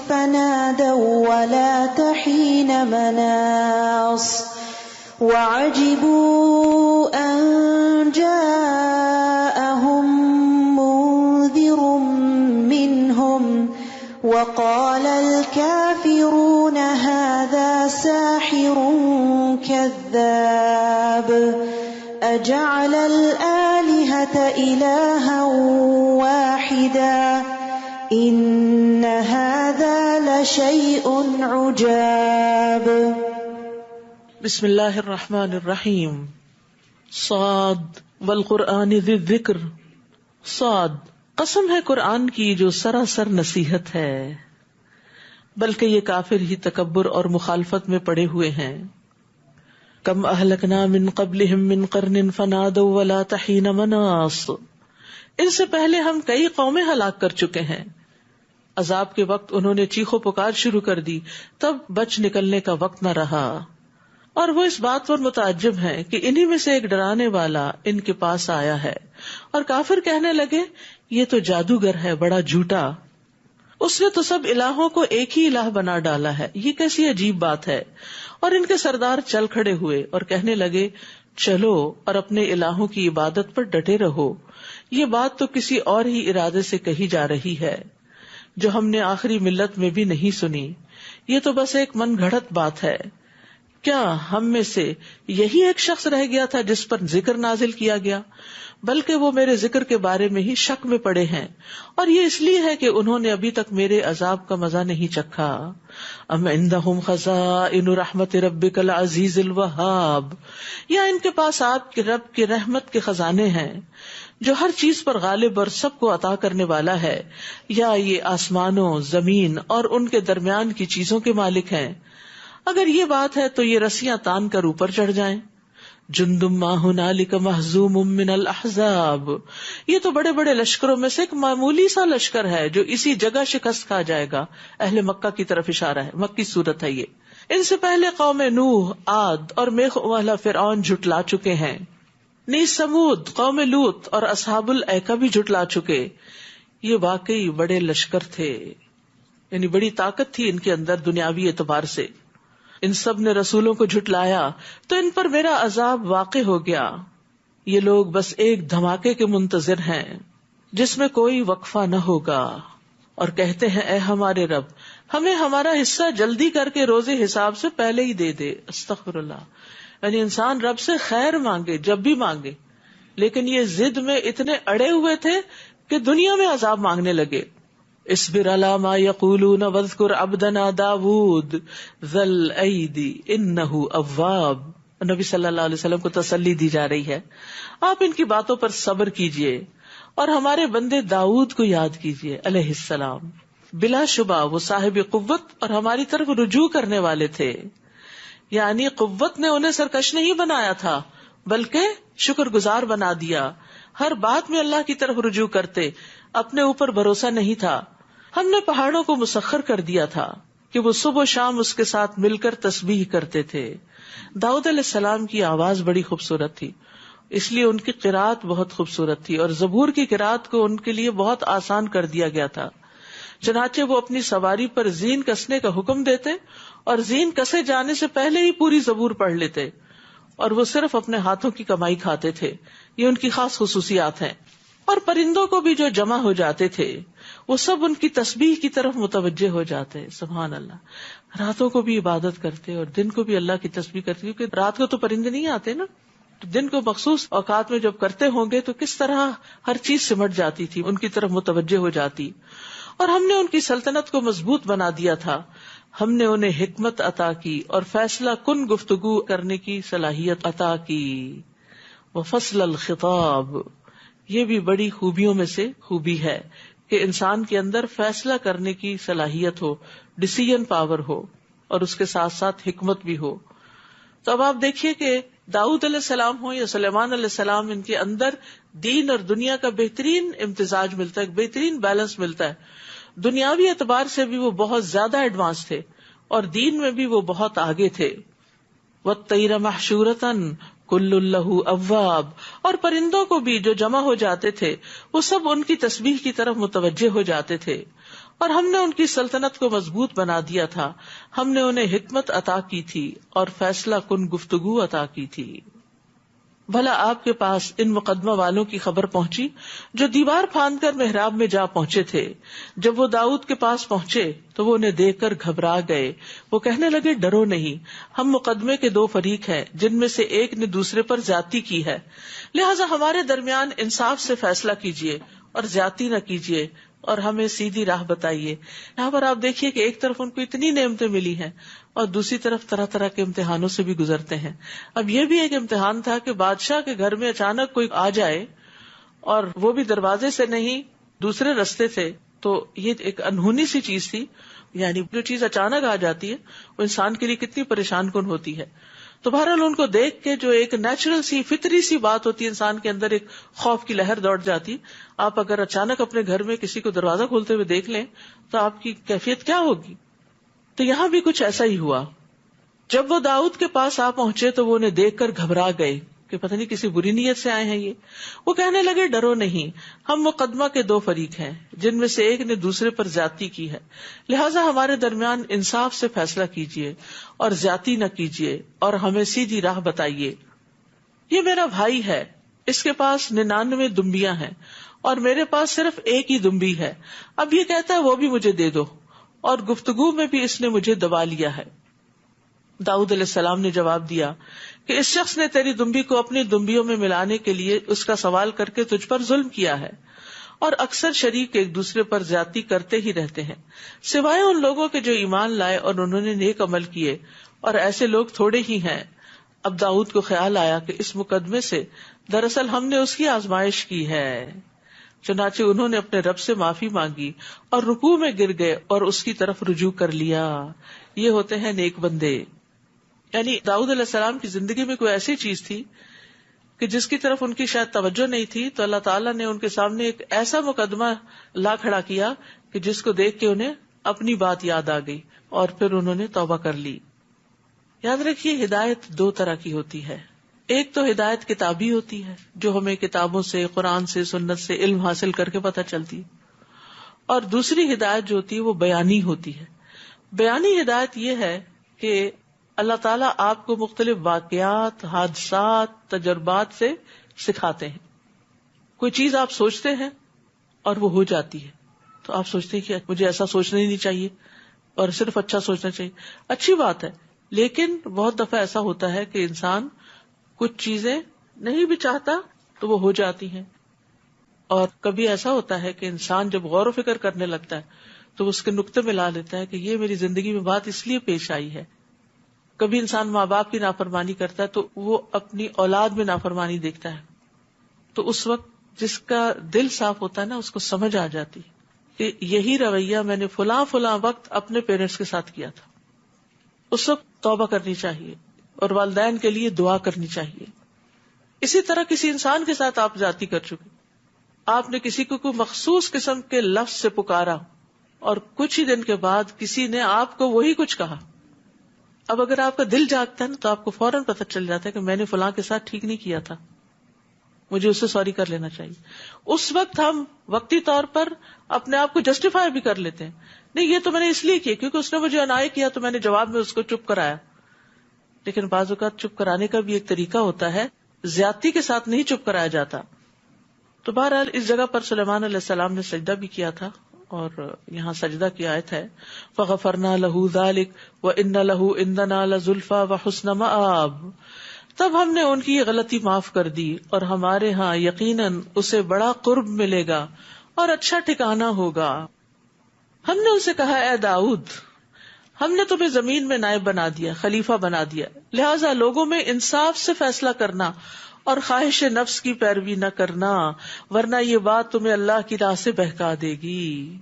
Speaker 2: فنادوا ولا تحین مناص وعجبوا ان جاءهم منذر منهم وقال الكافرون هذا ساحر كذاب أجعل الآلهة إلها واحدا إن هذا شيء عجاب.
Speaker 1: بسم اللہ الرحمن الرحیم. صاد والقرآن ذی الذکر. صاد، قسم ہے قرآن کی جو سراسر نصیحت ہے، بلکہ یہ کافر ہی تکبر اور مخالفت میں پڑے ہوئے ہیں. کم اہلکنا من قبلہم من قرن فنادوا ولا تحین مناص. ان سے پہلے ہم کئی قومیں ہلاک کر چکے ہیں، عذاب کے وقت انہوں نے چیخو پکار شروع کر دی، تب بچ نکلنے کا وقت نہ رہا. اور وہ اس بات پر متعجب ہیں کہ انہی میں سے ایک ڈرانے والا ان کے پاس آیا ہے، اور کافر کہنے لگے یہ تو جادوگر ہے، بڑا جھوٹا، اس نے تو سب الہوں کو ایک ہی الہ بنا ڈالا ہے، یہ کیسی عجیب بات ہے. اور ان کے سردار چل کھڑے ہوئے اور کہنے لگے چلو اور اپنے الہوں کی عبادت پر ڈٹے رہو، یہ بات تو کسی اور ہی ارادے سے کہی جا رہی ہے جو ہم نے آخری ملت میں بھی نہیں سنی، یہ تو بس ایک من گھڑت بات ہے. کیا ہم میں سے یہی ایک شخص رہ گیا تھا جس پر ذکر نازل کیا گیا؟ بلکہ وہ میرے ذکر کے بارے میں ہی شک میں پڑے ہیں، اور یہ اس لیے ہے کہ انہوں نے ابھی تک میرے عذاب کا مزہ نہیں چکھا. ام عندہم خزائن رحمت ربک العزیز الوہاب. یا ان کے پاس آپ کے رب کے رحمت کے خزانے ہیں جو ہر چیز پر غالب اور سب کو عطا کرنے والا ہے. یا یہ آسمانوں، زمین اور ان کے درمیان کی چیزوں کے مالک ہیں. اگر یہ بات ہے تو یہ رسیاں تان کر اوپر چڑھ جائیں. جندم ما ہنالک مہزوم من الاحزاب. یہ تو بڑے بڑے لشکروں میں سے ایک معمولی سا لشکر ہے جو اسی جگہ شکست کھا جائے گا. اہل مکہ کی طرف اشارہ ہے، مکی صورت ہے یہ. ان سے پہلے قوم نوح، عاد اور میغ والا فرعون جھٹلا چکے ہیں. نیز سمود، قوم لوط اور اصحاب الایکہ بھی جھٹلا چکے. یہ واقعی بڑے لشکر تھے، یعنی بڑی طاقت تھی ان کے اندر دنیاوی اعتبار سے. ان سب نے رسولوں کو جھٹلایا تو ان پر میرا عذاب واقع ہو گیا. یہ لوگ بس ایک دھماکے کے منتظر ہیں جس میں کوئی وقفہ نہ ہوگا، اور کہتے ہیں اے ہمارے رب ہمیں ہمارا حصہ جلدی کر کے روز حساب سے پہلے ہی دے دے. استغفر اللہ. یعنی انسان رب سے خیر مانگے جب بھی مانگے، لیکن یہ ضد میں اتنے اڑے ہوئے تھے کہ دنیا میں عذاب مانگنے لگے. اصبر علی ما یقولون واذکر عبدنا داود ذی الایدی انہ اواب. نبی صلی اللہ علیہ وسلم کو تسلی دی جا رہی ہے، آپ ان کی باتوں پر صبر کیجئے اور ہمارے بندے داؤد کو یاد کیجئے علیہ السلام. بلا شبہ وہ صاحب قوت اور ہماری طرف رجوع کرنے والے تھے. یعنی قوت نے انہیں سرکش نہیں بنایا تھا بلکہ شکر گزار بنا دیا. ہر بات میں اللہ کی طرف رجوع کرتے، اپنے اوپر بھروسہ نہیں تھا. ہم نے پہاڑوں کو مسخر کر دیا تھا کہ وہ صبح و شام اس کے ساتھ مل کر تسبیح کرتے تھے. داؤد علیہ السلام کی آواز بڑی خوبصورت تھی، اس لیے ان کی قرات بہت خوبصورت تھی، اور زبور کی قرات کو ان کے لیے بہت آسان کر دیا گیا تھا. چنانچہ وہ اپنی سواری پر زین کسنے کا حکم دیتے اور زین کسے جانے سے پہلے ہی پوری زبور پڑھ لیتے، اور وہ صرف اپنے ہاتھوں کی کمائی کھاتے تھے. یہ ان کی خاص خصوصیات ہیں. اور پرندوں کو بھی جو جمع ہو جاتے تھے وہ سب ان کی تسبیح کی طرف متوجہ ہو جاتے. سبحان اللہ. راتوں کو بھی عبادت کرتے اور دن کو بھی اللہ کی تسبیح کرتے، کیونکہ رات کو تو پرندے نہیں آتے نا، تو دن کو مخصوص اوقات میں جب کرتے ہوں گے تو کس طرح ہر چیز سمٹ جاتی تھی، ان کی طرف متوجہ ہو جاتی. اور ہم نے ان کی سلطنت کو مضبوط بنا دیا تھا. ہم نے انہیں حکمت عطا کی اور فیصلہ کن گفتگو کرنے کی صلاحیت عطا کی. وفصل الخطاب. یہ بھی بڑی خوبیوں میں سے خوبی ہے کہ انسان کے اندر فیصلہ کرنے کی صلاحیت ہو، ڈیسیژن پاور ہو، اور اس کے ساتھ ساتھ حکمت بھی ہو. تو اب آپ دیکھیے کہ داؤد علیہ السلام ہو یا سلیمان علیہ السلام، ان کے اندر دین اور دنیا کا بہترین امتزاج ملتا ہے، بہترین بیلنس ملتا ہے. دنیاوی اعتبار سے بھی وہ بہت زیادہ ایڈوانس تھے اور دین میں بھی وہ بہت آگے تھے. وَالطَّيْرَ مَحْشُورَةً كُلٌّ لَهُ أَوَّابٌ. اور پرندوں کو بھی جو جمع ہو جاتے تھے وہ سب ان کی تسبیح کی طرف متوجہ ہو جاتے تھے. اور ہم نے ان کی سلطنت کو مضبوط بنا دیا تھا. ہم نے انہیں حکمت عطا کی تھی اور فیصلہ کن گفتگو عطا کی تھی. بھلا آپ کے پاس ان مقدمہ والوں کی خبر پہنچی جو دیوار پھاند کر محراب میں جا پہنچے تھے؟ جب وہ داؤد کے پاس پہنچے تو وہ انہیں دیکھ کر گھبرا گئے. وہ کہنے لگے ڈرو نہیں، ہم مقدمے کے دو فریق ہیں جن میں سے ایک نے دوسرے پر زیادتی کی ہے، لہٰذا ہمارے درمیان انصاف سے فیصلہ کیجیے اور زیادتی نہ کیجیے. اور ہمیں سیدھی راہ بتائیے. یہاں پر آپ دیکھیے کہ ایک طرف ان کو اتنی نعمتیں ملی ہیں اور دوسری طرف طرح طرح کے امتحانوں سے بھی گزرتے ہیں. اب یہ بھی ایک امتحان تھا کہ بادشاہ کے گھر میں اچانک کوئی آ جائے اور وہ بھی دروازے سے نہیں دوسرے رستے سے، تو یہ ایک انہونی سی چیز تھی. یعنی جو چیز اچانک آ جاتی ہے وہ انسان کے لیے کتنی پریشان کن ہوتی ہے. تو بہرحال ان کو دیکھ کے جو ایک نیچرل سی فطری سی بات ہوتی ہے، انسان کے اندر ایک خوف کی لہر دوڑ جاتی. آپ اگر اچانک اپنے گھر میں کسی کو دروازہ کھولتے ہوئے دیکھ لیں تو آپ کی کیفیت کیا ہوگی؟ تو یہاں بھی کچھ ایسا ہی ہوا. جب وہ داؤد کے پاس آ پہنچے تو وہ انہیں دیکھ کر گھبرا گئے کہ پتہ نہیں کسی بری نیت سے آئے ہیں یہ. وہ کہنے لگے ڈرو نہیں، ہم مقدمہ کے دو فریق ہیں جن میں سے ایک نے دوسرے پر زیادتی کی ہے، لہٰذا ہمارے درمیان انصاف سے فیصلہ کیجیے اور زیادتی نہ کیجیے اور ہمیں سیدھی راہ بتائیے. یہ میرا بھائی ہے، اس کے پاس 99 دمبیاں ہیں اور میرے پاس صرف ایک ہی دمبی ہے. اب یہ کہتا ہے وہ بھی مجھے دے دو، اور گفتگو میں بھی اس نے مجھے دبا لیا ہے. داؤد علیہ السلام نے جواب دیا کہ اس شخص نے تیری دمبی کو اپنی دمبیوں میں ملانے کے لیے اس کا سوال کر کے تجھ پر ظلم کیا ہے، اور اکثر شریک ایک دوسرے پر زیادتی کرتے ہی رہتے ہیں سوائے ان لوگوں کے جو ایمان لائے اور انہوں نے نیک عمل کیے، اور ایسے لوگ تھوڑے ہی ہیں. اب داؤد کو خیال آیا کہ اس مقدمے سے دراصل ہم نے اس کی آزمائش کی ہے. چنانچہ انہوں نے اپنے رب سے معافی مانگی اور رکوع میں گر گئے اور اس کی طرف رجوع کر لیا. یہ ہوتے ہیں نیک بندے. یعنی داؤد علیہ السلام کی زندگی میں کوئی ایسی چیز تھی کہ جس کی طرف ان کی شاید توجہ نہیں تھی، تو اللہ تعالیٰ نے ان کے سامنے ایک ایسا مقدمہ لا کھڑا کیا کہ جس کو دیکھ کے انہیں اپنی بات یاد آ گئی اور پھر انہوں نے توبہ کر لی. یاد رکھیے ہدایت دو طرح کی ہوتی ہے. ایک تو ہدایت کتابی ہوتی ہے جو ہمیں کتابوں سے، قرآن سے، سنت سے علم حاصل کر کے پتہ چلتی، اور دوسری ہدایت جو ہوتی ہے وہ بیانی ہوتی ہے. بیانی ہدایت یہ ہے کہ اللہ تعالیٰ آپ کو مختلف واقعات، حادثات، تجربات سے سکھاتے ہیں. کوئی چیز آپ سوچتے ہیں اور وہ ہو جاتی ہے تو آپ سوچتے ہیں کہ مجھے ایسا سوچنا ہی نہیں چاہیے اور صرف اچھا سوچنا چاہیے. اچھی بات ہے، لیکن بہت دفعہ ایسا ہوتا ہے کہ انسان کچھ چیزیں نہیں بھی چاہتا تو وہ ہو جاتی ہیں. اور کبھی ایسا ہوتا ہے کہ انسان جب غور و فکر کرنے لگتا ہے تو اس کے نقطے میں لا لیتا ہے کہ یہ میری زندگی میں بات اس لیے پیش آئی ہے. کبھی انسان ماں باپ کی نافرمانی کرتا ہے تو وہ اپنی اولاد میں نافرمانی دیکھتا ہے، تو اس وقت جس کا دل صاف ہوتا ہے نا اس کو سمجھ آ جاتی کہ یہی رویہ میں نے فلاں فلاں وقت اپنے پیرنٹس کے ساتھ کیا تھا. اس وقت توبہ کرنی چاہیے اور والدین کے لیے دعا کرنی چاہیے. اسی طرح کسی انسان کے ساتھ آپ زیادتی کر چکے، آپ نے کسی کو کوئی مخصوص قسم کے لفظ سے پکارا اور کچھ ہی دن کے بعد کسی نے آپ کو وہی کچھ کہا. اب اگر آپ کا دل جاگتا ہے نا تو آپ کو فوراً پتہ چل جاتا ہے کہ میں نے فلاں کے ساتھ ٹھیک نہیں کیا تھا، مجھے اس سے سوری کر لینا چاہیے. اس وقت ہم وقتی طور پر اپنے آپ کو جسٹیفائی بھی کر لیتے ہیں، نہیں یہ تو میں نے اس لیے کیا کیونکہ اس نے مجھے انائے کیا تو میں نے جواب میں اس کو چپ کرایا. لیکن بعض اوقات چپ کرانے کا بھی ایک طریقہ ہوتا ہے، زیادتی کے ساتھ نہیں چپ کرایا جاتا. تو بہرحال اس جگہ پر سلیمان علیہ السلام نے سجدہ بھی کیا تھا، اور یہاں سجدہ کی آیت ہے فَغَفَرْنَا لَهُ ذَلِكَ وَإِنَّ لَهُ عِندَنَا لَزُلْفَىٰ وَحُسْنَ مَآبٍ. تب ہم نے ان کی یہ غلطی معاف کر دی اور ہمارے ہاں یقیناً اسے بڑا قرب ملے گا اور اچھا ٹھکانہ ہوگا. ہم نے اسے کہا اے داؤد، ہم نے تمہیں زمین میں نائب بنا دیا، خلیفہ بنا دیا، لہٰذا لوگوں میں انصاف سے فیصلہ کرنا اور خواہش نفس کی پیروی نہ کرنا، ورنہ یہ بات تمہیں اللہ کی راہ سے بہکا دے گی.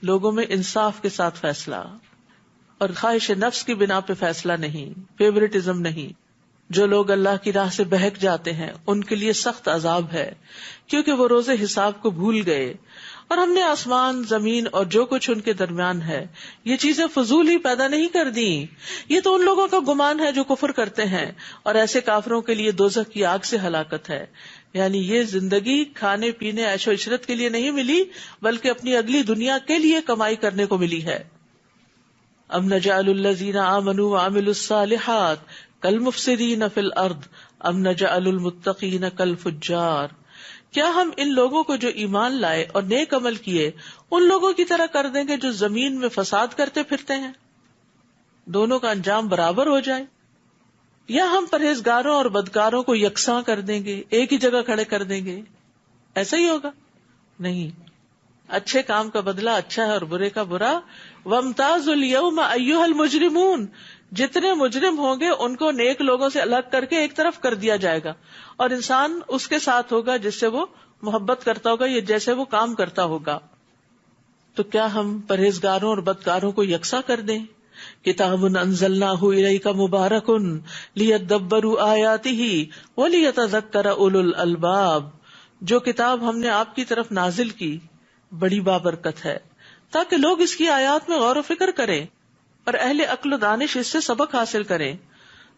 Speaker 1: لوگوں میں انصاف کے ساتھ فیصلہ اور خواہش نفس کی بنا پہ فیصلہ نہیں، فیورٹزم نہیں. جو لوگ اللہ کی راہ سے بہک جاتے ہیں ان کے لیے سخت عذاب ہے، کیونکہ وہ روز حساب کو بھول گئے. اور ہم نے آسمان، زمین اور جو کچھ ان کے درمیان ہے یہ چیزیں فضول ہی پیدا نہیں کر دی. یہ تو ان لوگوں کا گمان ہے جو کفر کرتے ہیں، اور ایسے کافروں کے لیے دوزخ کی آگ سے ہلاکت ہے. یعنی یہ زندگی کھانے پینے عیش و عشرت کے لیے نہیں ملی بلکہ اپنی اگلی دنیا کے لیے کمائی کرنے کو ملی ہے. ام نجعل الذین آمنوا وعملوا الصالحات کالمفسدین فی الارض ام نجعل المتقین کالفجار. کیا ہم ان لوگوں کو جو ایمان لائے اور نیک عمل کیے ان لوگوں کی طرح کر دیں گے جو زمین میں فساد کرتے پھرتے ہیں؟ دونوں کا انجام برابر ہو جائے. یا ہم پرہیزگاروں اور بدکاروں کو یکساں کر دیں گے، ایک ہی جگہ کھڑے کر دیں گے؟ ایسا ہی ہوگا؟ نہیں. اچھے کام کا بدلہ اچھا ہے اور برے کا برا. وامتازوا اليوم ایھا المجرمون، جتنے مجرم ہوں گے ان کو نیک لوگوں سے الگ کر کے ایک طرف کر دیا جائے گا، اور انسان اس کے ساتھ ہوگا جس سے وہ محبت کرتا ہوگا یا جیسے وہ کام کرتا ہوگا. تو کیا ہم پرہیزگاروں اور بدکاروں کو یکساں کر دیں؟ کتاب انزلناہ الیک مبارک لیدبروا آیاتہ ولیتذکر اولو الالباب، جو کتاب ہم نے آپ کی طرف نازل کی بڑی بابرکت ہے تاکہ لوگ اس کی آیات میں غور و فکر کریں اور اہل عقل و دانش اس سے سبق حاصل کریں.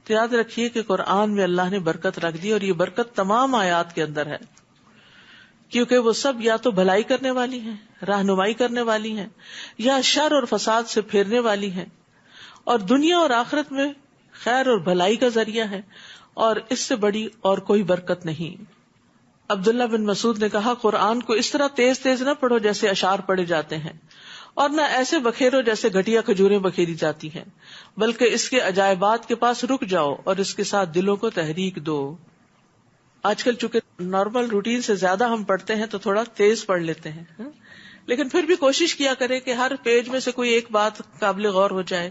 Speaker 1: تو یاد رکھیے کہ قرآن میں اللہ نے برکت رکھ دی، اور یہ برکت تمام آیات کے اندر ہے، کیونکہ وہ سب یا تو بھلائی کرنے والی ہیں، رہنمائی کرنے والی ہیں، یا شر اور فساد سے پھیرنے والی ہیں، اور دنیا اور آخرت میں خیر اور بھلائی کا ذریعہ ہے، اور اس سے بڑی اور کوئی برکت نہیں. عبداللہ بن مسعود نے کہا، قرآن کو اس طرح تیز تیز نہ پڑھو جیسے اشعار پڑھے جاتے ہیں، اور نہ ایسے بکھیرو جیسے گھٹیا کھجوریں بکھیری جاتی ہیں، بلکہ اس کے عجائبات کے پاس رک جاؤ اور اس کے ساتھ دلوں کو تحریک دو. آج کل چونکہ نارمل روٹین سے زیادہ ہم پڑھتے ہیں تو تھوڑا تیز پڑھ لیتے ہیں، لیکن پھر بھی کوشش کیا کرے کہ ہر پیج میں سے کوئی ایک بات قابل غور ہو جائے،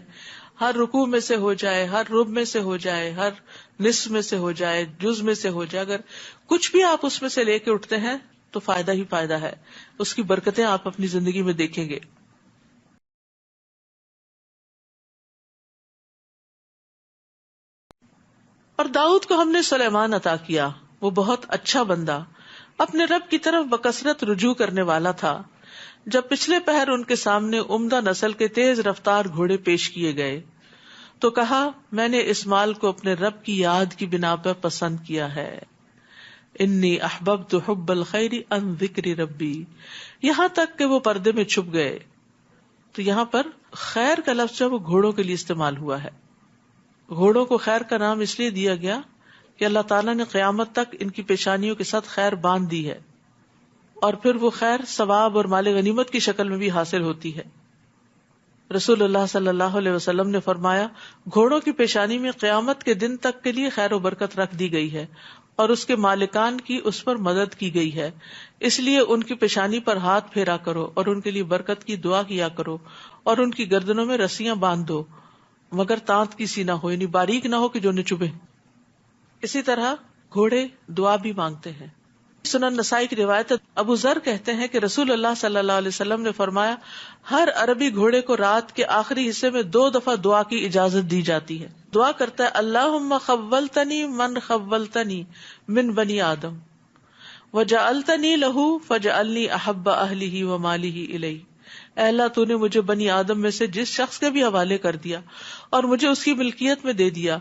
Speaker 1: ہر رکوع میں سے ہو جائے، ہر رب میں سے ہو جائے، ہر نصف میں سے ہو جائے، جز میں سے ہو جائے. اگر کچھ بھی آپ اس میں سے لے کے اٹھتے ہیں تو فائدہ ہی فائدہ ہے، اس کی برکتیں آپ اپنی زندگی میں دیکھیں گے. اور داؤد کو ہم نے سلیمان عطا کیا، وہ بہت اچھا بندہ، اپنے رب کی طرف بکثرت رجوع کرنے والا تھا. جب پچھلے پہر ان کے سامنے عمدہ نسل کے تیز رفتار گھوڑے پیش کیے گئے تو کہا، میں نے اس مال کو اپنے رب کی یاد کی بنا پر پسند کیا ہے. انی احببت حب الخیر عن ذکر ربی، یہاں تک کہ وہ پردے میں چھپ گئے. تو یہاں پر خیر کا لفظ جو وہ گھوڑوں کے لیے استعمال ہوا ہے. گھوڑوں کو خیر کا نام اس لیے دیا گیا کہ اللہ تعالیٰ نے قیامت تک ان کی پیشانیوں کے ساتھ خیر باندھ دی ہے، اور پھر وہ خیر ثواب اور مال غنیمت کی شکل میں بھی حاصل ہوتی ہے. رسول اللہ صلی اللہ علیہ وسلم نے فرمایا، گھوڑوں کی پیشانی میں قیامت کے دن تک کے لیے خیر و برکت رکھ دی گئی ہے، اور اس کے مالکان کی اس پر مدد کی گئی ہے، اس لیے ان کی پیشانی پر ہاتھ پھیرا کرو اور ان کے لیے برکت کی دعا کیا کرو، اور ان کی گردنوں میں رسیاں باندھ دو مگر تانت کی سی نہ ہو، یعنی باریک نہ ہو کہ جو انہیں چبھے. اسی طرح گھوڑے دعا بھی مانگتے ہیں. سنن نسائی کی روایت، ابو ذر کہتے ہیں کہ رسول اللہ صلی اللہ علیہ وسلم نے فرمایا، ہر عربی گھوڑے کو رات کے آخری حصے میں 2 دفعہ دعا کی اجازت دی جاتی ہے. دعا کرتا ہے، اللہم خولتنی من خولتنی من بنی آدم وجعلتنی لہ فجعلنی احب اہلہ ومالہ الیہ. اے اللہ، تو نے مجھے بنی آدم میں سے جس شخص کے بھی حوالے کر دیا اور مجھے اس کی ملکیت میں دے دیا،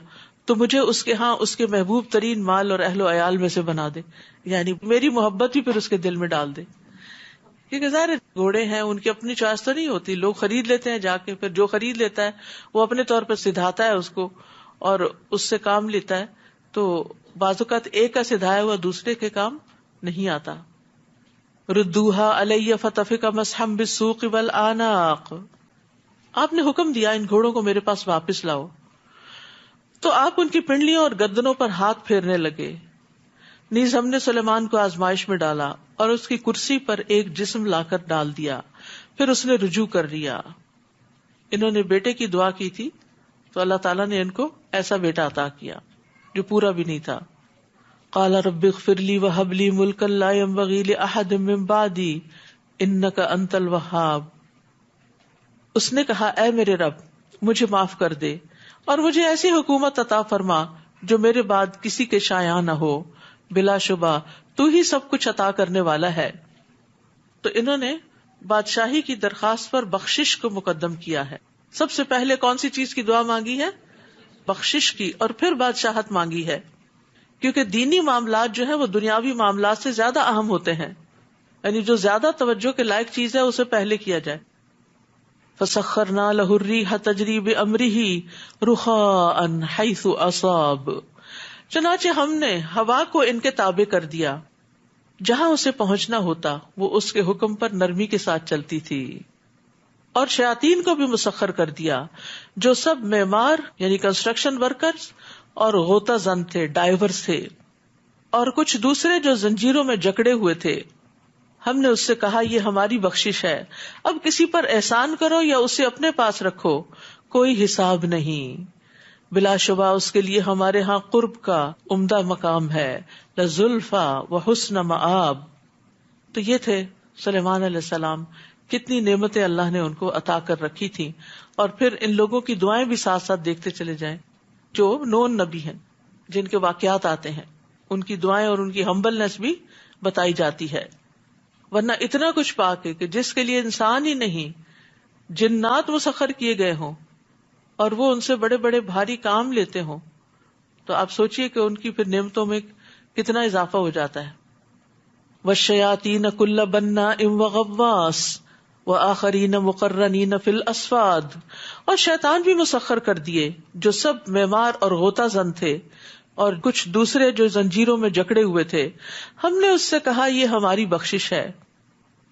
Speaker 1: تو مجھے اس کے ہاں اس کے محبوب ترین مال اور اہل و عیال میں سے بنا دے، یعنی میری محبت بھی پھر اس کے دل میں ڈال دے. کیونکہ ظاہر گھوڑے ہیں، ان کی اپنی چوائس تو نہیں ہوتی، لوگ خرید لیتے ہیں جا کے، پھر جو خرید لیتا ہے وہ اپنے طور پر سدھاتا ہے اس کو اور اس سے کام لیتا ہے. تو بعض اوقات ایک کا سدھایا ہوا دوسرے کے کام نہیں آتا. ردوہا علی فتفق مسحا بالسوق والآناق، آپ نے حکم دیا ان گھوڑوں کو میرے پاس واپس لاؤ. تو آپ ان کی پنڈلیوں اور گردنوں پر ہاتھ پھیرنے لگے. نیز ہم نے سلیمان کو آزمائش میں ڈالا اور اس کی کرسی پر ایک جسم لا کر ڈال دیا، پھر اس نے رجوع کر لیا. انہوں نے بیٹے کی دعا کی تھی تو اللہ تعالیٰ نے ان کو ایسا بیٹا عطا کیا جو پورا بھی نہیں تھا. قال رب اغفر لی وہب لی ملکا لا ينبغی لأحد من بعدی انک انت الوہاب. اس نے کہا، اے میرے رب، مجھے معاف کر دے اور مجھے ایسی حکومت عطا فرما جو میرے بعد کسی کے شایع نہ ہو، بلا شبہ تو ہی سب کچھ عطا کرنے والا ہے. تو انہوں نے بادشاہی کی درخواست پر بخشش کو مقدم کیا ہے. سب سے پہلے کون سی چیز کی دعا مانگی ہے؟ بخشش کی، اور پھر بادشاہت مانگی ہے، کیونکہ دینی معاملات جو ہیں وہ دنیاوی معاملات سے زیادہ اہم ہوتے ہیں، یعنی جو زیادہ توجہ کے لائق چیز ہے اسے پہلے کیا جائے. فسخرنا له الريح تجري بأمره رخاء حيث أصاب، چنانچہ ہم نے ہوا کو ان کے تابع کر دیا، جہاں اسے پہنچنا ہوتا وہ اس کے حکم پر نرمی کے ساتھ چلتی تھی. اور شیاطین کو بھی مسخر کر دیا جو سب معمار یعنی کنسٹرکشن ورکرز اور غوطہ زن تھے، ڈائیورز تھے، اور کچھ دوسرے جو زنجیروں میں جکڑے ہوئے تھے. ہم نے اس سے کہا یہ ہماری بخشش ہے، اب کسی پر احسان کرو یا اسے اپنے پاس رکھو، کوئی حساب نہیں، بلا شبہ اس کے لیے ہمارے ہاں قرب کا عمدہ مقام ہے، لزلفا وحسن مآب۔ تو یہ تھے سلیمان علیہ السلام، کتنی نعمتیں اللہ نے ان کو عطا کر رکھی تھی۔ اور پھر ان لوگوں کی دعائیں بھی ساتھ ساتھ دیکھتے چلے جائیں، جو نون نبی ہیں، جن کے واقعات آتے ہیں، ان کی دعائیں اور ان کی ہمبلنس بھی بتائی جاتی ہے۔ ورنہ اتنا کچھ پا کے کہ جس کے لیے انسان ہی نہیں جنات مسخر کیے گئے ہوں اور وہ ان سے بڑے بڑے بھاری کام لیتے ہوں، تو آپ سوچئے کہ ان کی پھر نعمتوں میں کتنا اضافہ ہو جاتا ہے۔ وَالشَّيَاطِينَ كُلَّ بَنَّاءٍ وَغَوَّاصٍ وَآخَرِينَ مُقَرَّنِينَ فِي الْأَصْفَادِ، اور شیطان بھی مسخر کر دیے جو سب معمار اور غوطہ زن تھے، اور کچھ دوسرے جو زنجیروں میں جکڑے ہوئے تھے۔ ہم نے اس سے کہا یہ ہماری بخشش ہے،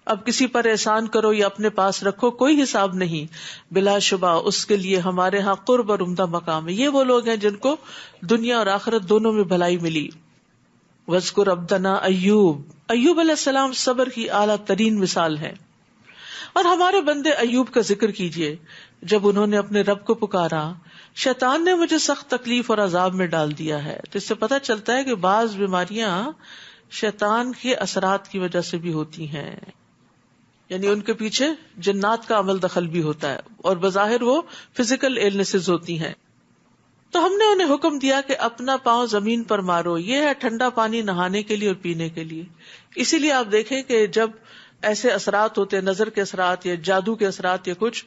Speaker 1: اب کسی پر احسان کرو یا اپنے پاس رکھو، کوئی حساب نہیں، بلا شبہ اس کے لیے ہمارے ہاں قرب اور عمدہ مقام ہے۔ یہ وہ لوگ ہیں جن کو دنیا اور آخرت دونوں میں بھلائی ملی۔ وَاذْكُرْ عَبْدَنَا ایوب، ایوب علیہ السلام صبر کی اعلیٰ ترین مثال ہے۔ اور ہمارے بندے ایوب کا ذکر کیجئے، جب انہوں نے اپنے رب کو پکارا، شیطان نے مجھے سخت تکلیف اور عذاب میں ڈال دیا ہے۔ تو اس سے پتہ چلتا ہے کہ بعض بیماریاں شیطان کے اثرات کی وجہ سے بھی ہوتی ہیں، یعنی ان کے پیچھے جنات کا عمل دخل بھی ہوتا ہے، اور بظاہر وہ فزیکل ایلنسز ہوتی ہیں۔ تو ہم نے انہیں حکم دیا کہ اپنا پاؤں زمین پر مارو، یہ ہے ٹھنڈا پانی نہانے کے لیے اور پینے کے لیے۔ اسی لیے آپ دیکھیں کہ جب ایسے اثرات ہوتے ہیں، نظر کے اثرات یا جادو کے اثرات یا کچھ،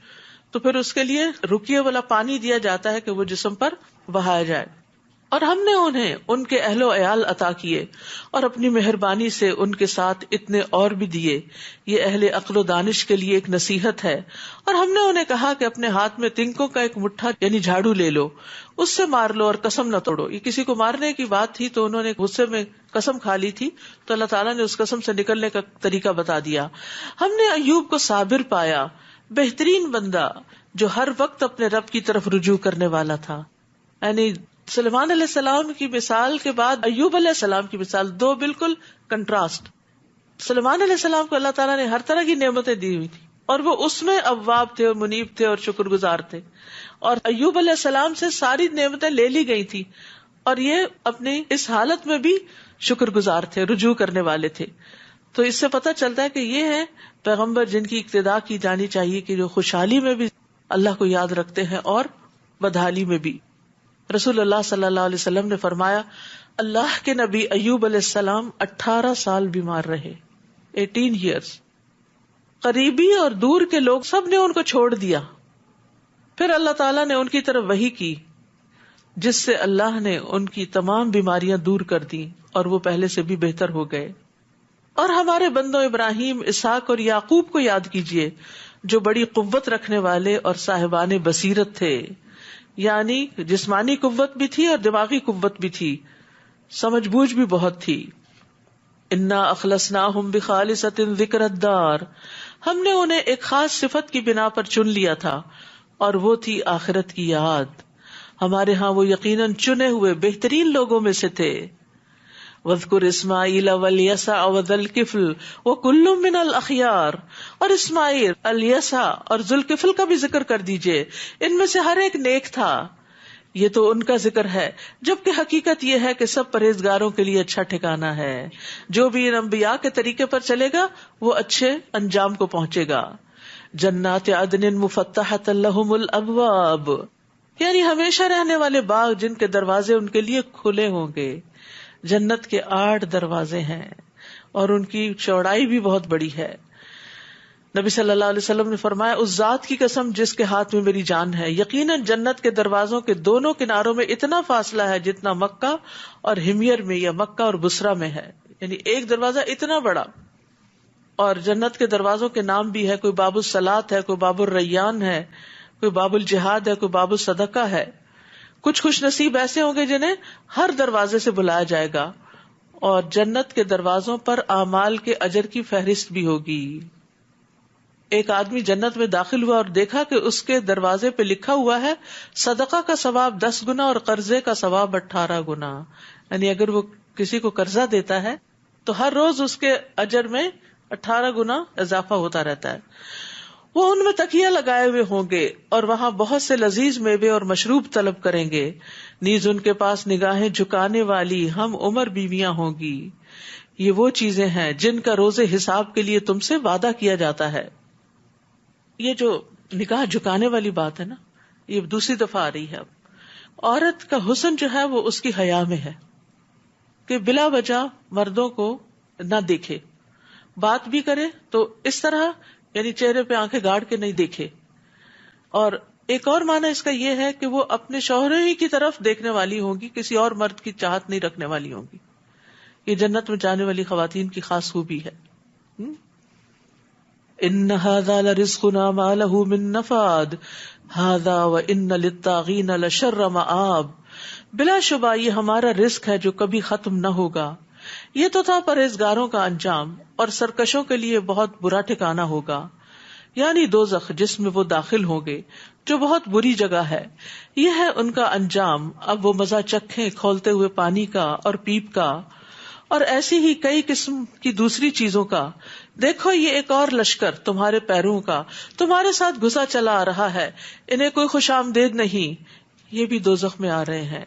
Speaker 1: تو پھر اس کے لیے رکیے والا پانی دیا جاتا ہے کہ وہ جسم پر بہایا جائے۔ اور ہم نے انہیں ان کے اہل و عیال عطا کیے اور اپنی مہربانی سے ان کے ساتھ اتنے اور بھی دیے۔ یہ اہل عقل و دانش کے لیے ایک نصیحت ہے۔ اور ہم نے انہیں کہا کہ اپنے ہاتھ میں تنکوں کا ایک مٹھا یعنی جھاڑو لے لو، اس سے مار لو اور قسم نہ توڑو۔ یہ کسی کو مارنے کی بات تھی تو انہوں نے غصے میں قسم کھا لی تھی، تو اللہ تعالیٰ نے اس قسم سے نکلنے کا طریقہ بتا دیا۔ ہم نے ایوب کو صابر پایا، بہترین بندہ جو ہر وقت اپنے رب کی طرف رجوع کرنے والا تھا۔ یعنی سلیمان علیہ السلام کی مثال کے بعد ایوب علیہ السلام کی مثال، دو بالکل کنٹراسٹ۔ سلیمان علیہ السلام کو اللہ تعالیٰ نے ہر طرح کی نعمتیں دی ہوئی تھی اور وہ اس میں اواب تھے اور منیب تھے اور شکر گزار تھے، اور ایوب علیہ السلام سے ساری نعمتیں لے لی گئی تھی اور یہ اپنی اس حالت میں بھی شکر گزار تھے، رجوع کرنے والے تھے۔ تو اس سے پتہ چلتا ہے کہ یہ ہے پیغمبر جن کی اقتداء کی جانی چاہیے، کہ جو خوشحالی میں بھی اللہ کو یاد رکھتے ہیں اور بدحالی میں بھی۔ رسول اللہ صلی اللہ علیہ وسلم نے فرمایا، اللہ کے نبی ایوب علیہ السلام 18 سال بیمار رہے، 18 years۔ قریبی اور دور کے لوگ سب نے ان کو چھوڑ دیا، پھر اللہ تعالیٰ نے ان کی طرف وحی کی جس سے اللہ نے ان کی تمام بیماریاں دور کر دی اور وہ پہلے سے بھی بہتر ہو گئے۔ اور ہمارے بندوں ابراہیم، اسحاق اور یعقوب کو یاد کیجئے، جو بڑی قوت رکھنے والے اور صاحبان بصیرت تھے، یعنی جسمانی قوت بھی تھی اور دماغی قوت بھی تھی، سمجھ بوجھ بھی بہت تھی۔ انا اخلصناہم بخالصۃ ذکر الدار، ہم نے انہیں ایک خاص صفت کی بنا پر چن لیا تھا اور وہ تھی آخرت کی یاد۔ ہمارے ہاں وہ یقیناً چنے ہوئے بہترین لوگوں میں سے تھے۔ وَاذْكُرْ إِسْمَاعِيلَ وَالْيَسَعَ وَذَا الْكِفْلِ وَكُلٌّ مِّنَ الْأَخْيَارِ، اور اسماعیل، الیسع اور ذوالکفل کا بھی ذکر کر دیجئے، ان میں سے ہر ایک نیک تھا۔ یہ تو ان کا ذکر ہے، جبکہ حقیقت یہ ہے کہ سب پرہیزگاروں کے لیے اچھا ٹھکانہ ہے۔ جو بھی ان انبیاء کے طریقے پر چلے گا وہ اچھے انجام کو پہنچے گا۔ جنات عدن مفتحۃ لہم الابواب، یعنی ہمیشہ رہنے والے باغ جن کے دروازے ان کے لیے کھلے ہوں گے۔ جنت کے 8 دروازے ہیں اور ان کی چوڑائی بھی بہت بڑی ہے۔ نبی صلی اللہ علیہ وسلم نے فرمایا، اس ذات کی قسم جس کے ہاتھ میں میری جان ہے، یقیناً جنت کے دروازوں کے دونوں کناروں میں اتنا فاصلہ ہے جتنا مکہ اور ہمیر میں یا مکہ اور بصرہ میں ہے، یعنی ایک دروازہ اتنا بڑا۔ اور جنت کے دروازوں کے نام بھی ہے، کوئی باب الصلاۃ ہے، کوئی باب الریان ہے، کوئی باب الجہاد ہے، کوئی باب الصدقہ ہے۔ کچھ خوش نصیب ایسے ہوں گے جنہیں ہر دروازے سے بلایا جائے گا، اور جنت کے دروازوں پر اعمال کے اجر کی فہرست بھی ہوگی۔ ایک آدمی جنت میں داخل ہوا اور دیکھا کہ اس کے دروازے پہ لکھا ہوا ہے صدقہ کا ثواب 10 گنا اور قرضے کا ثواب 18 گنا، یعنی اگر وہ کسی کو قرضہ دیتا ہے تو ہر روز اس کے اجر میں 18 گنا اضافہ ہوتا رہتا ہے. وہ ان میں تکیہ لگائے ہوئے ہوں گے اور وہاں بہت سے لذیذ میوے اور مشروب طلب کریں گے. نیز ان کے پاس نگاہیں جھکانے والی ہم عمر بیویاں ہوں گی. یہ وہ چیزیں ہیں جن کا روز حساب کے لیے تم سے وعدہ کیا جاتا ہے. یہ جو نگاہ جھکانے والی بات ہے نا، یہ دوسری دفعہ آ رہی ہے. اب عورت کا حسن جو ہے وہ اس کی حیا میں ہے کہ بلا وجہ مردوں کو نہ دیکھے، بات بھی کرے تو اس طرح، یعنی چہرے پہ آنکھیں گاڑ کے نہیں دیکھے. اور ایک اور معنی اس کا یہ ہے کہ وہ اپنے شوہر ہی کی طرف دیکھنے والی ہوں گی، کسی اور مرد کی چاہت نہیں رکھنے والی ہوں گی. یہ جنت میں جانے والی خواتین کی خاص خوبی ہے. ان هذا لرزقنا ما له من نفاد هذا وان للطاغین لشر مآب. بلا شبہ یہ ہمارا رزق ہے جو کبھی ختم نہ ہوگا. یہ تو تھا پرہیزگاروں کا انجام، اور سرکشوں کے لیے بہت برا ٹھکانہ ہوگا، یعنی دوزخ جس میں وہ داخل ہوں گے، جو بہت بری جگہ ہے. یہ ہے ان کا انجام. اب وہ مزہ چکھیں کھولتے ہوئے پانی کا اور پیپ کا، اور ایسی ہی کئی قسم کی دوسری چیزوں کا. دیکھو یہ ایک اور لشکر تمہارے پیروں کا تمہارے ساتھ گھسا چلا آ رہا ہے، انہیں کوئی خوش آمدید نہیں. یہ بھی دوزخ میں آ رہے ہیں.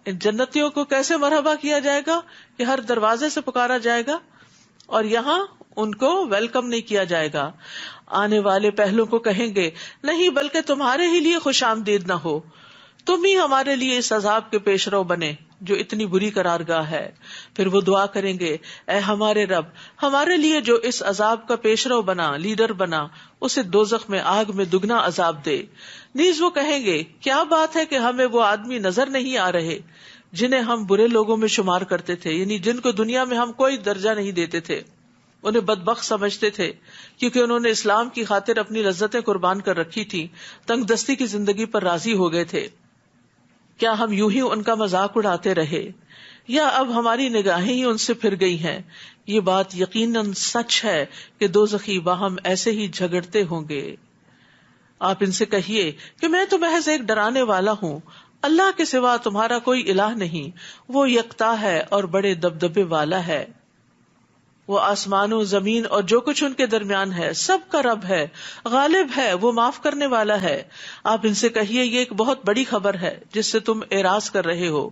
Speaker 1: ان جنتیوں کو کیسے مرحبا کیا جائے گا کہ ہر دروازے سے پکارا جائے گا، اور یہاں ان کو ویلکم نہیں کیا جائے گا. آنے والے پہلوں کو کہیں گے نہیں، بلکہ تمہارے ہی لیے خوش آمدید نہ ہو، تم ہی ہمارے لیے اس عذاب کے پیش رو بنے جو اتنی بری قرارگاہ ہے. پھر وہ دعا کریں گے، اے ہمارے رب، ہمارے لیے جو اس عذاب کا پیش رو بنا، لیڈر بنا، اسے دوزخ میں آگ میں دگنا عذاب دے. نیز وہ کہیں گے، کیا بات ہے کہ ہمیں وہ آدمی نظر نہیں آ رہے جنہیں ہم برے لوگوں میں شمار کرتے تھے، یعنی جن کو دنیا میں ہم کوئی درجہ نہیں دیتے تھے، انہیں بدبخت سمجھتے تھے کیونکہ انہوں نے اسلام کی خاطر اپنی لذتیں قربان کر رکھی تھی، تنگ دستی کی زندگی پر راضی ہو گئے تھے. کیا ہم یوں ہی ان کا مذاق اڑاتے رہے، یا اب ہماری نگاہیں ہی ان سے پھر گئی ہیں؟ یہ بات یقیناً سچ ہے کہ دوزخی باہم ایسے ہی جھگڑتے ہوں گے. آپ ان سے کہیے کہ میں تو محض ایک ڈرانے والا ہوں، اللہ کے سوا تمہارا کوئی الہ نہیں، وہ یکتا ہے اور بڑے دبدبے والا ہے. وہ آسمان و زمین اور جو کچھ ان کے درمیان ہے سب کا رب ہے، غالب ہے، وہ معاف کرنے والا ہے. آپ ان سے کہیے یہ ایک بہت بڑی خبر ہے جس سے تم اعراض کر رہے ہو.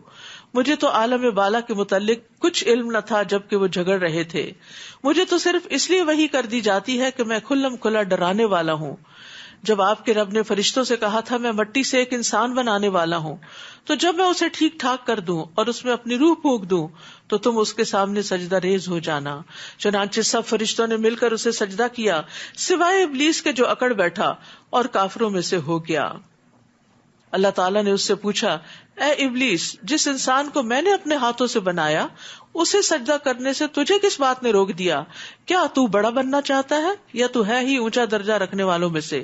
Speaker 1: مجھے تو عالم بالا کے متعلق کچھ علم نہ تھا جبکہ وہ جھگڑ رہے تھے. مجھے تو صرف اس لیے وحی کر دی جاتی ہے کہ میں کھلم کھلا ڈرانے والا ہوں. جب آپ کے رب نے فرشتوں سے کہا تھا میں مٹی سے ایک انسان بنانے والا ہوں، تو جب میں اسے ٹھیک ٹھاک کر دوں اور اس میں اپنی روح پھونک دوں تو تم اس کے سامنے سجدہ ریز ہو جانا. چنانچہ سب فرشتوں نے مل کر اسے سجدہ کیا سوائے ابلیس کے جو اکڑ بیٹھا اور کافروں میں سے ہو گیا. اللہ تعالیٰ نے اس سے پوچھا، اے ابلیس، جس انسان کو میں نے اپنے ہاتھوں سے بنایا اسے سجدہ کرنے سے تجھے کس بات نے روک دیا؟ کیا تو بڑا بننا چاہتا ہے یا تو ہے ہی اونچا درجہ رکھنے والوں میں سے؟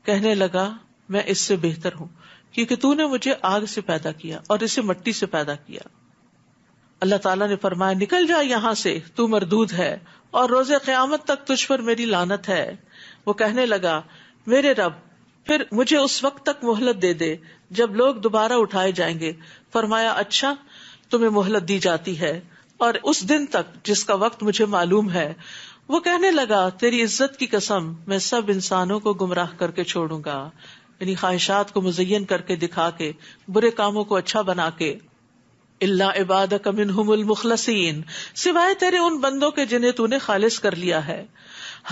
Speaker 1: کہنے لگا، میں اس سے بہتر ہوں کیونکہ تو نے مجھے آگ سے پیدا کیا اور اسے مٹی سے پیدا کیا. اللہ تعالیٰ نے فرمایا، نکل جا یہاں سے، تو مردود ہے اور روز قیامت تک تجھ پر میری لعنت ہے. وہ کہنے لگا، میرے رب، پھر مجھے اس وقت تک مہلت دے دے جب لوگ دوبارہ اٹھائے جائیں گے. فرمایا، اچھا، تمہیں مہلت دی جاتی ہے اور اس دن تک جس کا وقت مجھے معلوم ہے. وہ کہنے لگا، تیری عزت کی قسم، میں سب انسانوں کو گمراہ کر کے چھوڑوں گا، یعنی خواہشات کو مزین کر کے دکھا کے، برے کاموں کو اچھا بنا کے. الا عبادک منہم المخلصین، سوائے تیرے ان بندوں کے جنہیں تو نے خالص کر لیا ہے.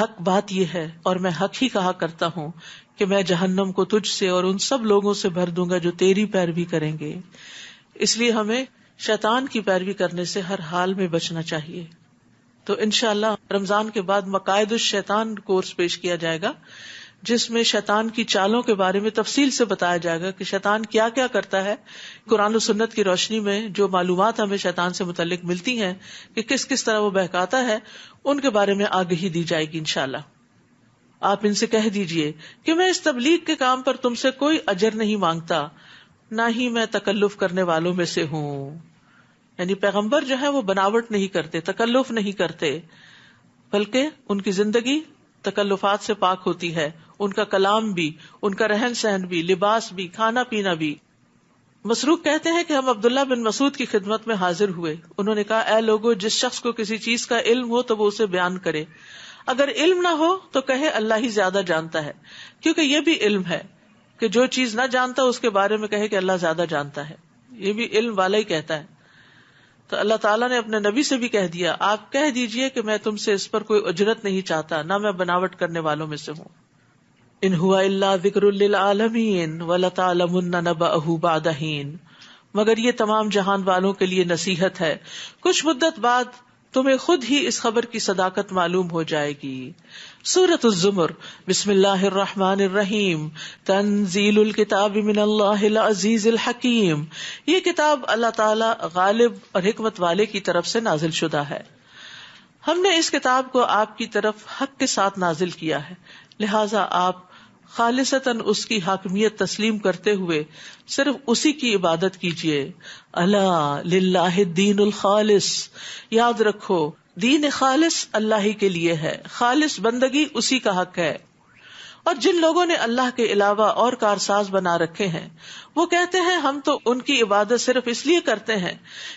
Speaker 1: حق بات یہ ہے اور میں حق ہی کہا کرتا ہوں کہ میں جہنم کو تجھ سے اور ان سب لوگوں سے بھر دوں گا جو تیری پیروی کریں گے. اس لیے ہمیں شیطان کی پیروی کرنے سے ہر حال میں بچنا چاہیے. تو انشاءاللہ رمضان کے بعد مقائد الشیطان کورس پیش کیا جائے گا، جس میں شیطان کی چالوں کے بارے میں تفصیل سے بتایا جائے گا کہ شیطان کیا کیا کرتا ہے. قرآن و سنت کی روشنی میں جو معلومات ہمیں شیطان سے متعلق ملتی ہیں کہ کس کس طرح وہ بہکاتا ہے، ان کے بارے میں آگہی دی جائے گی انشاءاللہ. آپ ان سے کہہ دیجئے کہ میں اس تبلیغ کے کام پر تم سے کوئی اجر نہیں مانگتا، نہ ہی میں تکلف کرنے والوں میں سے ہوں. یعنی پیغمبر جو ہے وہ بناوٹ نہیں کرتے، تکلف نہیں کرتے، بلکہ ان کی زندگی تکلفات سے پاک ہوتی ہے، ان کا کلام بھی، ان کا رہن سہن بھی، لباس بھی، کھانا پینا بھی. مسروق کہتے ہیں کہ ہم عبداللہ بن مسعود کی خدمت میں حاضر ہوئے. انہوں نے کہا اے لوگو، جس شخص کو کسی چیز کا علم ہو تو وہ اسے بیان کرے، اگر علم نہ ہو تو کہے اللہ ہی زیادہ جانتا ہے، کیونکہ یہ بھی علم ہے کہ جو چیز نہ جانتا اس کے بارے میں کہے کہ اللہ زیادہ جانتا ہے، یہ بھی علم والا ہی کہتا ہے. تو اللہ تعالیٰ نے اپنے نبی سے بھی کہہ دیا، آپ کہہ دیجئے کہ میں تم سے اس پر کوئی اجرت نہیں چاہتا، نہ میں بناوٹ کرنے والوں میں سے ہوں. ان ہوا الا ذکر للعالمین ولتعلمن نبأہ بعد حین، مگر یہ تمام جہان والوں کے لیے نصیحت ہے، کچھ مدت بعد تمہیں خود ہی اس خبر کی صداقت معلوم ہو جائے گی. سورۃ الزمر. بسم اللہ الرحمن الرحیم. تنزیل الکتاب من اللہ العزیز الحکیم. یہ کتاب اللہ تعالی غالب اور حکمت والے کی طرف سے نازل شدہ ہے. ہم نے اس کتاب کو آپ کی طرف حق کے ساتھ نازل کیا ہے، لہٰذا آپ خالصتاً اس کی حاکمیت تسلیم کرتے ہوئے صرف اسی کی عبادت کیجیے. الا للہ الدین الخالص. یاد رکھو دین خالص اللہ ہی کے لیے ہے، خالص بندگی اسی کا حق ہے. اور جن لوگوں نے اللہ کے علاوہ اور کارساز بنا رکھے ہیں وہ کہتے ہیں ہم تو ان کی عبادت صرف اس لیے کرتے ہیں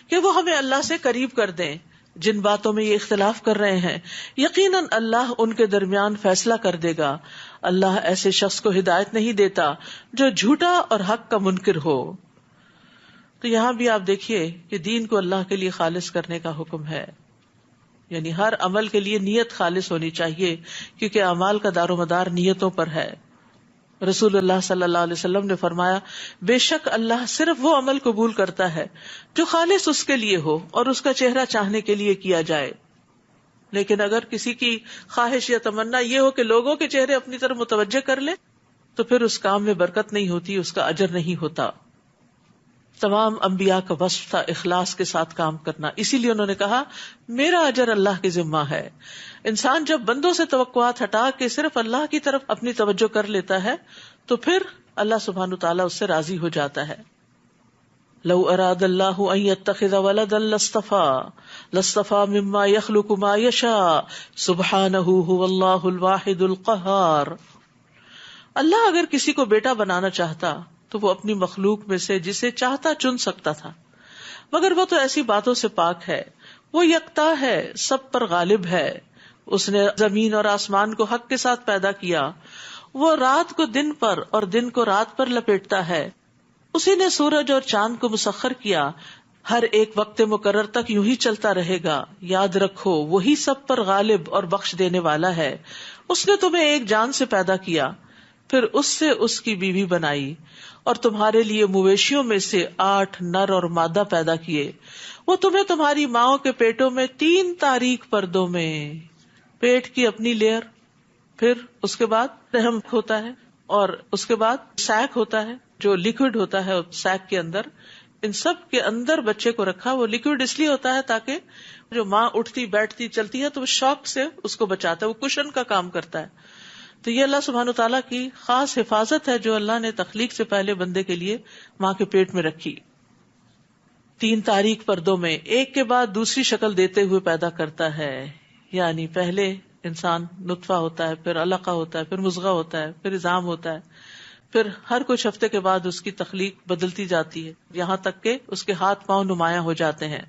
Speaker 1: کہ وہ ہمیں اللہ سے قریب کر دیں. جن باتوں میں یہ اختلاف کر رہے ہیں یقیناً اللہ ان کے درمیان فیصلہ کر دے گا. اللہ ایسے شخص کو ہدایت نہیں دیتا جو جھوٹا اور حق کا منکر ہو. تو یہاں بھی آپ دیکھیے کہ دین کو اللہ کے لیے خالص کرنے کا حکم ہے، یعنی ہر عمل کے لیے نیت خالص ہونی چاہیے، کیونکہ اعمال کا دار و مدار نیتوں پر ہے. رسول اللہ صلی اللہ علیہ وسلم نے فرمایا بے شک اللہ صرف وہ عمل قبول کرتا ہے جو خالص اس کے لیے ہو اور اس کا چہرہ چاہنے کے لیے کیا جائے. لیکن اگر کسی کی خواہش یا تمنا یہ ہو کہ لوگوں کے چہرے اپنی طرف متوجہ کر لے تو پھر اس کام میں برکت نہیں ہوتی، اس کا اجر نہیں ہوتا. تمام انبیاء کا وصف تھا اخلاص کے ساتھ کام کرنا، اسی لیے انہوں نے کہا میرا اجر اللہ کے ذمہ ہے. انسان جب بندوں سے توقعات ہٹا کے صرف اللہ کی طرف اپنی توجہ کر لیتا ہے تو پھر اللہ سبحانہ تعالیٰ اس سے راضی ہو جاتا ہے. لو اراد اللہ ان یتخذ ولدا لاصطفى مما يخلق ما يشاء سبحانہ هو اللہ الواحد القہار. اللہ اگر کسی کو بیٹا بنانا چاہتا تو وہ اپنی مخلوق میں سے جسے چاہتا چن سکتا تھا، مگر وہ تو ایسی باتوں سے پاک ہے، وہ یکتا ہے، سب پر غالب ہے. اس نے زمین اور آسمان کو حق کے ساتھ پیدا کیا، وہ رات کو دن پر اور دن کو رات پر لپیٹتا ہے. اسی نے سورج اور چاند کو مسخر کیا، ہر ایک وقت مقرر تک یوں ہی چلتا رہے گا. یاد رکھو وہی سب پر غالب اور بخش دینے والا ہے. اس نے تمہیں ایک جان سے پیدا کیا، پھر اس سے اس کی بیوی بنائی اور تمہارے لیے مویشیوں میں سے 8 نر اور مادہ پیدا کیے. وہ تمہیں تمہاری ماؤں کے پیٹوں میں 3 تاریک پردوں میں، پیٹ کی اپنی لیئر، پھر اس کے بعد رحم ہوتا ہے اور اس کے بعد سیک ہوتا ہے جو لیکوڈ ہوتا ہے سیک کے اندر، ان سب کے اندر بچے کو رکھا. وہ لیکوڈ اس لیے ہوتا ہے تاکہ جو ماں اٹھتی بیٹھتی چلتی ہے تو وہ شوق سے اس کو بچاتا ہے، وہ کشن کا کام کرتا ہے. تو یہ اللہ سبحانہ تعالیٰ کی خاص حفاظت ہے جو اللہ نے تخلیق سے پہلے بندے کے لیے ماں کے پیٹ میں رکھی. 3 تاریک پردوں میں ایک کے بعد دوسری شکل دیتے ہوئے پیدا کرتا ہے. یعنی پہلے انسان نطفہ ہوتا ہے، پھر علقہ ہوتا ہے، پھر مضغہ ہوتا ہے، پھر عظام ہوتا ہے، پھر ہر کچھ ہفتے کے بعد اس کی تخلیق بدلتی جاتی ہے یہاں تک کہ اس کے ہاتھ پاؤں نمایاں ہو جاتے ہیں.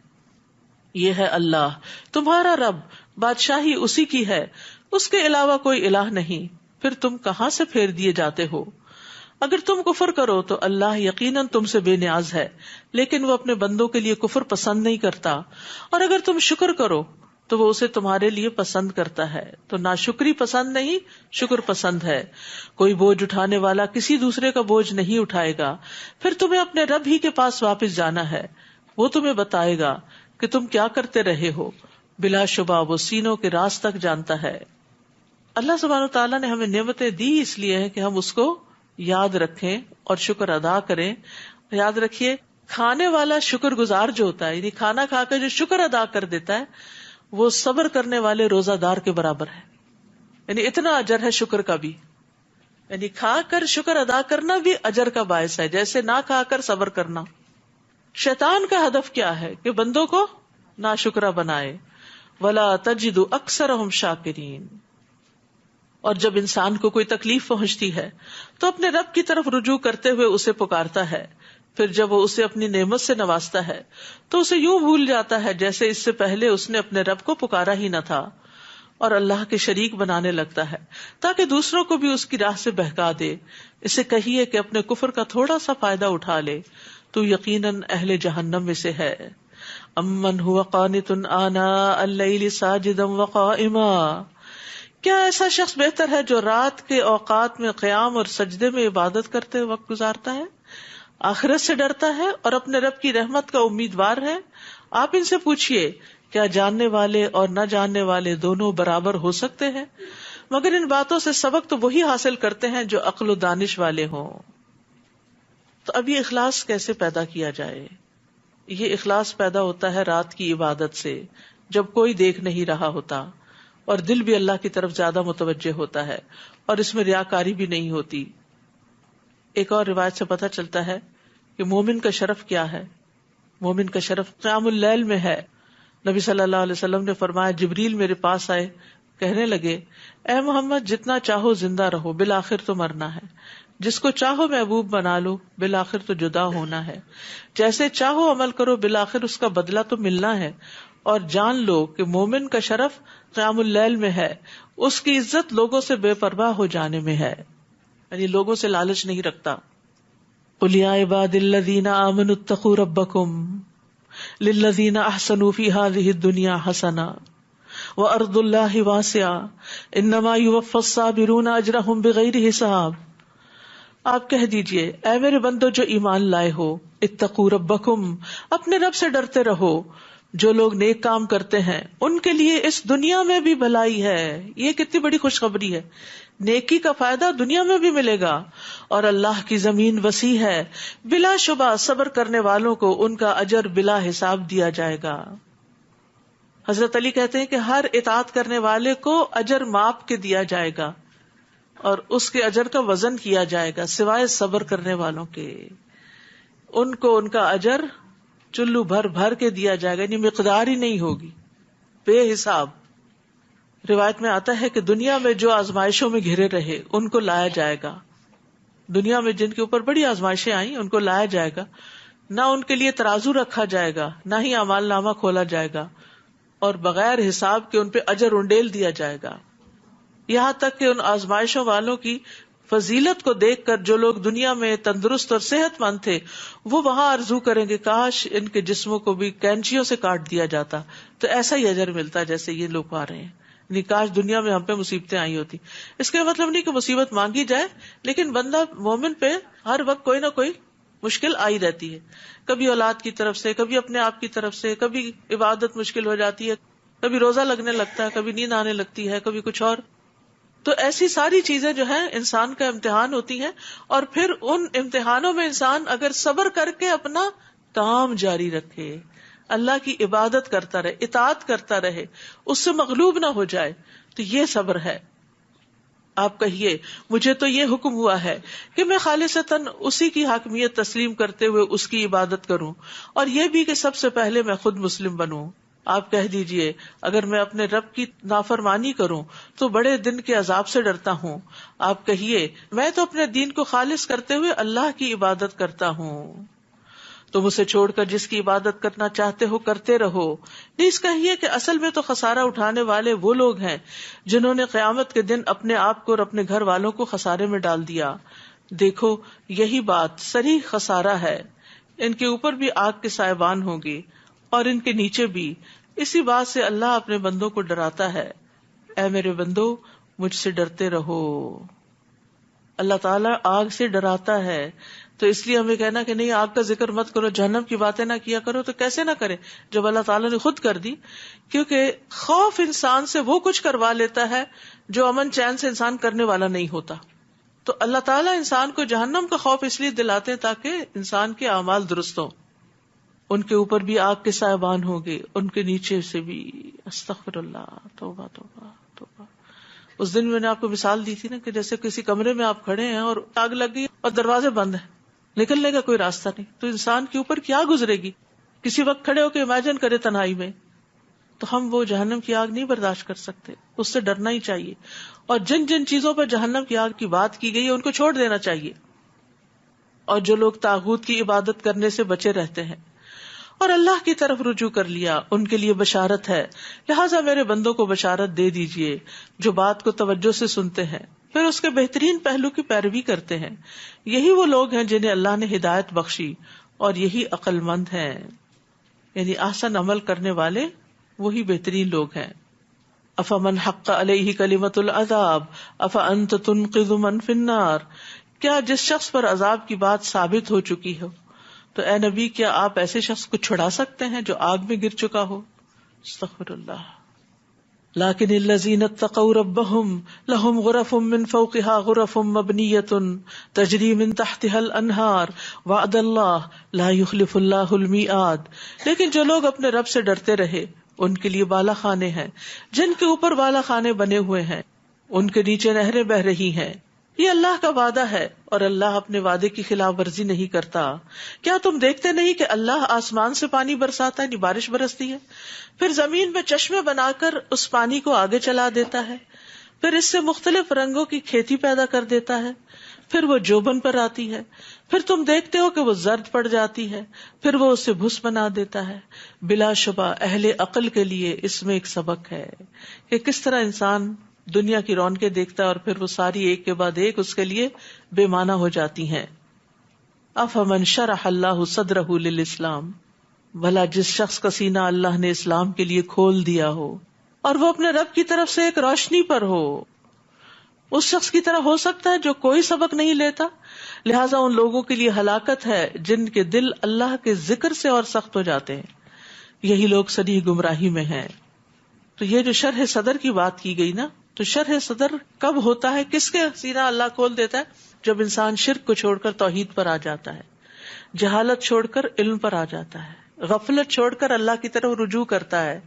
Speaker 1: یہ ہے اللہ تمہارا رب، بادشاہی اسی کی ہے، اس کے علاوہ کوئی الہ نہیں. پھر تم کہاں سے پھیر دیے جاتے ہو؟ اگر تم کفر کرو تو اللہ یقیناً تم سے بے نیاز ہے، لیکن وہ اپنے بندوں کے لیے کفر پسند نہیں کرتا. اور اگر تم شکر کرو تو وہ اسے تمہارے لیے پسند کرتا ہے. تو ناشکری پسند نہیں، شکر پسند ہے. کوئی بوجھ اٹھانے والا کسی دوسرے کا بوجھ نہیں اٹھائے گا. پھر تمہیں اپنے رب ہی کے پاس واپس جانا ہے، وہ تمہیں بتائے گا کہ تم کیا کرتے رہے ہو. بلا شبہ وہ سینوں کے راز تک جانتا ہے. اللہ سبحانہ تعالیٰ نے ہمیں نعمتیں دی اس لیے ہیں کہ ہم اس کو یاد رکھیں اور شکر ادا کریں. یاد رکھیے کھانے والا شکر گزار جو ہوتا ہے، یعنی کھانا کھا کر جو شکر ادا کر دیتا ہے وہ صبر کرنے والے روزہ دار کے برابر ہے. یعنی اتنا اجر ہے شکر کا بھی، یعنی کھا کر شکر ادا کرنا بھی اجر کا باعث ہے جیسے نہ کھا کر صبر کرنا. شیطان کا ہدف کیا ہے کہ بندوں کو ناشکرا بنائے. وَلَا تَجِدُ أَكْثَرَهُمْ شَاكِرِينَ. اور جب انسان کو کوئی تکلیف پہنچتی ہے تو اپنے رب کی طرف رجوع کرتے ہوئے اسے پکارتا ہے، پھر جب وہ اسے اپنی نعمت سے نوازتا ہے تو اسے یوں بھول جاتا ہے جیسے اس سے پہلے اس نے اپنے رب کو پکارا ہی نہ تھا، اور اللہ کے شریک بنانے لگتا ہے تاکہ دوسروں کو بھی اس کی راہ سے بہکا دے۔ اسے کہیے کہ اپنے کفر کا تھوڑا سا فائدہ اٹھا لے، تو یقیناً اہل جہنم میں سے ہے۔ امن هو قانت آناء اللیل ساجدا وقائما، کیا ایسا شخص بہتر ہے جو رات کے اوقات میں قیام اور سجدے میں عبادت کرتے وقت گزارتا ہے، آخرت سے ڈرتا ہے اور اپنے رب کی رحمت کا امیدوار ہے؟ آپ ان سے پوچھئے کیا جاننے والے اور نہ جاننے والے دونوں برابر ہو سکتے ہیں؟ مگر ان باتوں سے سبق تو وہی حاصل کرتے ہیں جو عقل و دانش والے ہوں۔ تو اب یہ اخلاص کیسے پیدا کیا جائے؟ یہ اخلاص پیدا ہوتا ہے رات کی عبادت سے، جب کوئی دیکھ نہیں رہا ہوتا اور دل بھی اللہ کی طرف زیادہ متوجہ ہوتا ہے اور اس میں ریاکاری بھی نہیں ہوتی۔ ایک اور روایت سے پتہ چلتا ہے کہ مومن کا شرف کیا ہے۔ مومن کا شرف قیام اللیل میں ہے۔ نبی صلی اللہ علیہ وسلم نے فرمایا، جبریل میرے پاس آئے، کہنے لگے، اے محمد جتنا چاہو زندہ رہو، بالآخر تو مرنا ہے، جس کو چاہو محبوب بنا لو، بالآخر تو جدا ہونا ہے، جیسے چاہو عمل کرو، بالآخر اس کا بدلہ تو ملنا ہے، اور جان لو کہ مومن کا شرف قیام اللیل میں ہے، اس کی عزت لوگوں سے بے پرواہ ہو جانے میں ہے، یعنی لوگوں سے لالچ نہیں رکھتا۔ قل یا عباد الذین آمنوا اتقوا ربکم للذین احسنوا فی ہذہ الدنیا حسنہ وارض اللہ واسعہ انما یوفی الصابرون اجرہم بغیر حساب۔ آپ کہہ دیجئے، اے میرے بندو جو ایمان لائے ہو، اتقوا ربکم، اپنے رب سے ڈرتے رہو۔ جو لوگ نیک کام کرتے ہیں ان کے لیے اس دنیا میں بھی بھلائی ہے۔ یہ کتنی بڑی خوشخبری ہے، نیکی کا فائدہ دنیا میں بھی ملے گا، اور اللہ کی زمین وسیع ہے، بلا شبہ صبر کرنے والوں کو ان کا اجر بلا حساب دیا جائے گا۔ حضرت علی کہتے ہیں کہ ہر اطاعت کرنے والے کو اجر ماپ کے دیا جائے گا اور اس کے اجر کا وزن کیا جائے گا، سوائے صبر کرنے والوں کے، ان کو ان کا اجر چلو بھر بھر کے دیا جائے گا، یعنی مقدار ہی نہیں ہوگی، بے حساب۔ روایت میں آتا ہے کہ دنیا میں جو آزمائشوں میں گھرے رہے ان کو لایا جائے گا، دنیا میں جن کے اوپر بڑی آزمائشیں آئیں ان کو لایا جائے گا، نہ ان کے لیے ترازو رکھا جائے گا، نہ ہی اعمال نامہ کھولا جائے گا، اور بغیر حساب کے ان پہ اجر انڈیل دیا جائے گا، یہاں تک کہ ان آزمائشوں والوں کی فضیلت کو دیکھ کر جو لوگ دنیا میں تندرست اور صحت مند تھے وہ وہاں آرزو کریں گے کاش ان کے جسموں کو بھی کینچیوں سے کاٹ دیا جاتا تو ایسا ہی اجر ملتا جیسے یہ لوگ پا رہے ہیں، یعنی کاش دنیا میں ہم پہ مصیبتیں آئی ہوتی۔ اس کا مطلب نہیں کہ مصیبت مانگی جائے، لیکن بندہ مومن پہ ہر وقت کوئی نہ کوئی مشکل آئی رہتی ہے، کبھی اولاد کی طرف سے، کبھی اپنے آپ کی طرف سے، کبھی عبادت مشکل ہو جاتی ہے، کبھی روزہ لگنے لگتا ہے، کبھی نیند آنے لگتی ہے، کبھی کچھ اور۔ تو ایسی ساری چیزیں جو ہیں انسان کا امتحان ہوتی ہیں، اور پھر ان امتحانوں میں انسان اگر صبر کر کے اپنا کام جاری رکھے، اللہ کی عبادت کرتا رہے، اطاعت کرتا رہے، اس سے مغلوب نہ ہو جائے، تو یہ صبر ہے۔ آپ کہیے مجھے تو یہ حکم ہوا ہے کہ میں خالصتاً اسی کی حاکمیت تسلیم کرتے ہوئے اس کی عبادت کروں، اور یہ بھی کہ سب سے پہلے میں خود مسلم بنوں۔ آپ کہہ دیجئے اگر میں اپنے رب کی نافرمانی کروں تو بڑے دن کے عذاب سے ڈرتا ہوں۔ آپ کہیے میں تو اپنے دین کو خالص کرتے ہوئے اللہ کی عبادت کرتا ہوں۔ تم اسے چھوڑ کر جس کی عبادت کرنا چاہتے ہو کرتے رہو۔ نیز کہیے کہ اصل میں تو خسارہ اٹھانے والے وہ لوگ ہیں جنہوں نے قیامت کے دن اپنے آپ کو اور اپنے گھر والوں کو خسارے میں ڈال دیا۔ دیکھو یہی بات صریح خسارہ ہے، ان کے اوپر بھی آگ کے سائبان ہوں گے اور ان کے نیچے بھی۔ اسی بات سے اللہ اپنے بندوں کو ڈراتا ہے، اے میرے بندو مجھ سے ڈرتے رہو۔ اللہ تعالیٰ آگ سے ڈراتا ہے، تو اس لیے ہمیں کہنا کہ نہیں آگ کا ذکر مت کرو، جہنم کی باتیں نہ کیا کرو، تو کیسے نہ کرے جب اللہ تعالیٰ نے خود کر دی؟ کیونکہ خوف انسان سے وہ کچھ کروا لیتا ہے جو امن چین سے انسان کرنے والا نہیں ہوتا۔ تو اللہ تعالیٰ انسان کو جہنم کا خوف اس لیے دلاتے ہیں تاکہ انسان کے اعمال درست ہوں۔ ان کے اوپر بھی آگ کے سائبان ہوں گے، ان کے نیچے سے بھی۔ استغفر اللہ، توبہ توبہ توبہ۔ اس دن میں نے آپ کو مثال دی تھی نا کہ جیسے کسی کمرے میں آپ کھڑے ہیں اور آگ لگ گئی اور دروازے بند ہیں، نکلنے کا کوئی راستہ نہیں، تو انسان کے اوپر کیا گزرے گی؟ کسی وقت کھڑے ہو کے امیجن کرے تنہائی میں، تو ہم وہ جہنم کی آگ نہیں برداشت کر سکتے، اس سے ڈرنا ہی چاہیے۔ اور جن جن چیزوں پر جہنم کی آگ کی بات کی گئی ہے ان کو چھوڑ دینا چاہیے۔ اور جو لوگ طاغوت کی عبادت کرنے سے بچے رہتے ہیں اور اللہ کی طرف رجوع کر لیا، ان کے لیے بشارت ہے. لہٰذا میرے بندوں کو بشارت دے دیجئے جو بات کو توجہ سے سنتے ہیں پھر اس کے بہترین پہلو کی پیروی کرتے ہیں. یہی وہ لوگ ہیں جنہیں اللہ نے ہدایت بخشی اور یہی عقل مند ہیں. یعنی احسن عمل کرنے والے وہی بہترین لوگ ہیں. افمن حق علیہ کلمۃ العذاب افانت تنقذ من فی النار، کیا جس شخص پر عذاب کی بات ثابت ہو چکی ہو تو اے نبی کیا آپ ایسے شخص کو چھڑا سکتے ہیں جو آگ میں گر چکا ہو؟ استغفر اللہ. لیکن الذین اتقوا ربهم لهم غرف من فوقها غرف مبنیۃ تجری من تحتها الانہار وعد اللہ لا یخلف اللہ المیعاد. لیکن جو لوگ اپنے رب سے ڈرتے رہے ان کے لیے بالا خانے ہیں جن کے اوپر بالا خانے بنے ہوئے ہیں، ان کے نیچے نہریں بہ رہی ہیں. یہ اللہ کا وعدہ ہے اور اللہ اپنے وعدے کی خلاف ورزی نہیں کرتا. کیا تم دیکھتے نہیں کہ اللہ آسمان سے پانی برساتا ہے، بارش برستی ہے، پھر زمین میں چشمے بنا کر اس پانی کو آگے چلا دیتا ہے، پھر اس سے مختلف رنگوں کی کھیتی پیدا کر دیتا ہے، پھر وہ جوبن پر آتی ہے، پھر تم دیکھتے ہو کہ وہ زرد پڑ جاتی ہے، پھر وہ اسے بھس بنا دیتا ہے. بلا شبہ اہل عقل کے لیے اس میں ایک سبق ہے کہ کس طرح انسان دنیا کی رونقیں دیکھتا ہے اور پھر وہ ساری ایک کے بعد ایک اس کے لیے بے معنی ہو جاتی ہیں. افمن شرح اللہ صدرہ للاسلام، بھلا جس شخص کا سینہ اللہ نے اسلام کے لیے کھول دیا ہو اور وہ اپنے رب کی طرف سے ایک روشنی پر ہو، اس شخص کی طرح ہو سکتا ہے جو کوئی سبق نہیں لیتا. لہٰذا ان لوگوں کے لیے ہلاکت ہے جن کے دل اللہ کے ذکر سے اور سخت ہو جاتے ہیں، یہی لوگ صریح گمراہی میں ہیں. تو یہ جو شرح صدر کی بات کی گئی نا، تو شرح صدر کب ہوتا ہے، کس کے سینہ اللہ کھول دیتا ہے؟ جب انسان شرک کو چھوڑ کر توحید پر آ جاتا ہے، جہالت چھوڑ کر علم پر آ جاتا ہے، غفلت چھوڑ کر اللہ کی طرف رجوع کرتا ہے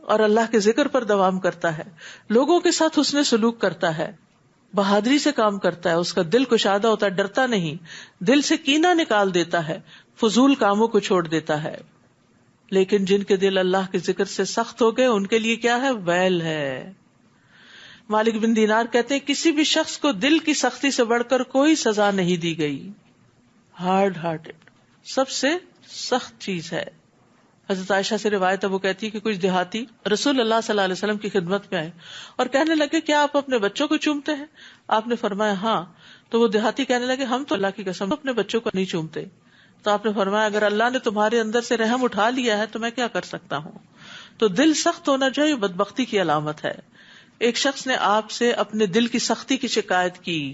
Speaker 1: اور اللہ کے ذکر پر دوام کرتا ہے، لوگوں کے ساتھ حسن سلوک کرتا ہے، بہادری سے کام کرتا ہے، اس کا دل کشادہ ہوتا ہے، ڈرتا نہیں، دل سے کینہ نکال دیتا ہے، فضول کاموں کو چھوڑ دیتا ہے. لیکن جن کے دل اللہ کے ذکر سے سخت ہو گئے ان کے لیے کیا ہے؟ ویل ہے. مالک بن دینار کہتے ہیں کسی بھی شخص کو دل کی سختی سے بڑھ کر کوئی سزا نہیں دی گئی. ہارڈ ہارٹڈ سب سے سخت چیز ہے. حضرت عائشہ سے روایت ہے، وہ کہتی ہے کہ کچھ دیہاتی رسول اللہ صلی اللہ علیہ وسلم کی خدمت میں آئے اور کہنے لگے کیا آپ اپنے بچوں کو چومتے ہیں؟ آپ نے فرمایا ہاں. تو وہ دیہاتی کہنے لگے ہم تو اللہ کی قسم اپنے بچوں کو نہیں چومتے. تو آپ نے فرمایا اگر اللہ نے تمہارے اندر سے رحم اٹھا لیا ہے تو میں کیا کر سکتا ہوں. تو دل سخت ہونا جو ہے بدبختی کی علامت ہے. ایک شخص نے آپ سے اپنے دل کی سختی کی شکایت کی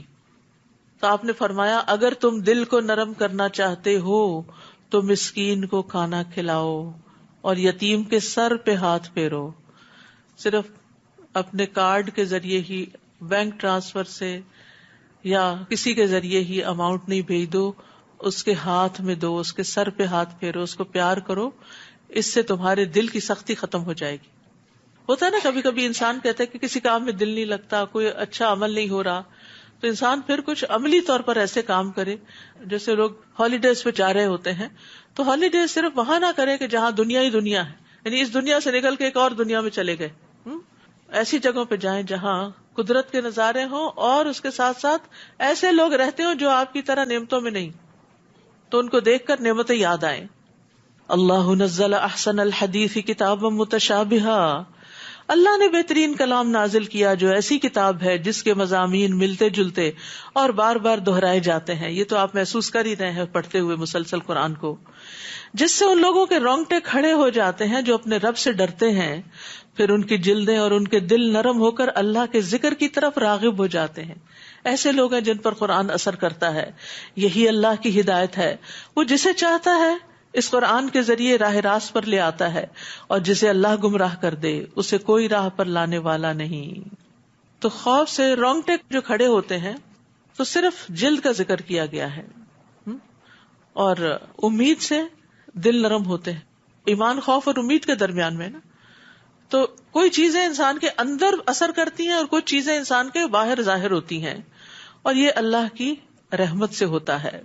Speaker 1: تو آپ نے فرمایا اگر تم دل کو نرم کرنا چاہتے ہو تو مسکین کو کھانا کھلاؤ اور یتیم کے سر پہ ہاتھ پھیرو. صرف اپنے کارڈ کے ذریعے ہی، بینک ٹرانسفر سے یا کسی کے ذریعے ہی اماؤنٹ نہیں بھیج دو، اس کے ہاتھ میں دو، اس کے سر پہ ہاتھ پھیرو، اس کو پیار کرو. اس سے تمہارے دل کی سختی ختم ہو جائے گی. ہوتا ہے نا کبھی کبھی انسان کہتا ہے کہ کسی کام میں دل نہیں لگتا، کوئی اچھا عمل نہیں ہو رہا، تو انسان پھر کچھ عملی طور پر ایسے کام کرے. جیسے لوگ ہالیڈیز پہ جا رہے ہوتے ہیں تو ہالیڈیز صرف وہاں نہ کرے کہ جہاں دنیا ہی دنیا ہے، یعنی اس دنیا سے نکل کے ایک اور دنیا میں چلے گئے. ایسی جگہوں پہ جائیں جہاں قدرت کے نظارے ہوں اور اس کے ساتھ ساتھ ایسے لوگ رہتے ہوں جو آپ کی طرح نعمتوں میں نہیں، تو ان کو دیکھ کر نعمتیں یاد آئیں. اللہ نزل احسن الحدیث کتابا متشابہا، اللہ نے بہترین کلام نازل کیا جو ایسی کتاب ہے جس کے مضامین ملتے جلتے اور بار بار دہرائے جاتے ہیں. یہ تو آپ محسوس کر ہی رہے ہیں پڑھتے ہوئے مسلسل قرآن کو، جس سے ان لوگوں کے رونگٹے کھڑے ہو جاتے ہیں جو اپنے رب سے ڈرتے ہیں، پھر ان کی جلدیں اور ان کے دل نرم ہو کر اللہ کے ذکر کی طرف راغب ہو جاتے ہیں. ایسے لوگ ہیں جن پر قرآن اثر کرتا ہے. یہی اللہ کی ہدایت ہے، وہ جسے چاہتا ہے اس قرآن کے ذریعے راہ راست پر لے آتا ہے، اور جسے اللہ گمراہ کر دے اسے کوئی راہ پر لانے والا نہیں. تو خوف سے رونگٹے جو کھڑے ہوتے ہیں تو صرف جلد کا ذکر کیا گیا ہے، اور امید سے دل نرم ہوتے ہیں. ایمان خوف اور امید کے درمیان میں نا، تو کوئی چیزیں انسان کے اندر اثر کرتی ہیں اور کچھ چیزیں انسان کے باہر ظاہر ہوتی ہیں، اور یہ اللہ کی رحمت سے ہوتا ہے.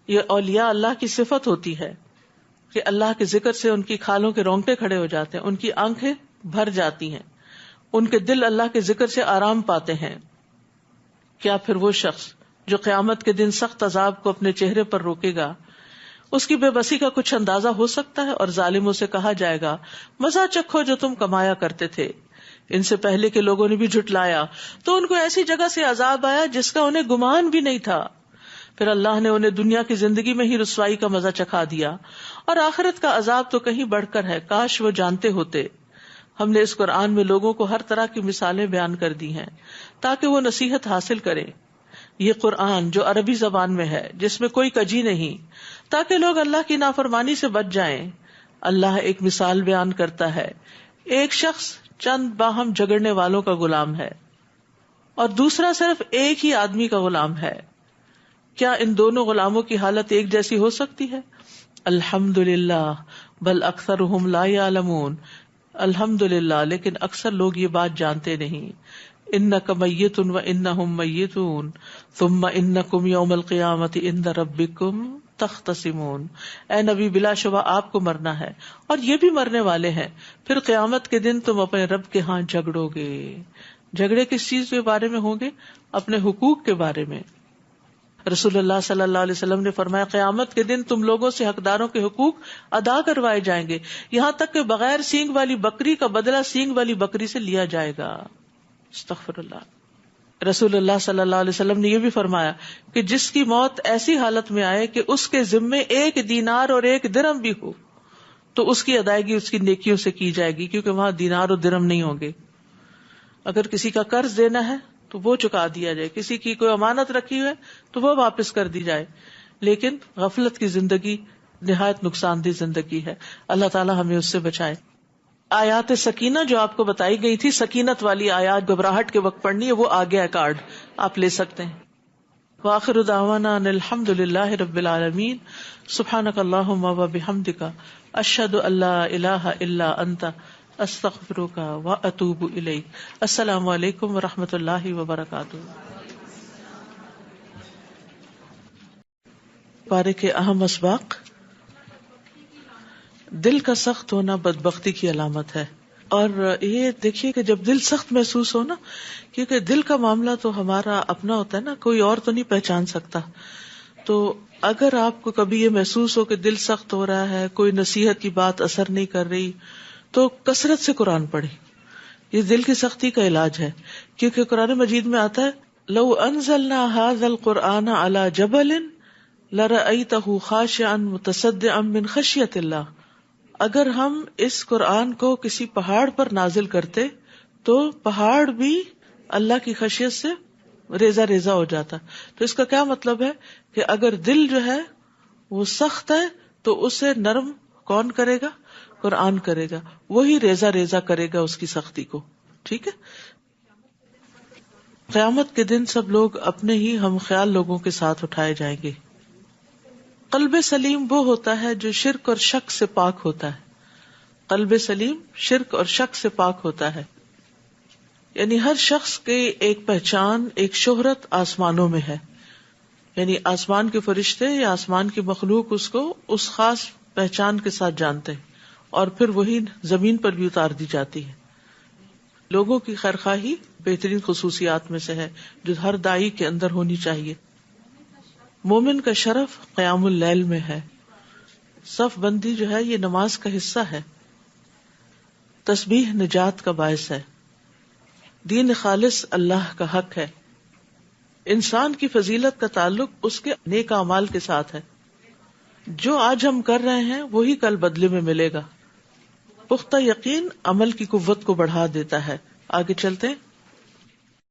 Speaker 1: یہ اولیاء اللہ کی صفت ہوتی ہے کہ اللہ کے ذکر سے ان کی کھالوں کے رونگٹے کھڑے ہو جاتے ہیں، ان کی آنکھیں بھر جاتی ہیں، ان کے دل اللہ کے ذکر سے آرام پاتے ہیں. کیا پھر وہ شخص جو قیامت کے دن سخت عذاب کو اپنے چہرے پر روکے گا، اس کی بے بسی کا کچھ اندازہ ہو سکتا ہے، اور ظالموں سے کہا جائے گا مزہ چکھو جو تم کمایا کرتے تھے، ان سے پہلے کے لوگوں نے بھی جھٹلایا تو ان کو ایسی جگہ سے عذاب آیا جس کا انہیں گمان بھی نہیں تھا، پھر اللہ نے انہیں دنیا کی زندگی میں ہی رسوائی کا مزہ چکھا دیا، اور آخرت کا عذاب تو کہیں بڑھ کر ہے، کاش وہ جانتے ہوتے۔ ہم نے اس قرآن میں لوگوں کو ہر طرح کی مثالیں بیان کر دی ہیں تاکہ وہ نصیحت حاصل کریں۔ یہ قرآن جو عربی زبان میں ہے، جس میں کوئی کجی نہیں، تاکہ لوگ اللہ کی نافرمانی سے بچ جائیں۔ اللہ ایک مثال بیان کرتا ہے، ایک شخص چند باہم جھگڑنے والوں کا غلام ہے اور دوسرا صرف ایک ہی آدمی کا غلام ہے، کیا ان دونوں غلاموں کی حالت ایک جیسی ہو سکتی ہے؟ الحمدللہ بل اکثرہم لا یعلمون، الحمدللہ لیکن اکثر لوگ یہ بات جانتے نہیں۔ انک میت و انہم میتون ثم انکم یوم القیامۃ عند ربکم تختصمون، اے نبی بلا شبہ آپ کو مرنا ہے اور یہ بھی مرنے والے ہیں، پھر قیامت کے دن تم اپنے رب کے ہاں جھگڑو گے۔ جھگڑے کس چیز کے بارے میں ہوں گے؟ اپنے حقوق کے بارے میں۔ رسول اللہ صلی اللہ علیہ وسلم نے فرمایا قیامت کے دن تم لوگوں سے حقداروں کے حقوق ادا کروائے جائیں گے، یہاں تک کہ بغیر سینگ والی بکری کا بدلہ سینگ والی بکری سے لیا جائے گا۔ استغفر اللہ۔ رسول اللہ صلی اللہ علیہ وسلم نے یہ بھی فرمایا کہ جس کی موت ایسی حالت میں آئے کہ اس کے ذمے 1 دینار اور 1 درہم بھی ہو تو اس کی ادائیگی اس کی نیکیوں سے کی جائے گی، کیونکہ وہاں دینار اور درہم نہیں ہوں گے۔ اگر کسی کا قرض دینا ہے تو وہ چکا دیا جائے، کسی کی کوئی امانت رکھی ہوئے تو وہ واپس کر دی جائے، لیکن غفلت کی زندگی نہایت نقصان دہ زندگی ہے۔ اللہ تعالی ہمیں اس سے بچائے۔ آیات سکینہ جو آپ کو بتائی گئی تھی، سکینت والی آیات گھبراہٹ کے وقت پڑھنی ہے، وہ آ گیا کارڈ، آپ لے سکتے ہیں۔ وآخر دعوانا ان الحمد للہ رب العالمین، سبحانک اللہم وبحمدک، اشہد ان لا الہ الا انت، استغفرک واتوب الیک۔ السلام علیکم ورحمۃ اللہ وبرکاتہ۔ پارے کے اہم اسباق۔ دل کا سخت ہونا بدبختی کی علامت ہے، اور یہ دیکھیے کہ جب دل سخت محسوس ہو نا، کیونکہ دل کا معاملہ تو ہمارا اپنا ہوتا ہے نا، کوئی اور تو نہیں پہچان سکتا، تو اگر آپ کو کبھی یہ محسوس ہو کہ دل سخت ہو رہا ہے، کوئی نصیحت کی بات اثر نہیں کر رہی، تو کثرت سے قرآن پڑھیں۔ یہ دل کی سختی کا علاج ہے، کیونکہ قرآن مجید میں آتا ہے لو انزلنا هذا القرآن على جبل لرأيته خاشعا متصدعا من خشیۃ اللہ، اگر ہم اس قرآن کو کسی پہاڑ پر نازل کرتے تو پہاڑ بھی اللہ کی خشیت سے ریزہ ریزہ ہو جاتا۔ تو اس کا کیا مطلب ہے کہ اگر دل جو ہے وہ سخت ہے تو اسے نرم کون کرے گا؟ قرآن کرے گا، وہی ریزہ ریزہ کرے گا اس کی سختی کو۔ ٹھیک ہے۔ قیامت کے دن سب لوگ اپنے ہی ہم خیال لوگوں کے ساتھ اٹھائے جائیں گے۔ قلب سلیم وہ ہوتا ہے جو شرک اور شک سے پاک ہوتا ہے۔ قلب سلیم شرک اور شک سے پاک ہوتا ہے، یعنی ہر شخص کی ایک پہچان، ایک شہرت آسمانوں میں ہے، یعنی آسمان کے فرشتے یا آسمان کی مخلوق اس کو اس خاص پہچان کے ساتھ جانتے ہیں، اور پھر وہی زمین پر بھی اتار دی جاتی ہے۔ لوگوں کی خیرخواہی بہترین خصوصیات میں سے ہے جو ہر داعی کے اندر ہونی چاہیے۔ مومن کا شرف قیام اللیل میں ہے، صف بندی جو ہے یہ نماز کا حصہ ہے، تسبیح نجات کا باعث ہے، دین خالص اللہ کا حق ہے، انسان کی فضیلت کا تعلق اس کے نیک اعمال کے ساتھ ہے، جو آج ہم کر رہے ہیں وہی کل بدلے میں ملے گا۔ پختہ یقین عمل کی قوت کو بڑھا دیتا ہے۔ آگے چلتے ہیں۔